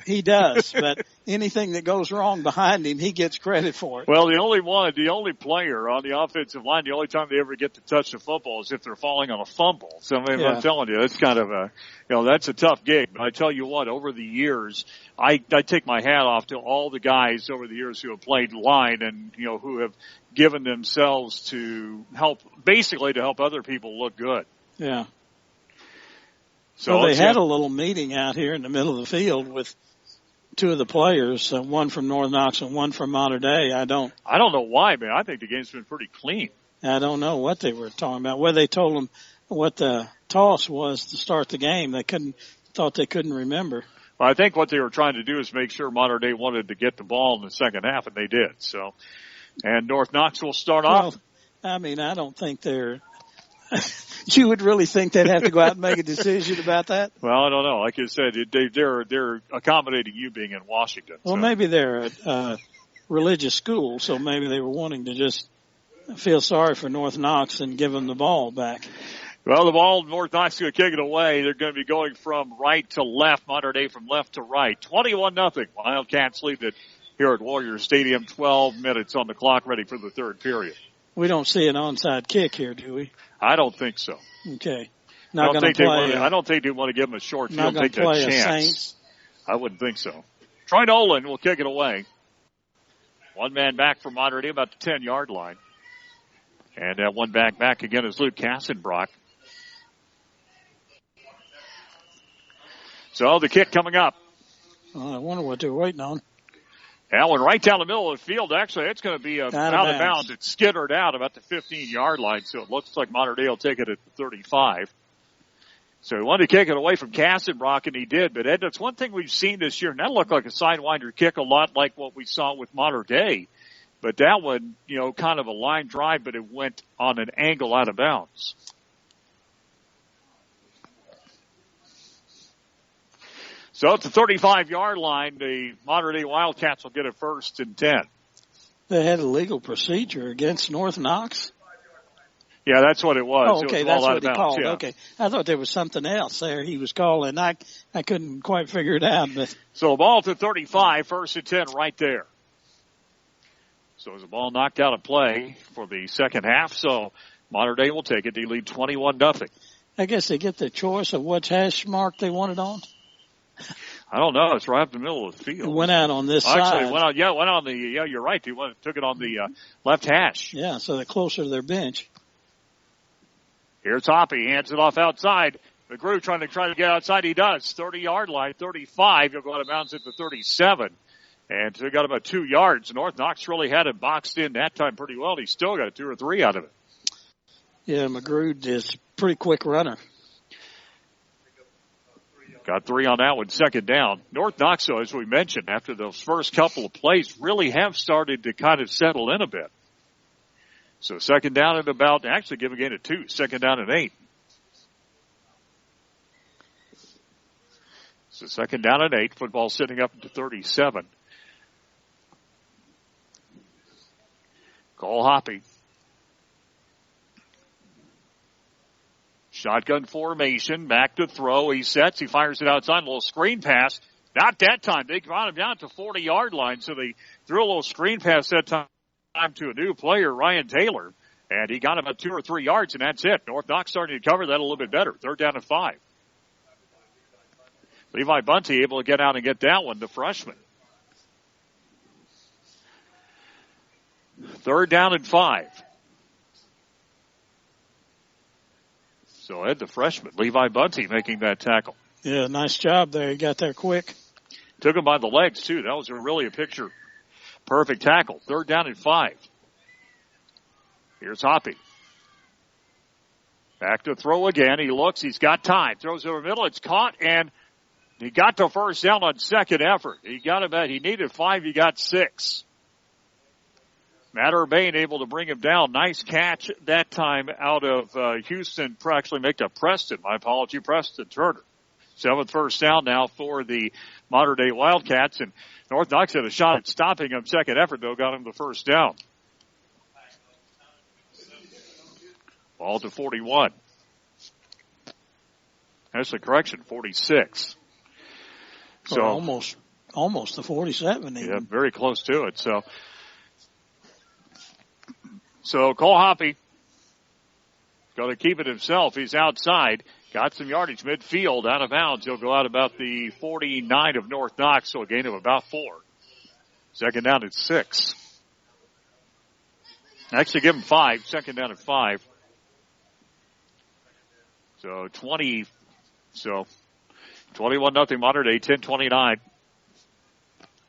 He does, but anything that goes wrong behind him, he gets credit for it. Well, the only player on the offensive line, the only time they ever get to touch the football is if they're falling on a fumble. So I'm telling you, that's kind of that's a tough gig. But I tell you what, over the years, I take my hat off to all the guys over the years who have played line and, who have given themselves to help other people look good. Yeah. So they had a little meeting out here in the middle of the field with two of the players, one from North Knox and one from Modern Day. I don't know why, man. I think the game's been pretty clean. I don't know what they were talking about. Whether they told them what the toss was to start the game, they thought they couldn't remember. Well, I think what they were trying to do is make sure Modern Day wanted to get the ball in the second half, and they did. So, and North Knox will start off. I mean, I don't think they're. You would really think they'd have to go out and make a decision about that? Well, I don't know. Like I said, they're accommodating you being in Washington. Well, maybe they're a religious school, so maybe they were wanting to just feel sorry for North Knox and give them the ball back. Well, the ball, North Knox going to kick it away. They're going to be going from right to left, modern day from left to right. 21-0. Wildcats lead it here at Warrior Stadium. 12 minutes on the clock, ready for the third period. We don't see an onside kick here, do we? I don't think so. Okay. I don't think they want to give him a short field, take that chance. I wouldn't think so. Troy Nolan will kick it away. One man back from modern day, about the 10-yard line. And one back again is Luke Kassenbrock. So the kick coming up. I wonder what they're waiting on. That one right down the middle of the field. Actually, it's going to be out of bounds. It's skittered out about the 15-yard line, so it looks like Modern Day will take it at the 35. So he wanted to kick it away from Kassenbrock, and he did. But, Ed, that's one thing we've seen this year, and that looked like a sidewinder kick, a lot like what we saw with Modern Day. But that one, kind of a line drive, but it went on an angle out of bounds. So it's the 35-yard line. The Modern Day Wildcats will get it 1st and 10. They had a legal procedure against North Knox. Yeah, that's what it was. Oh, okay, that's what he called. Yeah. Okay, I thought there was something else there he was calling. I couldn't quite figure it out. But so the ball to 35, 1st and 10 right there. So is the ball knocked out of play for the second half. So Modern Day will take it. They lead 21-0. I guess they get the choice of which hash mark they want it on. I don't know. It's right up the middle of the field. It went out on this side. Actually, it went on the, you're right. They took it on the left hash. Yeah, so they're closer to their bench. Here's Hoppy. Hands it off outside. McGrew trying to get outside. He does. 30-yard line, 35. He'll go out of bounds at the 37. And they got about 2 yards. North Knox really had it boxed in that time pretty well. He still got a 2 or 3 out of it. Yeah, McGrew is a pretty quick runner. Got 3 on that one, second down. North Knox, though, as we mentioned, after those first couple of plays, really have started to kind of settle in a bit. So second down and about, actually give a gain of 2, second down and 8. So second down and 8, football sitting up to 37. Cole Hoppy. Shotgun formation, back to throw. He sets, he fires it outside, a little screen pass. Not that time. They brought him down to 40-yard line, so they threw a little screen pass that time to a new player, Ryan Taylor, and he got about 2 or 3 yards, and that's it. North Knox starting to cover that a little bit better. 3rd down and 5. Levi Bunty able to get out and get that one, the freshman. 3rd down and 5. So Ed, the freshman, Levi Bunty making that tackle. Yeah, nice job there. He got there quick. Took him by the legs, too. That was really a picture perfect tackle. 3rd down and 5. Here's Hoppy. Back to throw again. He looks. He's got time. Throws over the middle. It's caught, and he got to 1st down on second effort. He needed 5. He got 6. Matt Urbane able to bring him down. Nice catch that time out of Houston. Actually make to Preston. My apology, Preston Turner. 7th first down now for the Modern Day Wildcats. And North Knox had a shot at stopping him. Second effort, though, got him the 1st down. Ball to 41. That's a correction, 46. So almost the 47. Even. Yeah, very close to it. So Cole Hoppy going to keep it himself. He's outside. Got some yardage midfield out of bounds. He'll go out about the 49 of North Knox, so a gain of about 4. Second down at 6. Actually give him 5. Second down at 5. So 21-0 Modern Day, 10-29.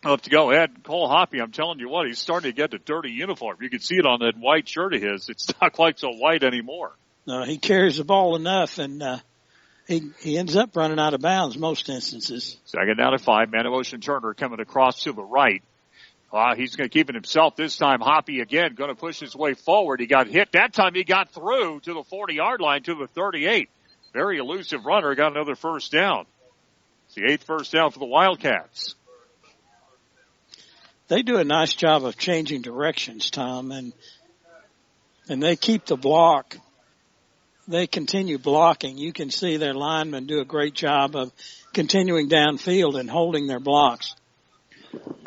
I'll have to go ahead. Cole Hoppy, I'm telling you what, he's starting to get the dirty uniform. You can see it on that white shirt of his. It's not quite so white anymore. No, he carries the ball enough, and he ends up running out of bounds most instances. Second down at 5. Man in motion Turner coming across to the right. He's going to keep it himself this time. Hoppy again going to push his way forward. He got hit. That time he got through to the 40-yard line to the 38. Very elusive runner. Got another 1st down. It's the 8th first down for the Wildcats. They do a nice job of changing directions, Tom, and they keep the block they continue blocking. You can see their linemen do a great job of continuing downfield and holding their blocks.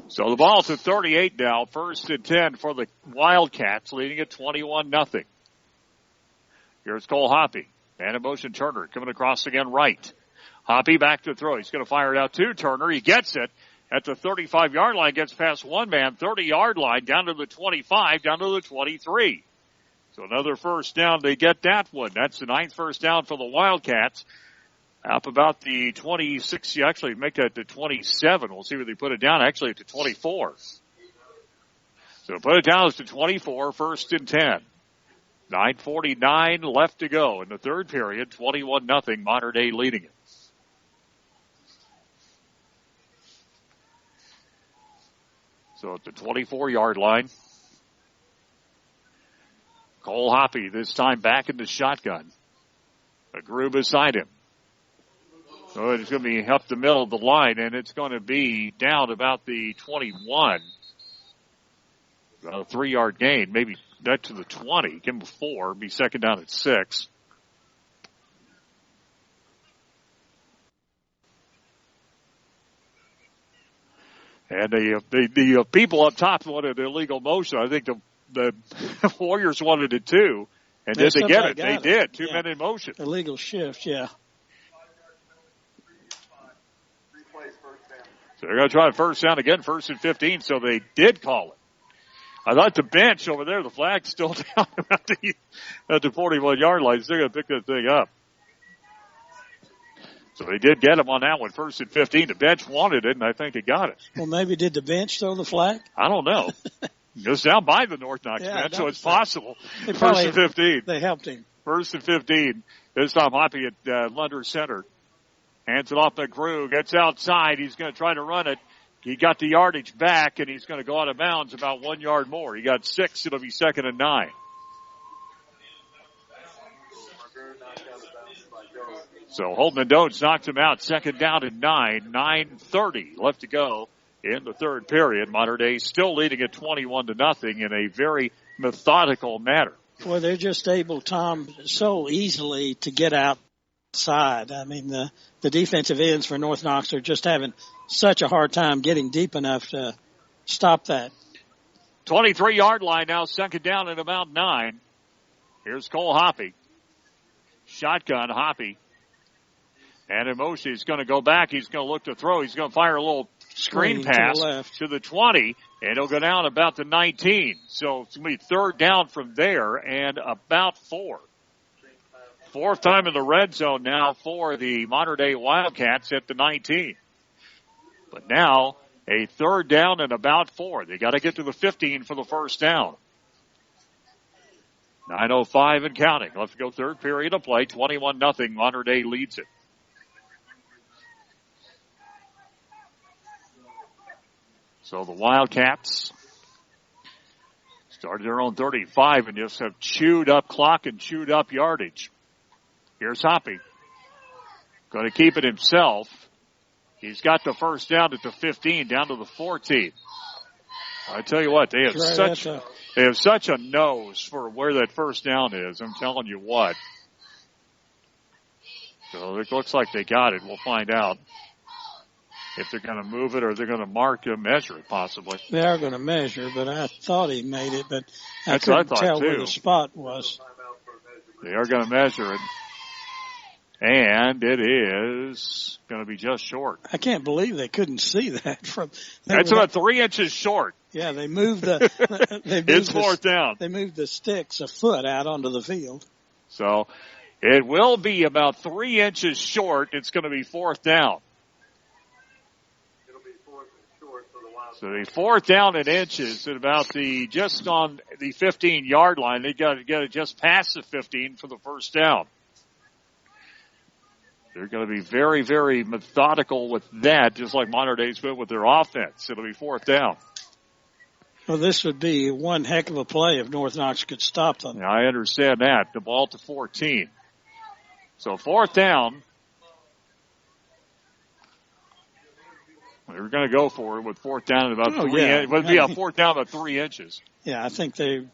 So the ball's at 38 now, 1st and 10 for the Wildcats, leading at 21-0. Here's Cole Hoppy. And a motion Turner coming across again right. Hoppy back to throw. He's going to fire it out to Turner. He gets it at the 35-yard line, gets past one man, 30-yard line, down to the 25, down to the 23. So another first down. They get that one. That's the 9th first down for the Wildcats. Up about the 26, you actually make that to 27. We'll see where they put it down. Actually, to 24. So put it down as to 24, 1st and 10. 9:49 left to go in the third period. 21-0, Mater Dei leading it. So at the 24-yard line, Cole Hoppy this time back in the shotgun. A groove beside him. So it's going to be up the middle of the line, and it's going to be down about the 21. A 3-yard gain, maybe that to the 20. Give him a 4, be second down at 6. And the people up top wanted illegal motion. I think the Warriors wanted it too. And did they get it? They did. 2 men in motion. Illegal shift, yeah. So they're going to try first down again, 1st and 15, so they did call it. I thought the bench over there, the flag's still down at the 41-yard line. So they're going to pick that thing up. So they did get him on that one, 1st and 15. The bench wanted it, and I think they got it. Well, maybe did the bench throw the flag? I don't know. It's down by the North Knox bench, so it's possible. 1st and 15. They helped him. 1st and 15. This time Hoppy at Lunder Center. Hands it off to Crew. Gets outside. He's going to try to run it. He got the yardage back, and he's going to go out of bounds about 1 yard more. He got 6. It'll be 2nd and 9. So Holden and Dones knocks him out. 2nd down and 9. 9:30 left to go in the third period. Mater Dei still leading at 21-0 in a very methodical manner. Well, they're just able, Tom, so easily to get outside. I mean, the defensive ends for North Knox are just having such a hard time getting deep enough to stop that. 23-yard line now, 2nd down and about 9. Here's Cole Hoppy. Shotgun Hoppy. And in motion, he's going to go back. He's going to look to throw. He's going to fire a little screen pass to the 20, and he'll go down about the 19. So it's going to be 3rd down from there and about 4. 4th time in the red zone now for the Mater Dei Wildcats at the 19. But now a 3rd down and about 4. They got to get to the 15 for the first down. 9:05 and counting. Let's go third period of play. 21-0. Mater Dei leads it. So the Wildcats started their own 35 and just have chewed up clock and chewed up yardage. Here's Hoppy. Going to keep it himself. He's got the first down at the 15, down to the 14. I tell you what, they have such a nose for where that first down is. I'm telling you what. So it looks like they got it. We'll find out if they're going to move it or they're going to mark and measure it possibly. They are going to measure, but I thought he made it, but I couldn't tell where the spot was. They are going to measure it. And it is going to be just short. I can't believe they couldn't see that from. That's about 3 inches short. Yeah, they moved the. It's 4th down. They moved the sticks a foot out onto the field. So it will be about 3 inches short. It's going to be 4th down. So the 4th down in inches at about just on the 15-yard line. They got to get it just past the 15 for the first down. They're going to be very, very methodical with that, just like Mater Dei's been with their offense. It'll be 4th down. Well, this would be one heck of a play if North Knox could stop them. Yeah, I understand that. The ball to 14. So 4th down. They're going to go for it with 4th down at about 3 inches. It would be a 4th down about 3 inches. Yeah, I think they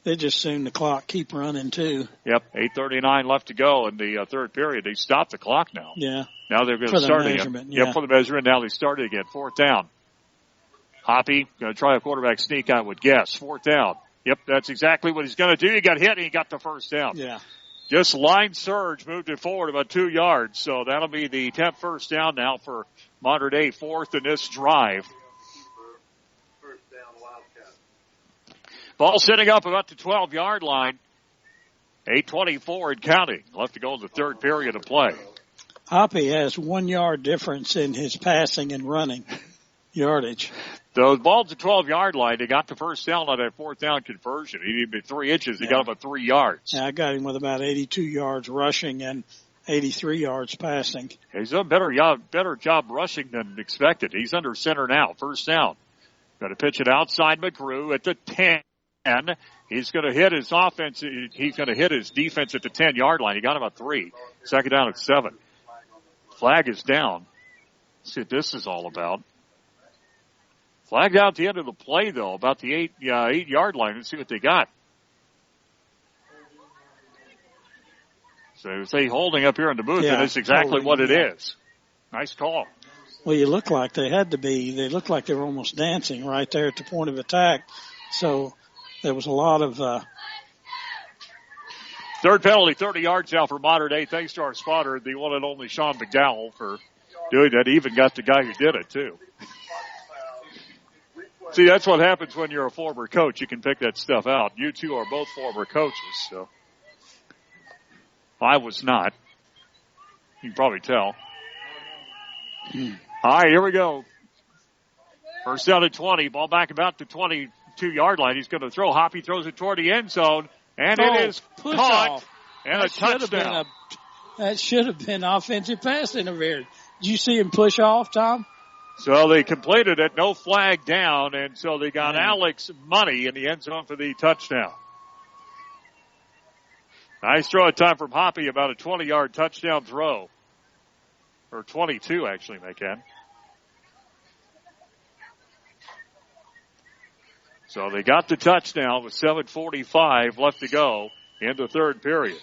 they just soon the clock keep running too. Yep, 8:39 left to go in the third period. They stopped the clock now. Yeah. Now they're going to start again. Yeah, for the measurement. Now they started again. Fourth down. Hoppy going to try a quarterback sneak, I would guess. Fourth down. Yep, that's exactly what he's going to do. He got hit and he got the first down. Yeah. Just line surge, moved it forward about 2 yards. So that'll be the 10th first down now for Mater Dei, fourth in this drive. Ball sitting up about the 12-yard line. 8:24 and counting. Left to go in the third period of play. Hoppy has 1 yard difference in his passing and running yardage. The ball's the 12-yard line. They got the first down on that fourth down conversion. He needed 3 inches. He got about 3 yards. Yeah, I got him with about 82 yards rushing and 83 yards passing. He's done a better job rushing than expected. He's under center now. First down. Got to pitch it outside McGrew at the 10. He's going to hit his offense. He's going to hit his defense at the 10-yard line. He got about 3. Second down at 7. Flag is down. Let's see what this is all about. Flagged out at the end of the play, though, about the 8-yard line. Let's see what they got. So they holding up here in the booth, and it's exactly what it is. Nice call. Well, you look like they had to be. They looked like they were almost dancing right there at the point of attack. So there was a lot of... Third penalty, 30 yards now for Mater Dei. Thanks to our spotter, the one and only Sean McDowell, for doing that. He even got the guy who did it, too. See, that's what happens when you're a former coach. You can pick that stuff out. You two are both former coaches, so. I was not. You can probably tell. All right, here we go. First down at 20. Ball back about the 22-yard line. He's going to throw. Hoppy throws it toward the end zone, and it is caught and a touchdown. That should have been offensive pass interference. Did you see him push off, Tom? So they completed it, no flag down, and so they got Alex Money in the end zone for the touchdown. Nice throw at time from Hoppy, about a 20-yard touchdown throw. Or 22, actually, McCann. So they got the touchdown with 7:45 left to go in the third period.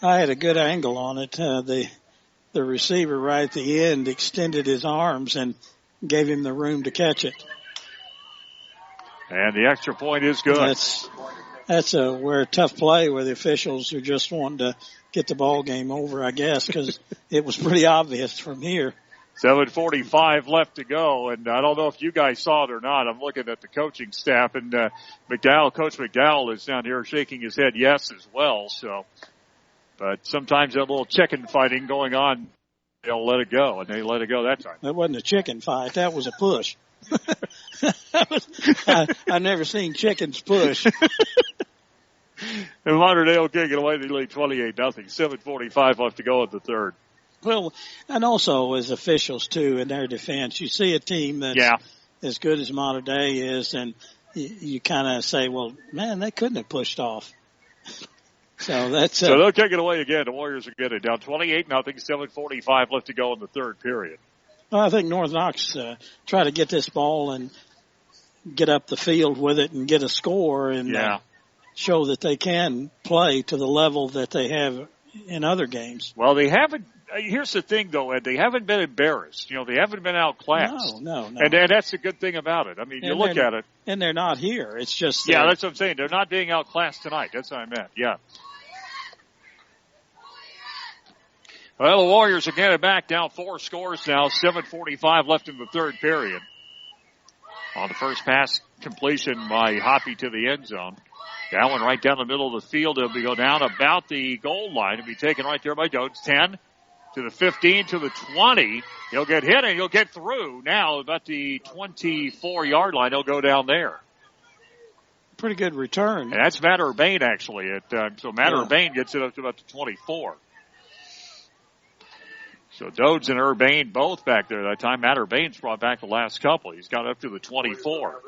I had a good angle on it. The receiver right at the end extended his arms and gave him the room to catch it. And the extra point is good. That's a tough play where the officials are just wanting to get the ball game over, I guess, because it was pretty obvious from here. 7:45 left to go, and I don't know if you guys saw it or not. I'm looking at the coaching staff, and Coach McDowell is down here shaking his head yes as well. So, but sometimes that little chicken fighting going on, they'll let it go, and they let it go that time. That wasn't a chicken fight. That was a push. I've never seen chickens push. And Mater Dei will kick it away. They lead 28-0. 7:45 left to go in the third. Well, and also as officials too in their defense, you see a team that's as good as Mater Dei is, and you kind of say, well, man, they couldn't have pushed off. So they'll kick it away again. The Warriors are getting it down 28-0. 7:45 left to go in the third period. Well, I think North Knox try to get this ball and get up the field with it and get a score and show that they can play to the level that they have in other games. Well, they haven't. Here's the thing, though, Ed. They haven't been embarrassed. You know, they haven't been outclassed. No. And that's the good thing about it. I mean, you look at it. And they're not here. It's just. Yeah, that's what I'm saying. They're not being outclassed tonight. That's what I meant. Yeah. Well, the Warriors are getting back down 4 scores now. 7:45 left in the third period. On the first pass completion by Hoppy to the end zone. That one right down the middle of the field. It'll go down about the goal line. It'll be taken right there by Jones. 10 to the 15 to the 20. He'll get hit and he'll get through. Now about the 24-yard line. He'll go down there. Pretty good return. And that's Matt Urbane, actually. So Matt Urbane gets it up to about the 24. So Dodes and Urbane both back there that time. Matt Urbane's brought back the last couple. He's got up to the 24.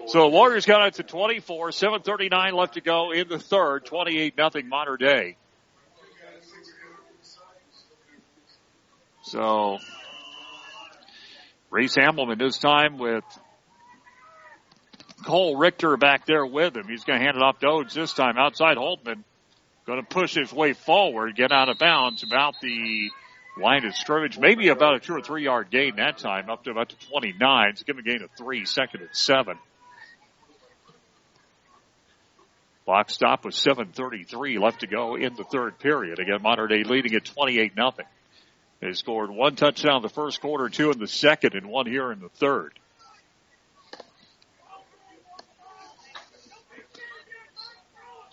So the Warriors got it to 24. 7:39 left to go in the third. 28-0 Mater Dei. So Rhys Hamilton this time with Cole Richter back there with him. He's going to hand it off to Oates this time. Outside Holtman. Going to push his way forward, get out of bounds about the line of scrimmage. Maybe about a 2 or 3 yard gain that time, up to about the 29. It's given a gain of 3, 2nd and 7. Clock stop with 7:33 left to go in the third period. Again, Mater Dei leading at 28-0. They scored 1 touchdown in the first quarter, 2 in the second, and 1 here in the third.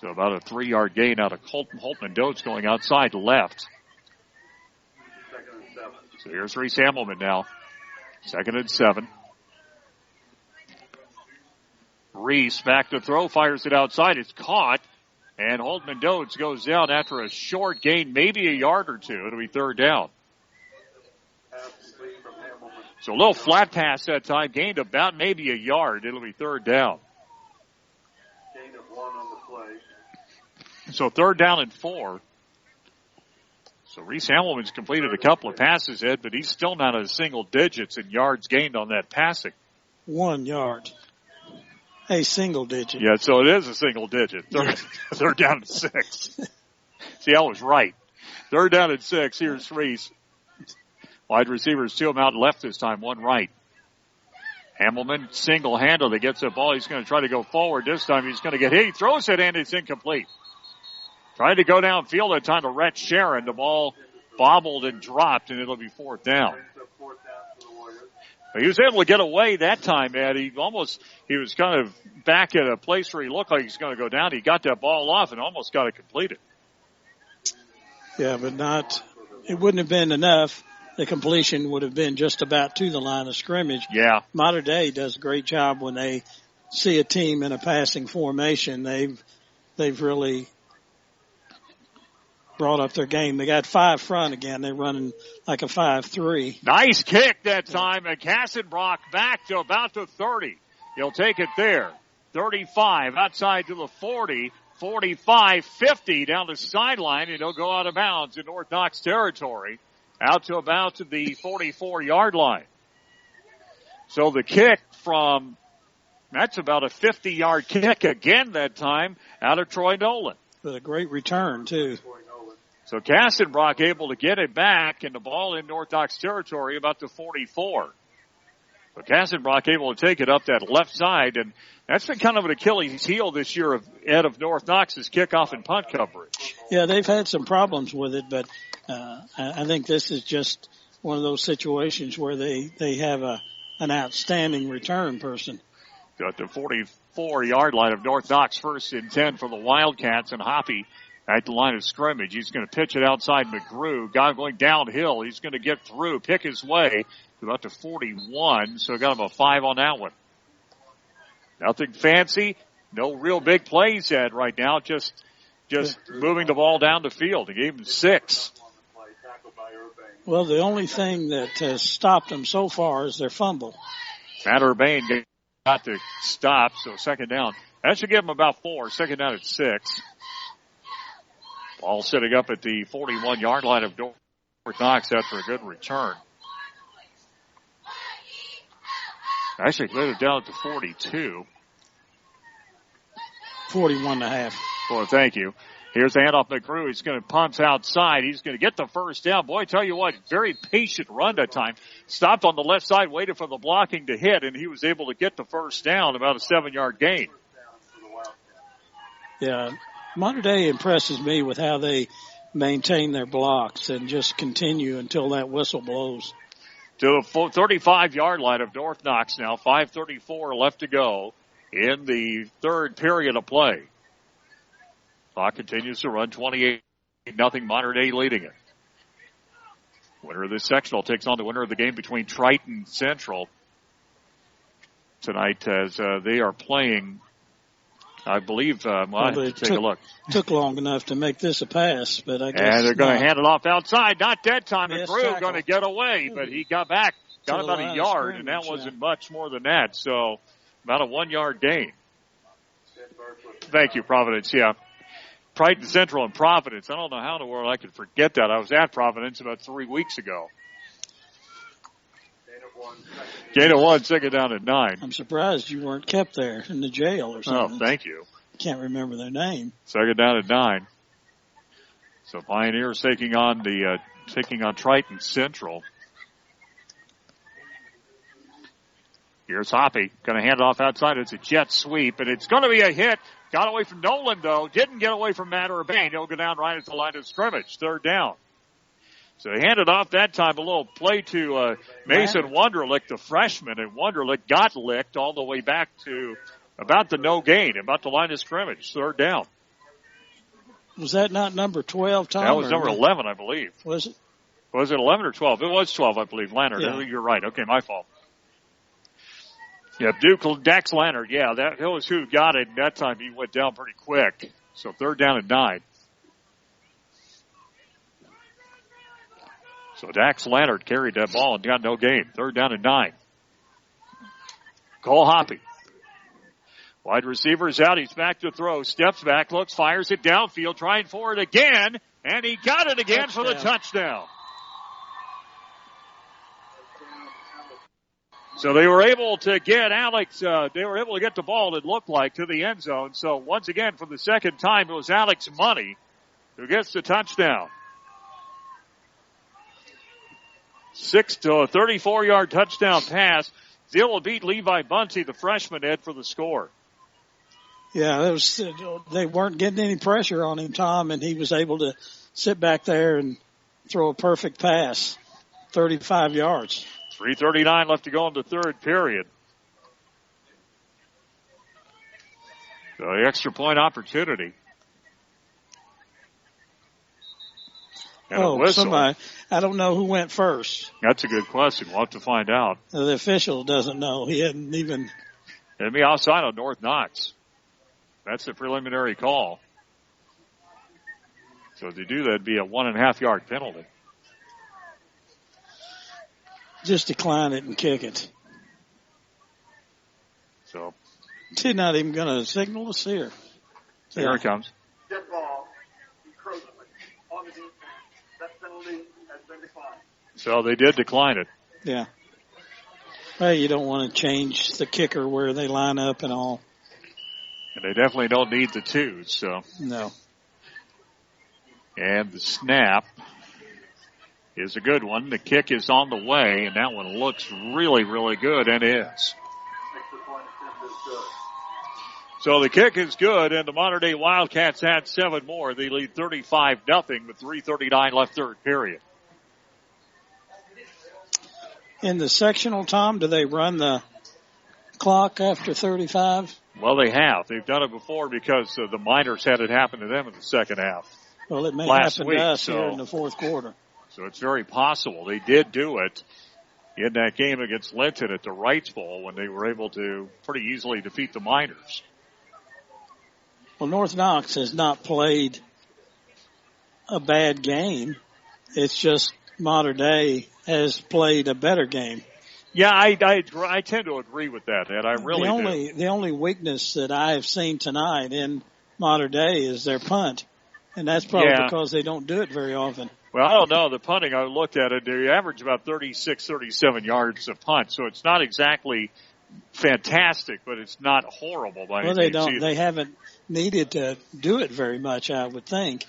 So about a 3 yard gain out of Holtman. Dotes going outside left. So here's Rhys Hamilton now. 2nd and 7. Rhys back to throw, fires it outside. It's caught. And Holtman Dotes goes down after a short gain, maybe a yard or two. It'll be 3rd down. So a little flat pass that time, gained about maybe a yard. It'll be 3rd down. Gain of 1 on the play. So 3rd down and 4. So Rhys Hamilton's completed a couple of passes, Ed, but he's still not at single digits in yards gained on that passing. 1 yard. A single digit. Yeah, so it is a single digit. Third down and 6. See, I was right. 3rd down and 6. Here's Rhys. Wide receivers, 2 of them out left this time, 1 right. Hamilton single-handedly gets the ball. He's going to try to go forward. This time he's going to get hit. He throws it and it's incomplete. Tried to go downfield that time to Rhett Sharon. The ball bobbled and dropped, and it'll be 4th down. But he was able to get away that time, Ed. He was kind of back at a place where he looked like he's going to go down. He got that ball off and almost got it completed. Yeah, but it wouldn't have been enough. The completion would have been just about to the line of scrimmage. Yeah. Mater Dei does a great job when they see a team in a passing formation. They've really brought up their game. They got 5 front again. They're running like a 5-3. Nice kick that time. And Kassenbrock back to about the 30. He'll take it there. 35 outside to the 40. 45, 50 down the sideline, and he'll go out of bounds in North Knox territory. Out to about the 44-yard line. So the kick that's about a 50-yard kick again that time out of Troy Nolan. With a great return, too. So Kassenbrock able to get it back, and the ball in North Knox territory about the 44. So Kassenbrock able to take it up that left side, and that's been kind of an Achilles heel this year of North Knox's kickoff and punt coverage. Yeah, they've had some problems with it, but I think this is just one of those situations where they have an outstanding return person. Got the 44-yard line of North Knox, 1st and 10 for the Wildcats, and Hoppy at the line of scrimmage. He's going to pitch it outside McGrew. Guy going downhill. He's going to get through, pick his way to about the 41, so got him a 5 on that one. Nothing fancy. No real big plays yet right now. Just moving the ball down the field. He gave him 6. Well, the only thing that has stopped them so far is their fumble. Matt Urbane got to stop, so 2nd down. That should give him about 4. 2nd down at 6. Ball sitting up at the 41-yard line of North Knox after a good return. Actually, put it down at the 42. 41.5. Well, thank you. Here's the handoff McGrew. He's going to punt outside. He's going to get the 1st down. Boy, I tell you what, very patient run that time. Stopped on the left side, waited for the blocking to hit, and he was able to get the 1st down, about a 7-yard gain. Yeah, Mater Dei impresses me with how they maintain their blocks and just continue until that whistle blows. To the 35-yard line of North Knox now. 5:34 left to go in the third period of play. Clock continues to run. 28-0 Mater Dei leading it. Winner of this sectional takes on the winner of the game between Triton Central tonight as they are playing, I believe, take a look. Took long enough to make this a pass, but I guess. And they're going to hand it off outside. Not that time. McGrew going to get away, but he got back, got about a yard, and that wasn't much more than that. So about a 1-yard gain. Thank you, Providence. Yeah. Triton Central and Providence. I don't know how in the world I could forget that. I was at Providence about 3 weeks ago. Gain of 1, second down at 9. I'm surprised you weren't kept there in the jail or something. Oh, thank you. Can't remember their name. Second down at 9. So Pioneers taking on Triton Central. Here's Hoppy. Going to hand it off outside. It's a jet sweep, and it's going to be a hit. Got away from Nolan, though. Didn't get away from Matt Urbane. He'll go down right at the line of scrimmage. Third down. So he handed off that time. A little play to Mason Wunderlich, the freshman, and Wunderlich got licked all the way back to about the no gain, about the line of scrimmage. Third down. Was that not number 12, Tom? That was number 11, I believe. Was it? Was it 11 or 12? It was 12, I believe. Lannard. Yeah. You're right. Okay, my fault. Yeah, Dax Lannard. Yeah, that was who got it. And that time he went down pretty quick. So third down at 9. So Dax Lannard carried that ball and got no gain. Third down at 9. Cole Hoppy. Wide receiver's out. He's back to throw. Steps back, looks, fires it downfield, trying for it again. And he got it again for the touchdown. So they were able to get the ball, it looked like, to the end zone. So once again, for the second time, it was Alex Money who gets the touchdown. 34-yard touchdown pass. Zilla beat Levi Bunty, the freshman, Ed, for the score. Yeah, they weren't getting any pressure on him, Tom, and he was able to sit back there and throw a perfect pass, 35 yards. 3:39 left to go in the third period. So the extra point opportunity. And a whistle. Somebody. I don't know who went first. That's a good question. We'll have to find out. The official doesn't know. He hadn't even. It'd be outside on North Knox. That's the preliminary call. So to do that, it'd be a 1.5-yard penalty. Just decline it and kick it. So. He's not even going to signal us here. Here it comes. Dead ball, encroachment on the defense. That penalty has been declined. So they did decline it. Yeah. Well, you don't want to change the kicker where they line up and all. And they definitely don't need the twos, so. No. And the snap is a good one. The kick is on the way, and that one looks really, really good, and is. So the kick is good, and the modern-day Wildcats had 7 more. They lead 35-0 with 3:39 left third period. In the sectional, Tom, do they run the clock after 35? Well, they have. They've done it before because the Miners had it happen to them in the second half. Well, it may last happen week, to us here in the fourth quarter. So it's very possible. They did do it in that game against Linton at the Wrights Bowl when they were able to pretty easily defeat the Miners. Well, North Knox has not played a bad game. It's just Modern Day has played a better game. Yeah, I tend to agree with that, Ed. I really do. The only weakness that I have seen tonight in Modern Day is their punt. And that's probably because they don't do it very often. Well, I don't know. The punting, I looked at it, they average about 36, 37 yards of punt. So it's not exactly fantastic, but it's not horrible by any means. Well, they don't. Either. They haven't needed to do it very much, I would think.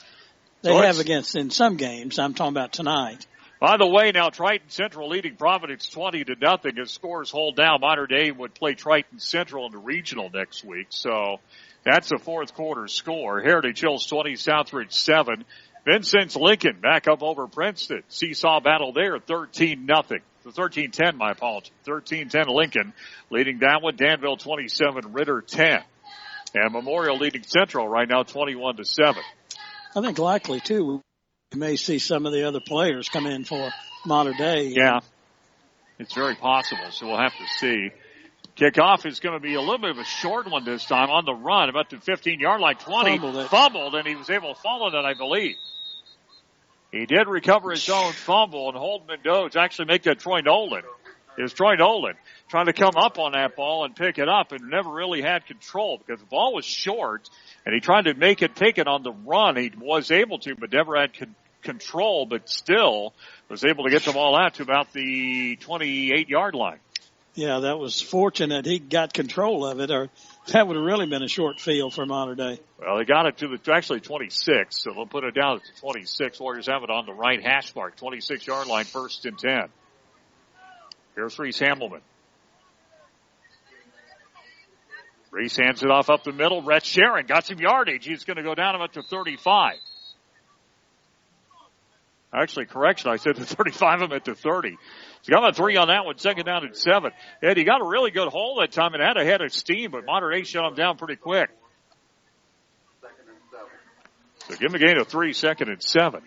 They have in some games. I'm talking about tonight. By the way, now Triton Central leading Providence 20-0 as scores hold down. Modern Day would play Triton Central in the regional next week. So that's a fourth quarter score. Heritage Hills 20, Southridge 7. Vincent's Lincoln back up over Princeton. Seesaw battle there, 13-0. 13-10, my apologies. 13-10 Lincoln leading that one. Danville 27, Ritter 10. And Memorial leading Central right now 21-7. I think likely, too, we may see some of the other players come in for Modern Day. Yeah, it's very possible, so we'll have to see. Kickoff is going to be a little bit of a short one this time on the run, about the 15-yard line, 20. Fumbled, and he was able to follow that, I believe. He did recover his own fumble, and Holden Mendoza actually make that Troy Nolan. It was Troy Nolan trying to come up on that ball and pick it up and never really had control because the ball was short, and he tried to take it on the run. He was able to, but never had control, but still was able to get the ball out to about the 28-yard line. Yeah, that was fortunate he got control of it, or that would have really been a short field for Mater Dei. Well, they got it to actually 26, so they'll put it down to 26. Warriors have it on the right hash mark, 26-yard line, 1st and 10. Here's Rhys Hamilton. Rhys hands it off up the middle. Rhett Sharon got some yardage. He's going to go down about to 35. Actually, correction, I said to 35, I'm at the 30. So got a 3 on that one, 2nd down and 7. Ed, he got a really good hole that time and had a head of steam, but Mater Dei shut him down pretty quick. So give him a gain of 3, 2nd and 7.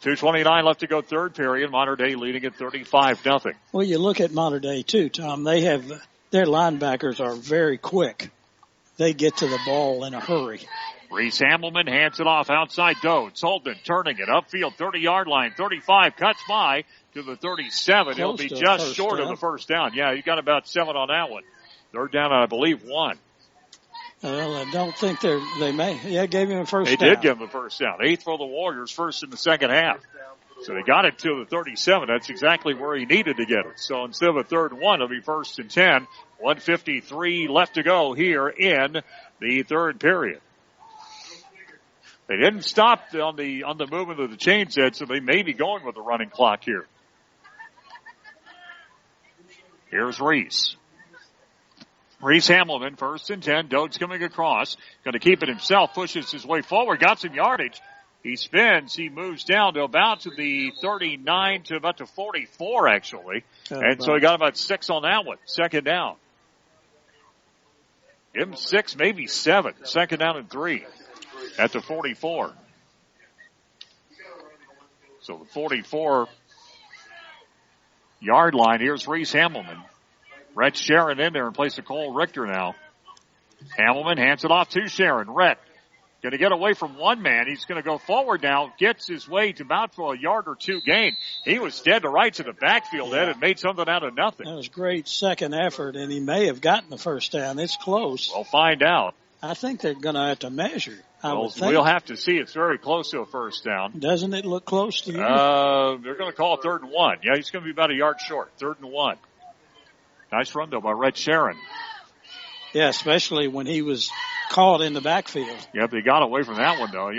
2:29 left to go, 3rd period. Mater Dei leading at 35-0. Well, you look at Mater Dei too, Tom. They have their linebackers are very quick. They get to the ball in a hurry. Rhys Hamilton hands it off outside Dodes. Holden turning it upfield, 30-yard line, 35, cuts by to the 37. He'll be just short of the 1st down. Yeah, you got about 7 on that one. 3rd down, I believe, 1. Well, I don't think they may. Yeah, gave him a 1st down. They did give him a 1st down. 8th for the Warriors, 1st in the 2nd half. So they got it to the 37. That's exactly where he needed to get it. So instead of a 3rd and 1, it'll be 1st and 10. 1:53 left to go here in the 3rd period. They didn't stop on the movement of the chains, Ed, so they may be going with the running clock here. Here's Rhys. Rhys Hamilton, 1st and 10. Dode's coming across. Going to keep it himself. Pushes his way forward. Got some yardage. He spins. He moves down to about to the 39 to about to 44, actually. And so he got about 6 on that one. 2nd down. Give him 6, maybe 7. 2nd down and 3 at the 44. So the 44-yard line. Here's Rhys Hamilton. Rhett Sharon in there in place of Cole Richter now. Hamilton hands it off to Sharon. Rhett going to get away from one man. He's going to go forward now. Gets his way to about for a yard or 2 gain. He was dead to rights in the backfield, Ed, and made something out of nothing. That was great second effort, and he may have gotten the 1st down. It's close. We'll find out. I think they're going to have to measure. We'll have to see. It's very close to a 1st down. Doesn't it look close to you? They're going to call it 3rd and 1. Yeah, he's going to be about a yard short. 3rd and 1. Nice run, though, by Rhett Sharon. Yeah, especially when he was caught in the backfield. Yep, they got away from that one, though.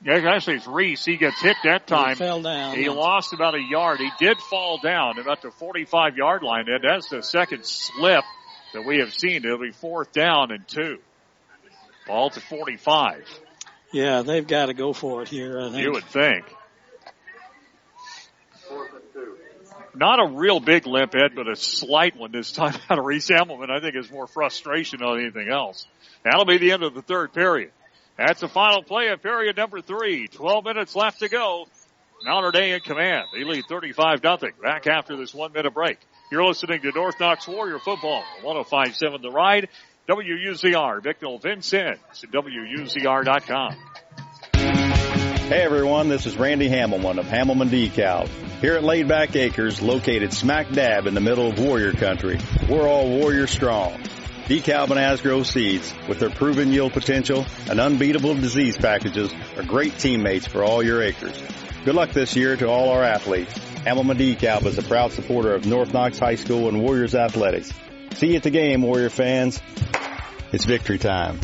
Actually, it's Rhys. He gets hit that time. He fell down. He lost about a yard. He did fall down about the 45-yard line. And that's the 2nd slip that we have seen. It'll be 4th down and 2. Ball to 45. Yeah, they've got to go for it here, I think. You would think. Not a real big limp, Ed, but a slight one this time out of Rhys Hamilton. I think is more frustration than anything else. That'll be the end of the 3rd period. That's the final play of period number 3. 12 minutes left to go. Mater Dei in command. They lead 35-0. Back after this 1-minute break. You're listening to North Knox Warrior Football. 105.7 The Ride. WUZR. Bicknell Vincennes. WUZR.com. Hey everyone, this is Randy Hamilton of Hamilton Decal. Here at Laid Back Acres, located smack dab in the middle of Warrior Country, we're all Warrior strong. DeKalb and Asgrow seeds, with their proven yield potential and unbeatable disease packages, are great teammates for all your acres. Good luck this year to all our athletes. Hamilton DeKalb is a proud supporter of North Knox High School and Warriors athletics. See you at the game, Warrior fans. It's victory time.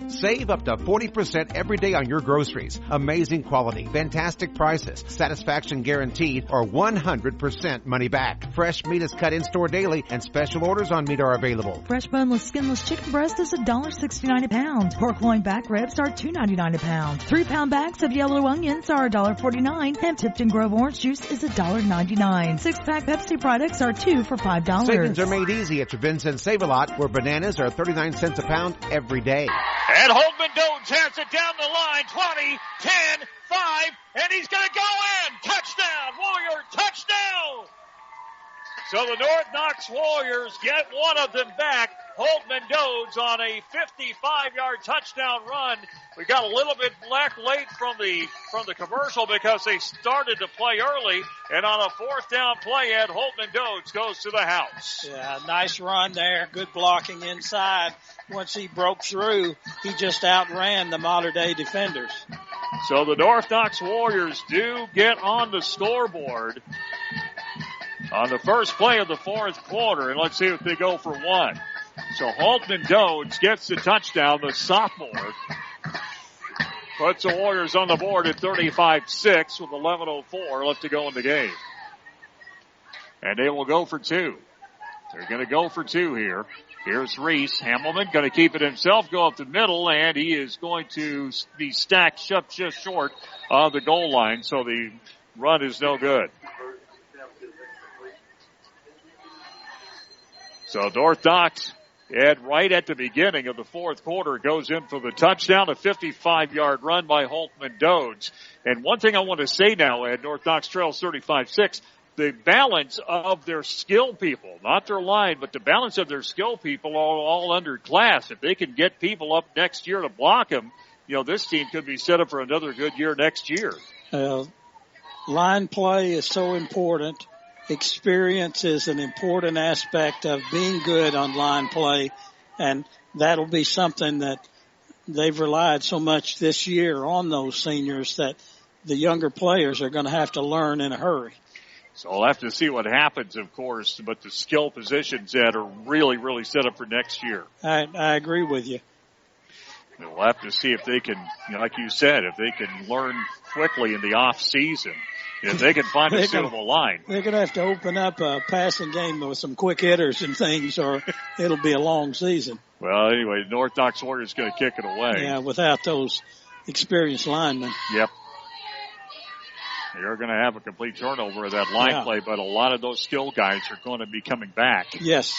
Save up to 40% every day on your groceries. Amazing quality, fantastic prices, satisfaction guaranteed, or 100% money back. Fresh meat is cut in-store daily, and special orders on meat are available. Fresh boneless, skinless chicken breast is $1.69 a pound. Pork loin back ribs are $2.99 a pound. 3-pound bags of yellow onions are $1.49, and Tipton Grove orange juice is $1.99. 6-pack Pepsi products are 2 for $5. Savings are made easy at your Vincent Save-A-Lot, where bananas are 39 cents a pound every day. And Holman Dodes has it down the line, 20, 10, 5, and he's going to go in. Touchdown, Warrior, touchdown. So the North Knox Warriors get one of them back. Holtman Dodds on a 55-yard touchdown run. We got a little bit late from the commercial because they started to play early, and on a 4th down play, Ed, Holtman Dodds goes to the house. Yeah, nice run there. Good blocking inside. Once he broke through, he just outran the modern-day defenders. So the North Knox Warriors do get on the scoreboard on the first play of the 4th quarter, and let's see if they go for one. So Holtman Dodds gets the touchdown, the sophomore. Puts the Warriors on the board at 35-6 with 11:04 left to go in the game. And they will go for two. They're going to go for two here. Here's Rhys Hamilton, going to keep it himself, go up the middle, and he is going to be stacked up just short of the goal line, so the run is no good. So North Knox, Ed, right at the beginning of the 4th quarter, goes in for the touchdown, a 55-yard run by Holtman Dodds. And one thing I want to say now, Ed, North Knox trails 35-6. The balance of their skill people, not their line, but the balance of their skill people are all under class. If they can get people up next year to block them, this team could be set up for another good year next year. Line play is so important. Experience is an important aspect of being good on line play, and that'll be something that they've relied so much this year on those seniors that the younger players are going to have to learn in a hurry. So we'll have to see what happens, of course, but the skill positions that are really, really set up for next year. I agree with you. And we'll have to see if they can, like you said, if they can learn quickly in the off season. If they can find a suitable line. They're going to have to open up a passing game with some quick hitters and things, or it'll be a long season. Well, anyway, North Knox Warriors going to kick it away. Yeah, without those experienced linemen. Yep. They're going to have a complete turnover of that line play, but a lot of those skill guys are going to be coming back. Yes.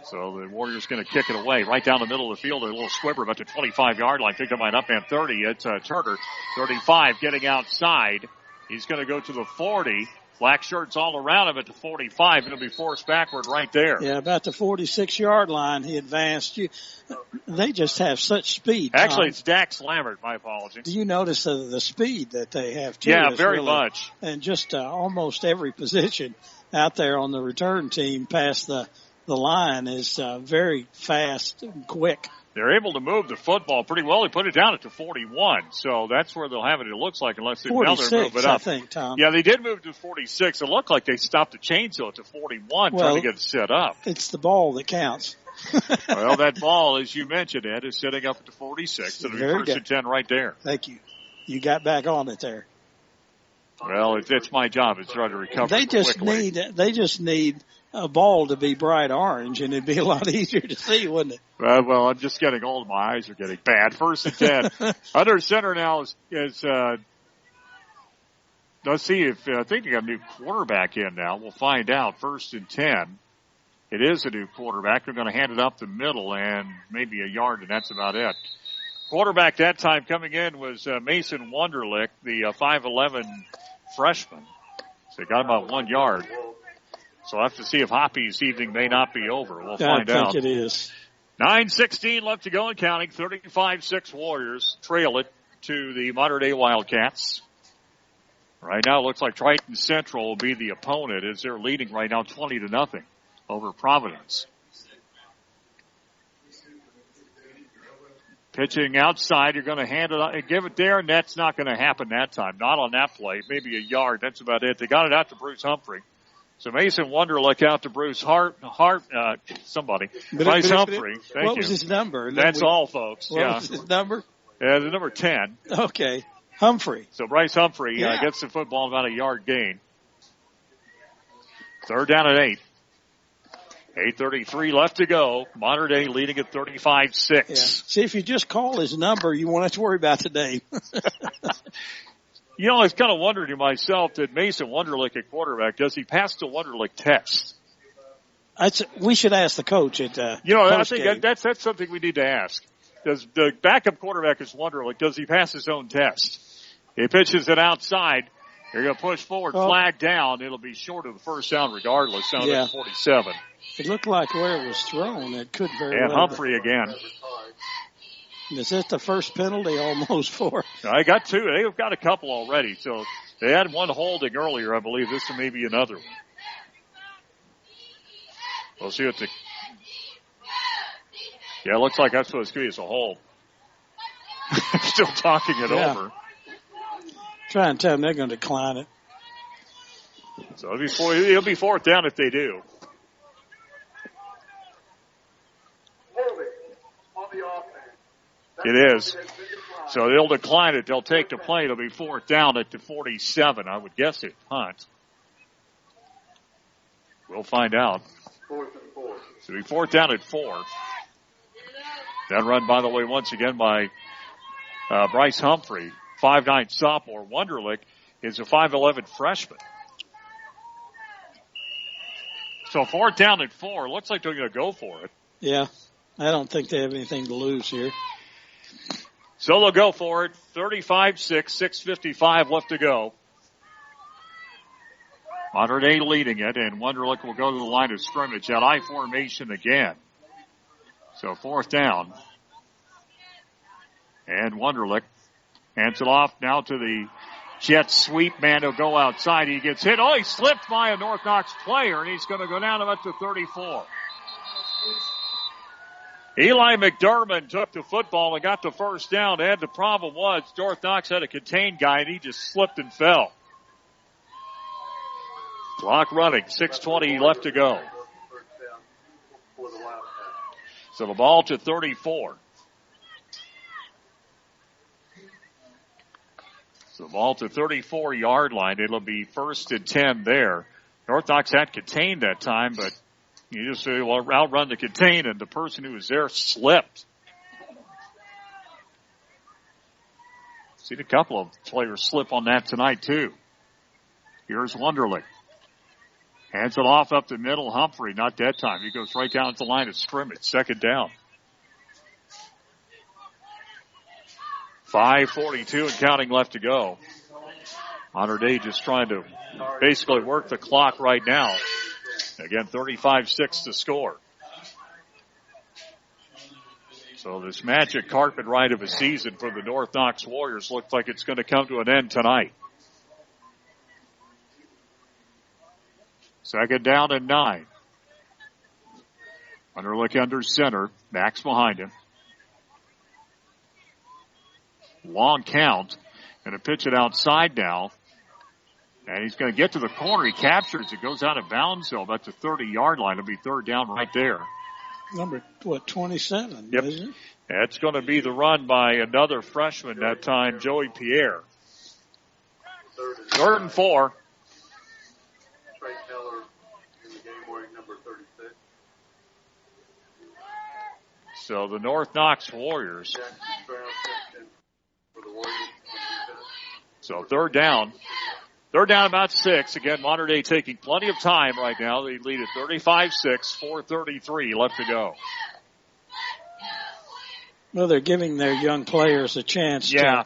So the Warriors going to kick it away right down the middle of the field. A little squibber about the 25-yard line. Picked up by an up and 30. It's Turner. 35 getting outside. He's going to go to the 40. Black shirts all around him at the 45. It'll be forced backward right there. Yeah, about the 46-yard line he advanced. They just have such speed. Actually, it's Dax Lambert. My apologies. Do you notice the speed that they have, too? Yeah, very much. And just almost every position out there on the return team past the line is very fast and quick. They're able to move the football pretty well. They put it down at the 41, so that's where they'll have it, it looks like, unless they move it up. I think, Tom. Yeah, they did move to 46. It looked like they stopped the chainsaw at the 41 trying to get it set up. It's the ball that counts. Well, that ball, as you mentioned, Ed, is sitting up at the 46. It'll be first and 10 right there. Thank you. You got back on it there. Well, it's my job. It's trying to recover quickly. They just need a ball to be bright orange, and it'd be a lot easier to see, wouldn't it? Well, I'm just getting old. My eyes are getting bad. First and 10. Under center now is let's see if, I think they got a new quarterback in now. We'll find out. First and 10. It is a new quarterback. They're going to hand it up the middle and maybe a yard, and that's about it. Quarterback that time coming in was Mason Wunderlich, the 5'11 freshman. So they got about 1 yard. So we'll have to see if Hoppy's evening may not be over. We'll find out. I think it is. 9:16 left to go and counting. 35-6 Warriors trail it to the modern-day Wildcats. Right now it looks like Triton Central will be the opponent as they're leading right now 20-0 over Providence. Pitching outside, you're going to hand it out, give it there, and that's not going to happen that time. Not on that play. Maybe a yard. That's about it. They got it out to Bruce Humphrey. So Mason Wunderlich out to Bruce Bryce Humphrey. Thank you. What was his number? That's all, folks. What was his number? Yeah, the number 10. Okay. Humphrey. So Bryce Humphrey gets the football about a yard gain. Third down at 8. 8:33 left to go. Modern Day leading at 35-6. Yeah. See, if you just call his number, you won't have to worry about the name. You know, I was kind of wondering to myself, did Mason Wunderlich at quarterback, does he pass the Wunderlich test? We should ask the coach at I think that's something we need to ask. Does the backup quarterback is Wunderlich, does he pass his own test? He pitches it outside. They're going to push forward, flag down. It'll be short of the first down regardless, down at 47. It looked like where it was thrown. It could very well. And Humphrey again. Is this the first penalty almost for? I got two. They've got a couple already. So they had one holding earlier, I believe. This may be another one. We'll see what the... Yeah, it looks like that's what it's going to be. It's a hold. Still talking it over. Try and tell them they're going to decline it. So it'll be fourth down if they do. It is. So they'll decline it. They'll take the play. It'll be fourth down at the 47. I would guess it punt. We'll find out. So it'll be fourth down at 4. That run, by the way, once again by Bryce Humphrey, 5'9" sophomore. Wunderlich is a 5'11" freshman. So fourth down at 4. Looks like they're going to go for it. Yeah. I don't think they have anything to lose here. So they'll go for it. 35-6, 6:55 left to go. Monterey leading it, and Wunderlich will go to the line of scrimmage at I formation again. So fourth down. And Wunderlich hands it off now to the jet sweep man who'll go outside. He gets hit. Oh, he slipped by a North Knox player, and he's going to go down about to 34. Eli McDermott took the football and got the first down, and the problem was North Knox had a contained guy, and he just slipped and fell. Clock running, 6:20 left to go. So the ball to 34. So the ball to 34-yard line. It'll be 1st and 10 there. North Knox had contained that time, but you just say, well, outrun the contain, and the person who was there slipped. Seen a couple of players slip on that tonight, too. Here's Wunderlich. Hands it off up the middle. Humphrey, not that time. He goes right down to the line of scrimmage. Second down. 5:42 and counting left to go. Monterey just trying to basically work the clock right now. Again, 35-6 to score. So this magic carpet ride of a season for the North Knox Warriors looks like it's going to come to an end tonight. Second down and 9. Wunderlich under center. Max behind him. Long count. Going to pitch it outside now. And he's going to get to the corner. He captures it. Goes out of bounds, though, about the 30-yard line. It'll be third down right there. Number, 27, yep. Isn't it? That's going to be the run by another freshman that time, Joey Pierre. Third and 4. So the North Knox Warriors. So third down. Third down about 6. Again, Monterey taking plenty of time right now. They lead at 35-6, 4:33 left to go. Well, they're giving their young players a chance to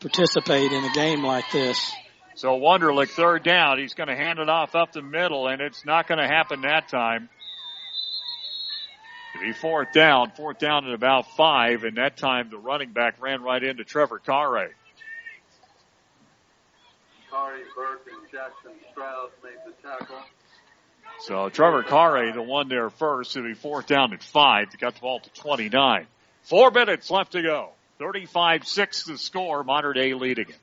participate in a game like this. So Wunderlich, third down. He's going to hand it off up the middle, and it's not going to happen that time. It'll be fourth down at about 5, and that time the running back ran right into Trevor Carre. Carre, Burke, and Jackson Stroud made the tackle. So Trevor Carre, the one there first. It'll be fourth down at 5. They got the ball to 29. 4 minutes left to go. 35-6 to score. Monterey leading it.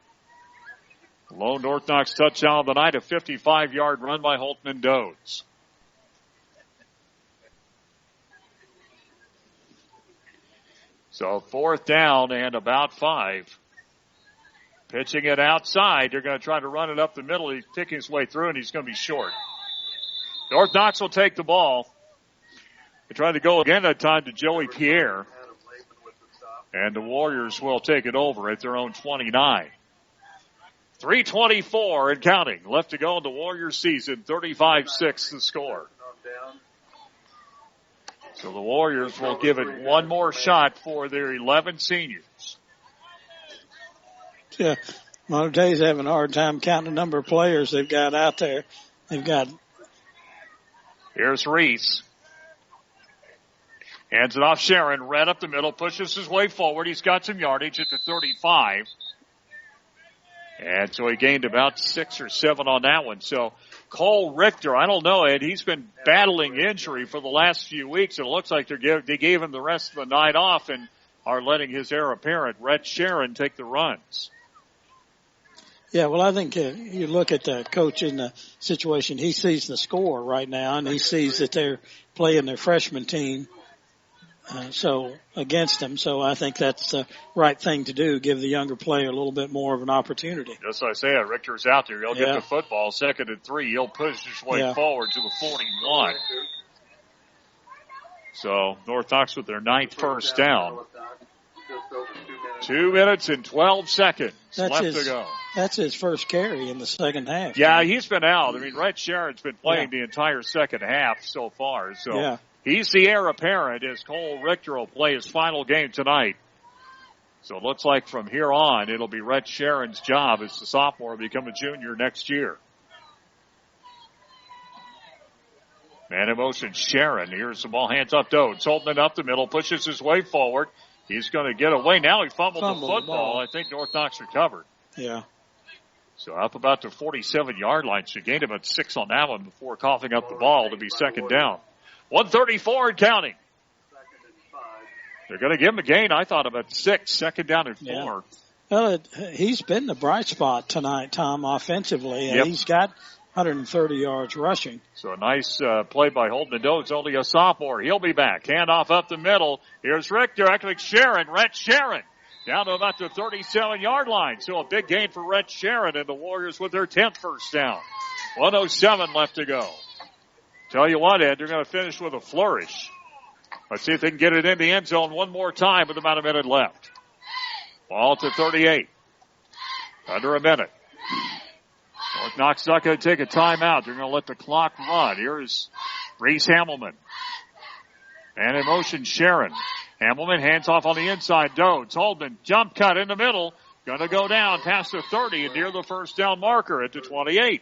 Lone North Knox touchdown of the night, a 55-yard run by Holtman Dodes. So fourth down and about 5. Pitching it outside. They're going to try to run it up the middle. He's picking his way through, and he's going to be short. North Knox will take the ball. They tried to go again that time to Joey Pierre. And the Warriors will take it over at their own 29. 3:24 and counting left to go in the Warriors season. 35-6 the score. So the Warriors will give it one more shot for their 11 seniors. Yeah, Monterey's having a hard time counting the number of players they've got out there. They've got Here's Rhys. Hands it off Sharon. Red up the middle. Pushes his way forward. He's got some yardage at the 35. And so he gained about 6 or 7 on that one. So Cole Richter, I don't know, Ed, he's been battling injury for the last few weeks. It looks like they gave him the rest of the night off and are letting his heir apparent, Rhett Sharon, take the runs. Yeah, well, I think you look at the coach in the situation. He sees the score right now, and he sees that they're playing their freshman team so against them. So I think that's the right thing to do, give the younger player a little bit more of an opportunity. Just like I say, Richter's out there. He'll get the football. 2nd and 3. He'll push his way forward to the 41. So North Knox with their 9th first down. 2 minutes and 12 seconds left to go. That's his first carry in the second half. Yeah, he's been out. I mean, Rhett Sharon's been playing the entire second half so far. So he's the heir apparent as Cole Richter will play his final game tonight. So it looks like from here on, it'll be Rhett Sharon's job as the sophomore become a junior next year. Man in motion, Sharon. Here's the ball, hands up Dodes. Holding it up the middle, pushes his way forward. He's going to get away. Now he fumbled the football. I think North Knox recovered. Yeah. So up about the 47-yard line. She gained about 6 on that one before coughing up the ball to be second down. 1:34 and counting. They're going to give him a gain, I thought, about 6. Second down and 4. Yeah. Well, he's been the bright spot tonight, Tom, offensively. And he's got 130 yards rushing. So a nice play by Holden Dodes, only a sophomore. He'll be back. Handoff up the middle. Here's Richter. Actually, Rhett Sharon. Down to about the 37-yard line. So a big gain for Rhett Sharon and the Warriors with their 10th first down. 1:07 left to go. Tell you what, Ed, they're going to finish with a flourish. Let's see if they can get it in the end zone one more time with about a minute left. Ball to 38. Under a minute. North Knox not going to take a timeout. They're going to let the clock run. Here's Rhys Hamilton. And in motion, Sharon. Hamilton hands off on the inside. Dodes. Holden. Jump cut in the middle. Going to go down past the 30 and near the first down marker at the 28.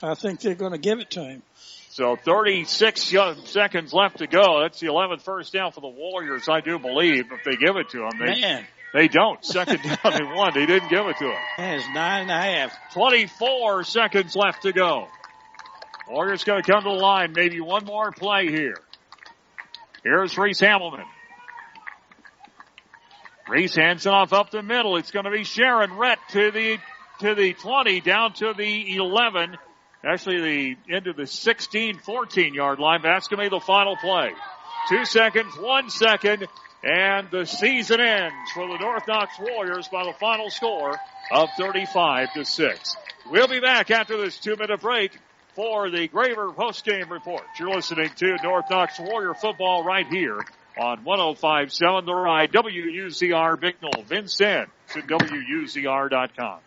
I think they're going to give it to him. So 36 seconds left to go. That's the 11th first down for the Warriors, I do believe, if they give it to him. They don't. Second down and 1. They didn't give it to him. It's 9.5. 24 seconds left to go. Warriors going to come to the line. Maybe one more play here. Here's Rhys Hamilton. Rhys hands it off up the middle. It's going to be Sharon Rhett to the 20, down to the 11. Actually, the end of the 16, 14-yard line. That's going to be the final play. 2 seconds, 1 second, and the season ends for the North Knox Warriors by the final score of 35-6. We'll be back after this 2-minute break for the Graver postgame report. You're listening to North Knox Warrior football right here on 105.7 The Ride, WUZR Bicknell. Vincent at WUZR.com.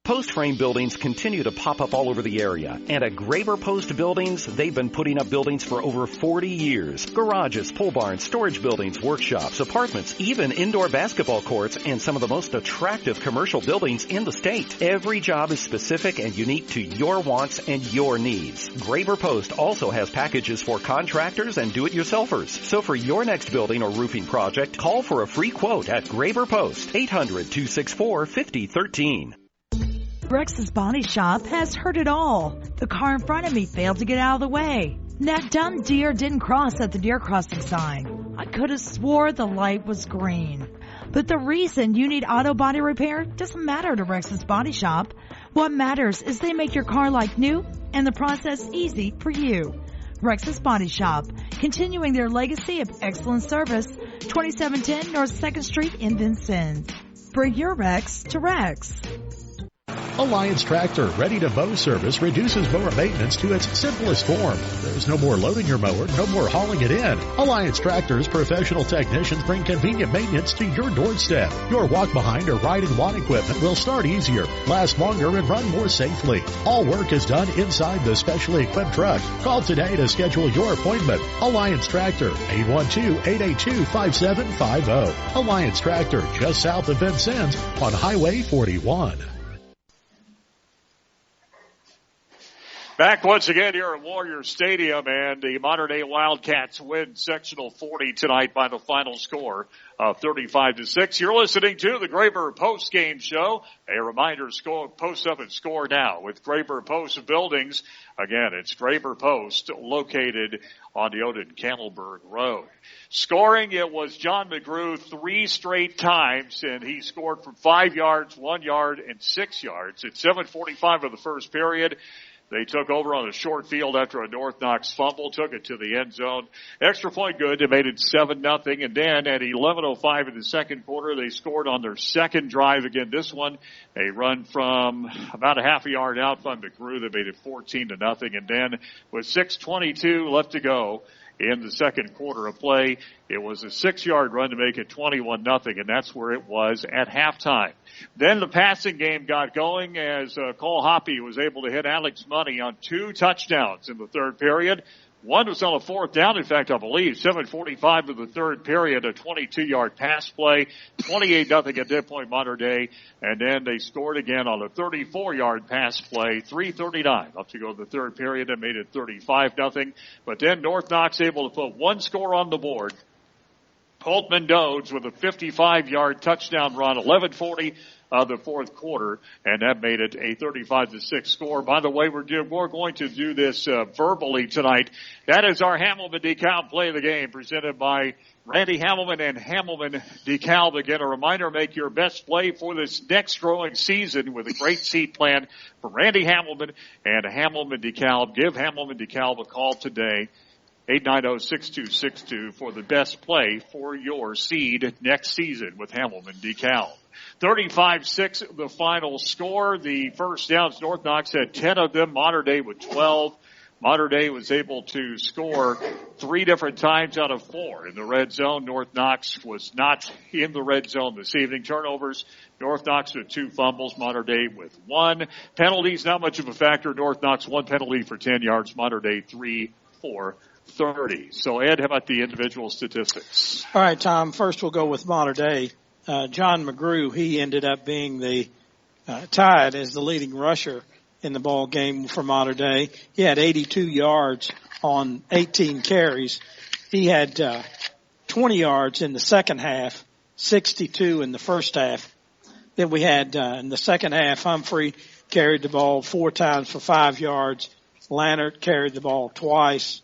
Post frame buildings continue to pop up all over the area. And at Graver Post Buildings, they've been putting up buildings for over 40 years. Garages, pole barns, storage buildings, workshops, apartments, even indoor basketball courts, and some of the most attractive commercial buildings in the state. Every job is specific and unique to your wants and your needs. Graver Post also has packages for contractors and do-it-yourselfers. So for your next building or roofing project, call for a free quote at Graver Post, 800-264-5013. Rex's Body Shop has heard it all. The car in front of me failed to get out of the way. That dumb deer didn't cross at the deer crossing sign. I could have swore the light was green. But the reason you need auto body repair doesn't matter to Rex's Body Shop. What matters is they make your car like new and the process easy for you. Rex's Body Shop, continuing their legacy of excellent service, 2710 North 2nd Street in Vincennes. Bring your Rex to Rex. Alliance Tractor Ready to Mow service reduces mower maintenance to its simplest form. There's no more loading your mower, no more hauling it in. Alliance Tractor's professional technicians bring convenient maintenance to your doorstep. Your walk behind or ride and lawn equipment will start easier, last longer, and run more safely. All work is done inside the specially equipped truck. Call today to schedule your appointment. Alliance Tractor, 812-882-5750. Alliance Tractor, just south of Vincennes on Highway 41. Back once again here at Warrior Stadium, and the modern-day Wildcats win sectional 40 tonight by the final score of 35-6. You're listening to the Graber Post Game Show. A reminder, post up and score now with Graber Post Buildings. Again, it's Graber Post, located on the Odin-Candleburg Road. Scoring, it was John McGrew 3 straight times, and he scored from 5 yards, 1 yard, and 6 yards. At 7:45 of the first period, they took over on a short field after a North Knox fumble, took it to the end zone. Extra point good. They made it 7-0. And then at 11:05 in the second quarter, they scored on their second drive again. This one, a run from about a half a yard out from McGrew. They made it 14-0. And then with 6:22 left to go in the second quarter of play, it was a 6-yard run to make it 21-0, and that's where it was at halftime. Then the passing game got going as Cole Hoppy was able to hit Alex Money on 2 touchdowns in the third period. One was on a 4th down, in fact, I believe. 7:45 of the third period, a 22-yard pass play, 28-0 at that point, Modern Day. And then they scored again on a 34-yard pass play, 3:39 up to go to the third period, and made it 35-0. But then North Knox able to put 1 score on the board. Holtman Dodds with a 55-yard touchdown run, 11:40 of the fourth quarter, and that made it a 35-6 score. By the way, we're going to do this verbally tonight. That is our Hamilton DeKalb play of the game, presented by Randy Hamilton and Hamilton DeKalb. Again, a reminder, make your best play for this next growing season with a great seed plan for Randy Hamilton and Hamilton DeKalb. Give Hamilton DeKalb a call today. 890-6262 for the best play for your seed next season with Hamilton DeKalb. 35-6 the final score. The first downs, North Knox had 10 of them. Modern Day with 12. Modern Day was able to score 3 different times out of 4 in the red zone. North Knox was not in the red zone this evening. Turnovers, North Knox with 2 fumbles. Modern Day with 1. Penalties, not much of a factor. North Knox 1 penalty for 10 yards. Modern Day 3 for 30. So, Ed, how about the individual statistics? All right, Tom. First, we'll go with Modern Day. John McGrew, he ended up being the tied as the leading rusher in the ball game for Modern Day. He had 82 yards on 18 carries. He had 20 yards in the second half, 62 in the first half. Then we had in the second half, Humphrey carried the ball 4 times for 5 yards. Lannert carried the ball twice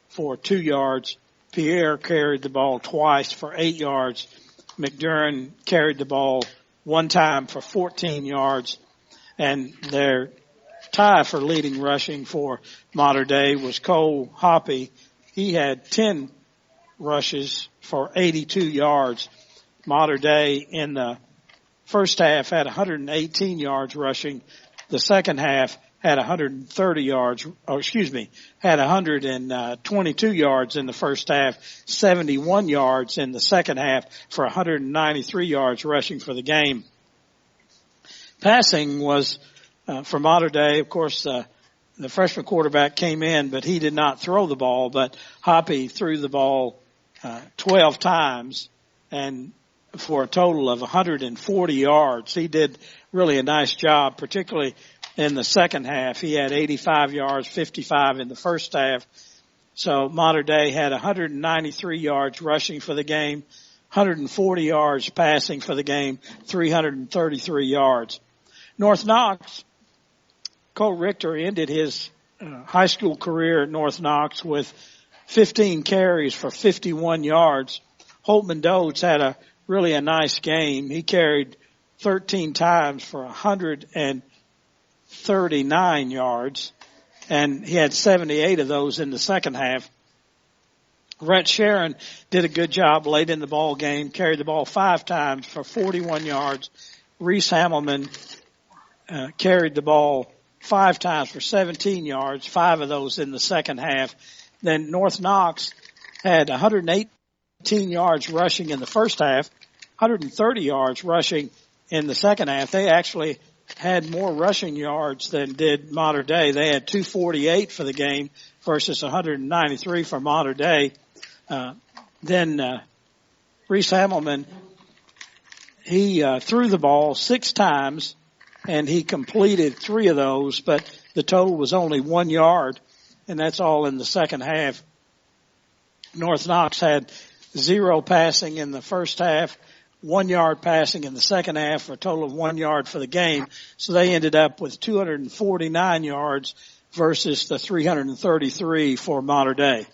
for 2 yards. Pierre carried the ball twice for 8 yards. McDurran carried the ball 1 time for 14 yards. And their tie for leading rushing for Modern Day was Cole Hoppy. He had 10 rushes for 82 yards. Modern Day in the first half had 118 yards rushing. The second half had 130 yards, had 122 yards in the first half, 71 yards in the second half for 193 yards rushing for the game. Passing was, for Modern Day, of course, the freshman quarterback came in, but he did not throw the ball, but Hoppy threw the ball 12 times and for a total of 140 yards. He did really a nice job, particularly in the second half. He had 85 yards, 55 in the first half. So Modern Day had 193 yards rushing for the game, 140 yards passing for the game, 333 yards. North Knox, Cole Richter ended his high school career at North Knox with 15 carries for 51 yards. Holtman Dodds had a nice game. He carried 13 times for 139 yards, and he had 78 of those in the second half. Rhett Sharon did a good job late in the ball game, carried the ball 5 times for 41 yards. Rhys Hamilton carried the ball 5 times for 17 yards, 5 of those in the second half. Then North Knox had 118 yards rushing in the first half, 130 yards rushing in the second half. They actually had more rushing yards than did Modern Day. They had 248 for the game versus 193 for Modern Day. Then Rhys Hamilton, he threw the ball 6 times, and he completed 3 of those, but The total was only 1 yard, and that's all in the second half. North Knox had 0 passing in the first half, 1 yard passing in the second half, for a total of 1 yard for the game. So they ended up with 249 yards versus the 333 for Mater Dei.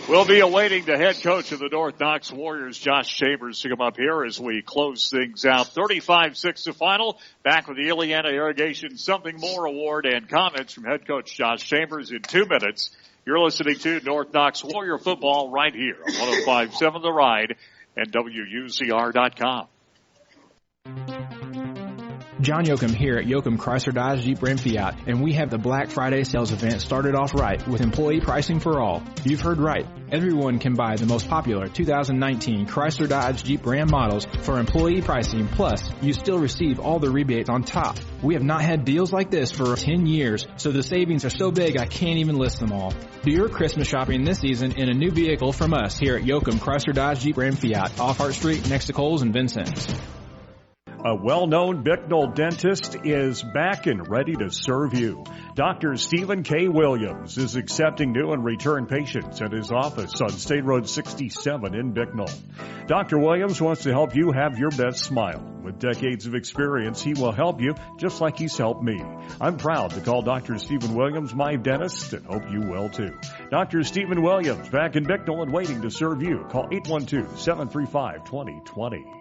We'll be awaiting the head coach of the North Knox Warriors, Josh Chambers, to come up here as we close things out. 35-6 the final. Back with the Illiana Irrigation Something More Award and comments from head coach Josh Chambers in 2 minutes. You're listening to North Knox Warrior Football right here on 105.7 The Ride and WUZR.com. John Yoakum here at Yoakum Chrysler Dodge Jeep Ram Fiat, and we have the Black Friday sales event started off right with employee pricing for all. You've heard right. Everyone can buy the most popular 2019 Chrysler Dodge Jeep Ram models for employee pricing, plus you still receive all the rebates on top. We have not had deals like this for 10 years, so the savings are so big I can't even list them all. Do your Christmas shopping this season in a new vehicle from us here at Yoakum Chrysler Dodge Jeep Ram Fiat, off Hart Street next to Kohl's and Vincent's. A well-known Bicknell dentist is back and ready to serve you. Dr. Stephen K. Williams is accepting new and return patients at his office on State Road 67 in Bicknell. Dr. Williams wants to help you have your best smile. With decades of experience, he will help you just like he's helped me. I'm proud to call Dr. Stephen Williams my dentist and hope you will too. Dr. Stephen Williams back in Bicknell and waiting to serve you. Call 812-735-2020.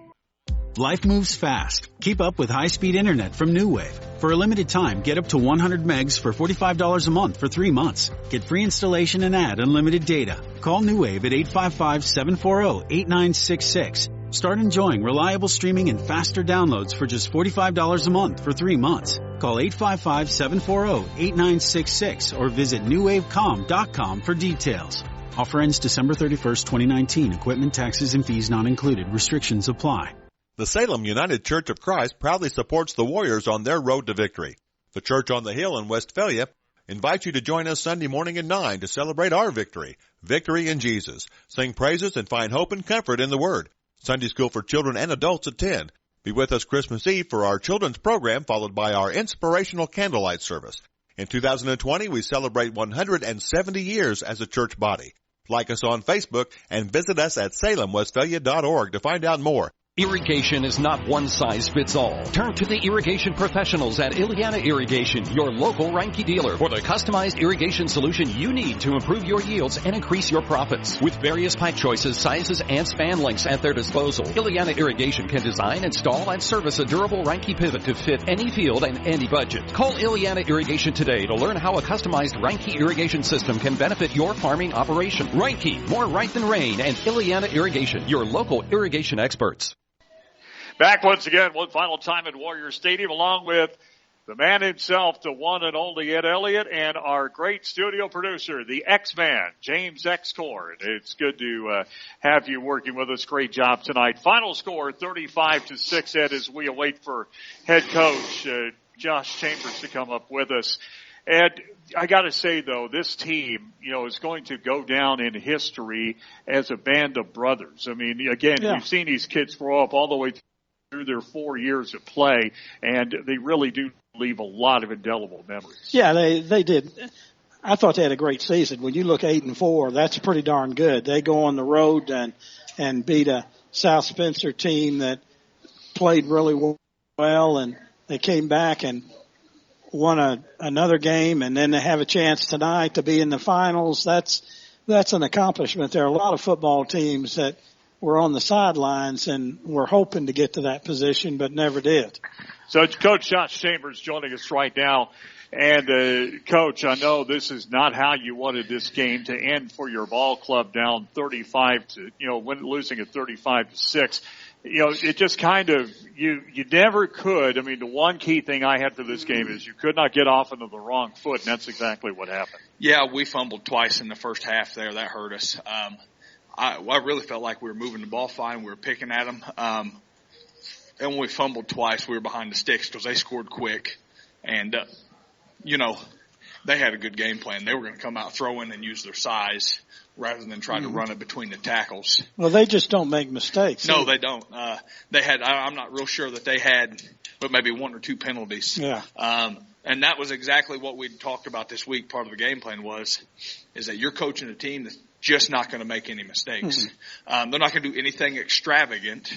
Life moves fast. Keep up with high-speed internet from New Wave. For a limited time, get up to 100 megs for $45 a month for 3 months. Get free installation and add unlimited data. Call New Wave at 855-740-8966. Start enjoying reliable streaming and faster downloads for just $45 a month for 3 months. Call 855-740-8966 or visit newwavecom.com for details. Offer ends December 31st, 2019. Equipment, taxes, and fees not included. Restrictions apply. The Salem United Church of Christ proudly supports the Warriors on their road to victory. The Church on the Hill in Westphalia invites you to join us Sunday morning at 9 to celebrate our victory. Victory in Jesus. Sing praises and find hope and comfort in the Word. Sunday school for children and adults at 10. Be with us Christmas Eve for our children's program, followed by our inspirational candlelight service. In 2020, we celebrate 170 years as a church body. Like us on Facebook and visit us at salemwestphalia.org to find out more. Irrigation is not one size fits all. Turn to the irrigation professionals at Illiana Irrigation, your local Reinke dealer, for the customized irrigation solution you need to improve your yields and increase your profits. With various pipe choices, sizes, and span lengths at their disposal, Illiana Irrigation can design, install, and service a durable Reinke pivot to fit any field and any budget. Call Illiana Irrigation today to learn how a customized Reinke irrigation system can benefit your farming operation. Reinke, more right than rain, and Illiana Irrigation, your local irrigation experts. Back once again, one final time at Warrior Stadium, along with the man himself, the one and only Ed Elliott, and our great studio producer, the X-Man, James X-Cord. It's good to have you working with us. Great job tonight. Final score, 35-6, Ed, as we await for head coach Josh Chambers to come up with us. And I got to say, though, this team, is going to go down in history as a band of brothers. I mean, again, You've seen these kids grow up all the way through their 4 years of play, and they really do leave a lot of indelible memories. Yeah, they did. I thought they had a great season. When you look 8-4, that's pretty darn good. They go on the road and beat a South Spencer team that played really well, and they came back and won another game, and then they have a chance tonight to be in the finals. That's an accomplishment. There are a lot of football teams that were on the sidelines and were hoping to get to that position, but never did. So Coach Josh Chambers joining us right now. And, Coach, I know this is not how you wanted this game to end for your ball club down losing at 35-6. It just kind of, you never could. I mean, the one key thing I had for this game is you could not get off into the wrong foot, and that's exactly what happened. Yeah, we fumbled twice in the first half there. That hurt us. I really felt like we were moving the ball fine. We were picking at them. And when we fumbled twice, we were behind the sticks because they scored quick. And, they had a good game plan. They were going to come out throwing and use their size rather than trying to run it between the tackles. Well, they just don't make mistakes. No, they don't. They had, I'm not real sure that they had, but maybe 1 or 2 penalties. Yeah. And that was exactly what we talked about this week. Part of the game plan is that you're coaching a team that's just not going to make any mistakes. They're not going to do anything extravagant.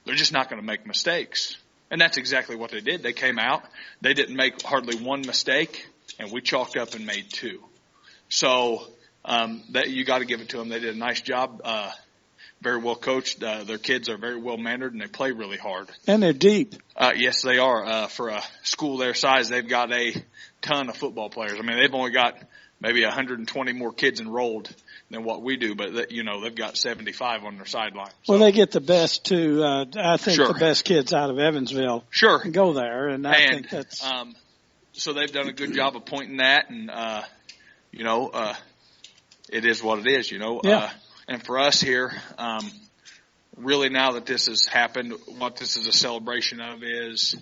They're just not going to make mistakes. And that's exactly what they did. They came out. They didn't make hardly one mistake, and we chalked up and made 2. So that you got to give it to them. They did a nice job. Very well coached. Their kids are very well mannered, and they play really hard. And they're deep. Yes, they are. For a school their size, they've got a ton of football players. I mean, they've only got maybe 120 more kids enrolled than what we do, but they've got 75 on their sideline. So. Well, they get the best too. I think Sure. the best kids out of Evansville go there, and I think that's. So they've done a good job of pointing that, and it is what it is. Yeah. And for us here, really now that this has happened, what this is a celebration of is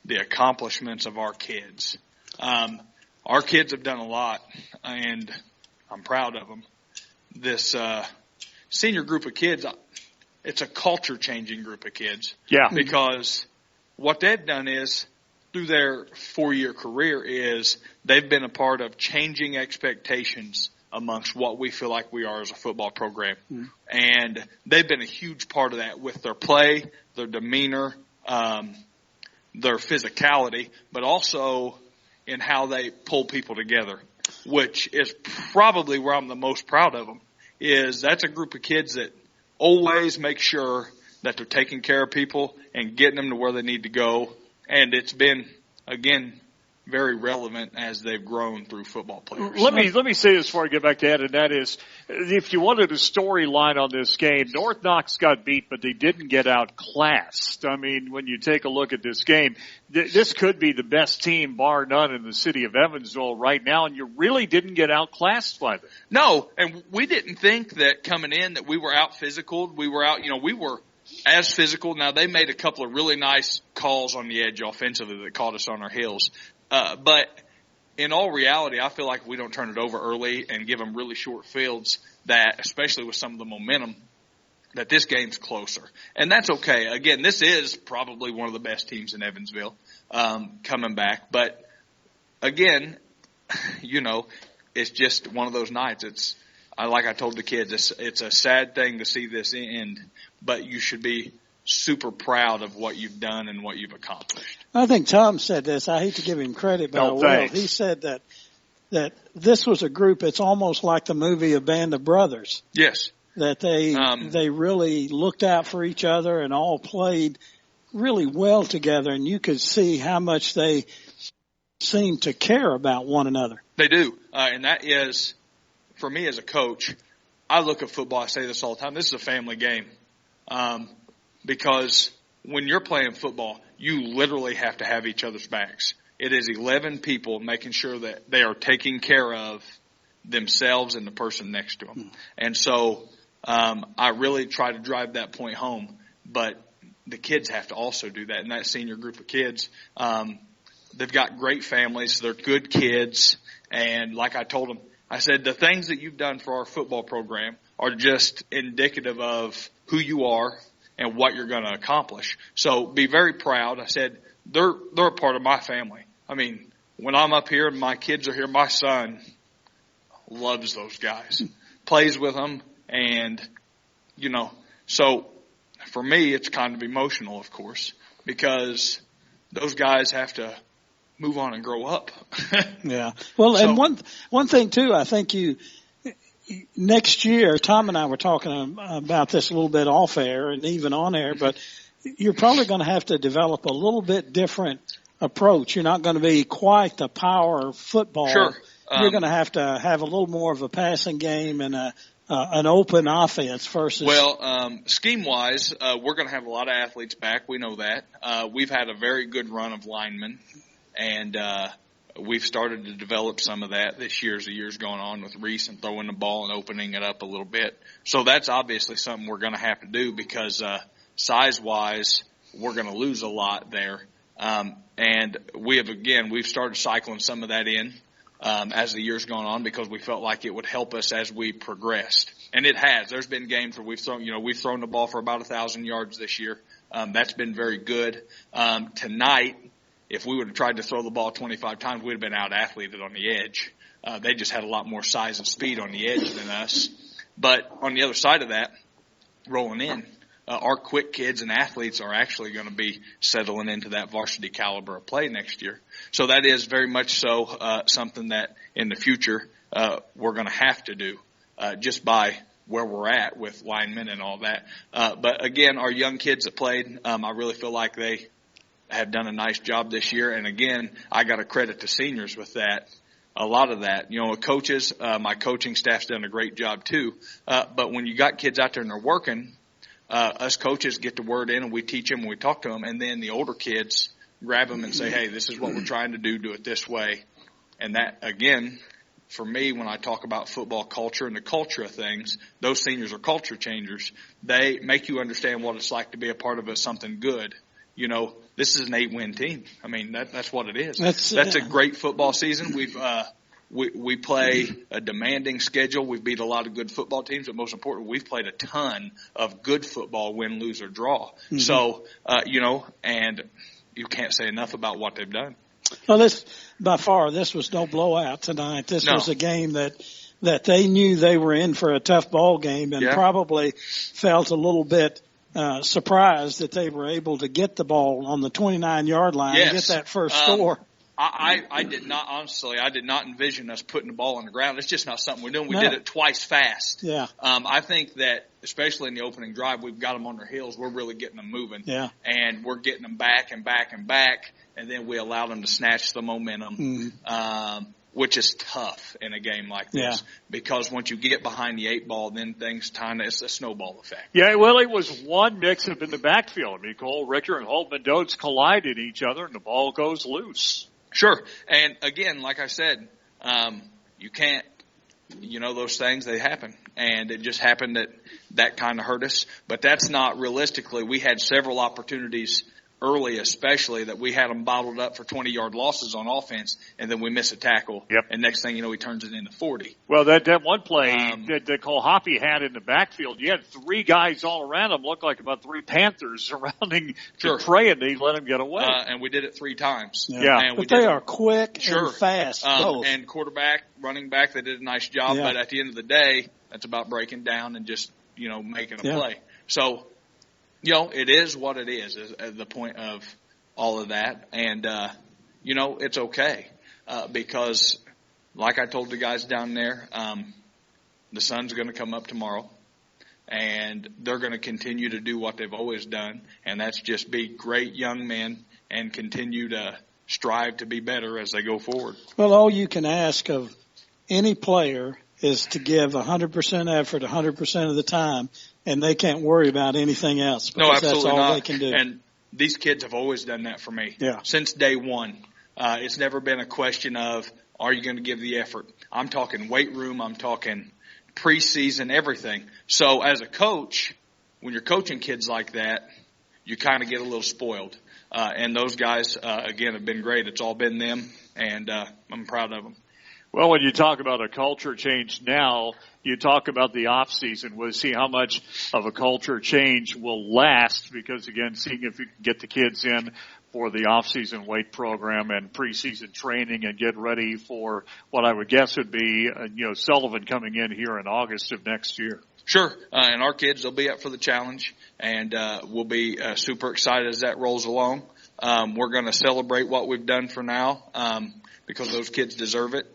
the accomplishments of our kids. Our kids have done a lot, and I'm proud of them. This senior group of kids, it's a culture-changing group of kids. Yeah. Because what they've done is, through their 4-year career, is they've been a part of changing expectations amongst what we feel like we are as a football program. And they've been a huge part of that with their play, their demeanor, their physicality, but also in how they pull people together, which is probably where I'm the most proud of them, is that's a group of kids that always make sure that they're taking care of people and getting them to where they need to go. And it's been, again, very relevant as they've grown through football players. Let me say this before I get back to Ed, and that is, if you wanted a storyline on this game, North Knox got beat, but they didn't get outclassed. I mean, when you take a look at this game, this could be the best team, bar none, in the city of Evansville right now, and you really didn't get outclassed by them. No, and we didn't think that coming in that we were out physical. We were out, we were as physical. Now, they made a couple of really nice calls on the edge offensively that caught us on our heels. But in all reality, I feel like if we don't turn it over early and give them really short fields, that, especially with some of the momentum, that this game's closer. And that's okay. Again, this is probably one of the best teams in Evansville, coming back. But again, it's just one of those nights. Like I told the kids, it's a sad thing to see this end, but you should be super proud of what you've done and what you've accomplished. I think Tom said this. I hate to give him credit, but I will. He said that this was a group. It's almost like the movie A Band of Brothers. Yes. That they really looked out for each other and all played really well together, and you could see how much they seemed to care about one another. They do, and that is, for me as a coach, I look at football. I say this all the time. This is a family game. Because when you're playing football, you literally have to have each other's backs. It is 11 people making sure that they are taking care of themselves and the person next to them. And so I really try to drive that point home. But the kids have to also do that. And that senior group of kids, they've got great families. They're good kids. And like I told them, I said, the things that you've done for our football program are just indicative of who you are and what you're going to accomplish. So be very proud. I said, they're a part of my family. I mean, when I'm up here and my kids are here, my son loves those guys, plays with them. And, so for me, it's kind of emotional, of course, because those guys have to move on and grow up. Yeah. Well, and one thing too, I think next year, Tom and I were talking about this a little bit off air and even on air, but you're probably going to have to develop a little bit different approach. You're not going to be quite the power football. Sure. You're going to have a little more of a passing game and an open offense versus. Well, scheme wise, we're going to have a lot of athletes back. We know that. We've had a very good run of linemen, and we've started to develop some of that this year as the year's going on with Rhys and throwing the ball and opening it up a little bit. So that's obviously something we're going to have to do because size-wise, we're going to lose a lot there. And we've started cycling some of that in. as the year's gone on, because we felt like it would help us as we progressed. And it has. There's been games where we've thrown the ball for about 1,000 yards this year. That's been very good. Tonight, if we would have tried to throw the ball 25 times, we'd have been out-athleted on the edge. They just had a lot more size and speed on the edge than us. But on the other side of that, rolling in, our quick kids and athletes are actually going to be settling into that varsity caliber of play next year. So that is very much so something that in the future we're going to have to do just by where we're at with linemen and all that. But again, our young kids that played, I really feel like they have done a nice job this year. And again, I got to credit the seniors with that. A lot of that, coaches, my coaching staff's done a great job too. But when you got kids out there and they're working, us coaches get the word in and we teach them and we talk to them. And then the older kids grab them and say, hey, this is what we're trying to do it this way. And that, again, for me, when I talk about football culture and the culture of things, those seniors are culture changers. They make you understand what it's like to be a part of something good. This is an 8-win team. I mean, that's what it is. That's a great football season. We play a demanding schedule. We've beat a lot of good football teams, but most importantly, we've played a ton of good football, win, lose, or draw. Mm-hmm. So, and you can't say enough about what they've done. Well, this was no blowout tonight. This was a game that they knew they were in for a tough ball game and probably felt a little bit surprised that they were able to get the ball on the 29-yard line and get that first score. I did not envision us putting the ball on the ground. It's just not something we're doing. We did it twice fast. Yeah. I think that especially in the opening drive, we've got them on their heels. We're really getting them moving. Yeah. And we're getting them back and back and back, and then we allow them to snatch the momentum, which is tough in a game like this because once you get behind the 8 ball, then things it's a snowball effect. Yeah, well, it was one mix-up in the backfield. I mean, Cole Richter and Holtman Dotes collided each other, and the ball goes loose. Sure. And again, like I said, you can't, those things, they happen. And it just happened that kind of hurt us. But that's not realistically. We had several opportunities early, especially that we had them bottled up for 20-yard losses on offense, and then we miss a tackle. Yep. And next thing you know, he turns it into 40. Well, that one play that Cole Hoppy had in the backfield, you had 3 guys all around him, looked like about 3 Panthers surrounding the prey, and they let him get away. And we did it 3 times. Yeah. And but they are quick and fast, both. And quarterback, running back, they did a nice job. Yeah. But at the end of the day, that's about breaking down and just, making a play. So, it is what it is the point of all of that. And, it's okay. Because like I told the guys down there, the sun's going to come up tomorrow and they're going to continue to do what they've always done. And that's just be great young men and continue to strive to be better as they go forward. Well, all you can ask of any player is to give 100% effort 100% of the time, and they can't worry about anything else because that's all they can do. And these kids have always done that for me since day one. It's never been a question of, are you going to give the effort? I'm talking weight room. I'm talking preseason, everything. So as a coach, when you're coaching kids like that, you kind of get a little spoiled. And those guys, again, have been great. It's all been them, and I'm proud of them. Well, when you talk about a culture change now, you talk about the off season. We'll see how much of a culture change will last because, again, seeing if you can get the kids in for the off-season weight program and preseason training and get ready for what I would guess would be, Sullivan coming in here in August of next year. Sure. And our kids, they'll be up for the challenge, and we'll be super excited as that rolls along. We're going to celebrate what we've done for now because those kids deserve it.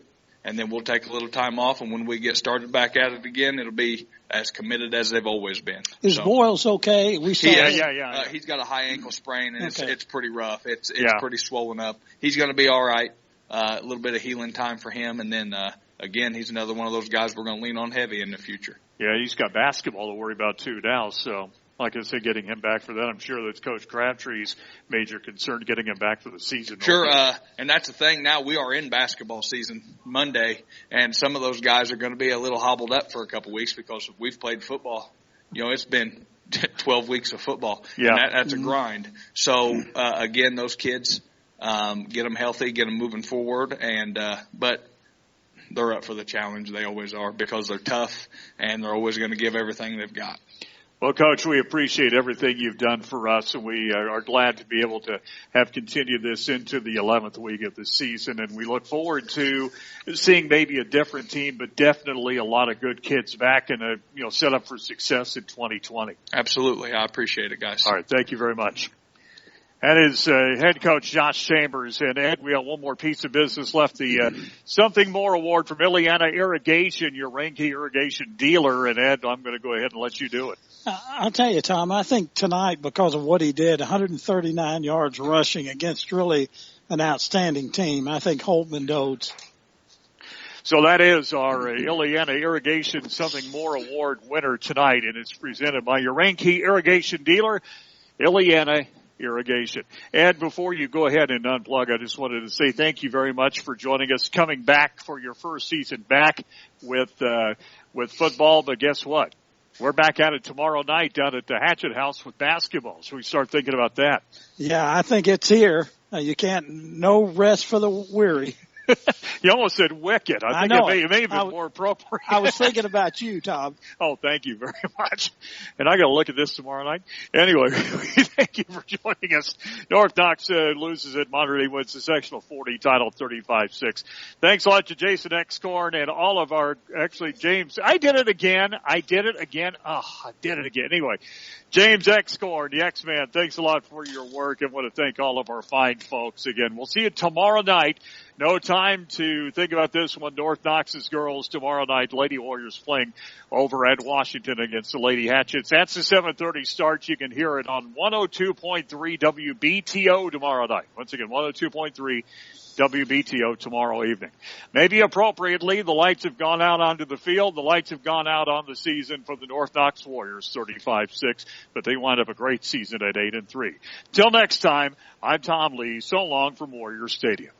And then we'll take a little time off, and when we get started back at it again, it'll be as committed as they've always been. Is Boyles okay? Yeah. He's got a high ankle sprain, and it's pretty rough. It's pretty swollen up. He's going to be all right. A little bit of healing time for him, and then again, he's another one of those guys we're going to lean on heavy in the future. Yeah, he's got basketball to worry about too now, so. Like I said, getting him back for that, I'm sure that's Coach Crabtree's major concern, getting him back for the season. Sure, and that's the thing. Now we are in basketball season Monday, and some of those guys are going to be a little hobbled up for a couple of weeks because we've played football. It's been 12 weeks of football. Yeah. And that's a grind. So, again, those kids, get them healthy, get them moving forward. And but they're up for the challenge. They always are, because they're tough and they're always going to give everything they've got. Well, Coach, we appreciate everything you've done for us, and we are glad to be able to have continued this into the 11th week of the season, and we look forward to seeing maybe a different team, but definitely a lot of good kids back and set up for success in 2020. Absolutely. I appreciate it, guys. All right. Thank you very much. That is head coach Josh Chambers. And Ed, we have one more piece of business left. The Something More Award from Ileana Irrigation, your Reinke irrigation dealer. And Ed, I'm going to go ahead and let you do it. I'll tell you, Tom, I think tonight, because of what he did, 139 yards rushing against really an outstanding team, I think Holtman Dodds. So that is our Ileana Irrigation Something More Award winner tonight, and it's presented by your Reinke irrigation dealer, Ileana Irrigation. Ed, before you go ahead and unplug, I just wanted to say thank you very much for joining us, coming back for your first season back with football. But guess what? We're back at it tomorrow night down at the Hatchet House with basketball. So we start thinking about that. Yeah, I think it's here. No rest for the weary. You almost said wicked. I think it may have been more appropriate. I was thinking about you, Tom. Oh, thank you very much. And I got to look at this tomorrow night. Anyway, thank you for joining us. North Knox loses at Monterey, wins the sectional 40, title 35-6. Thanks a lot to Jason Excorn and all of our, James. I did it again. Oh, I did it again. Anyway, James Excorn, the X-Man, thanks a lot for your work, and want to thank all of our fine folks again. We'll see you tomorrow night. No time to think about this one. North Knox's girls tomorrow night. Lady Warriors playing over at Washington against the Lady Hatchets. That's the 7:30 start. You can hear it on 102.3 WBTO tomorrow night. Once again, 102.3 WBTO tomorrow evening. Maybe appropriately, the lights have gone out onto the field. The lights have gone out on the season for the North Knox Warriors, 35-6, but they wind up a great season at 8-3. Till next time, I'm Tom Lee. So long from Warrior Stadium.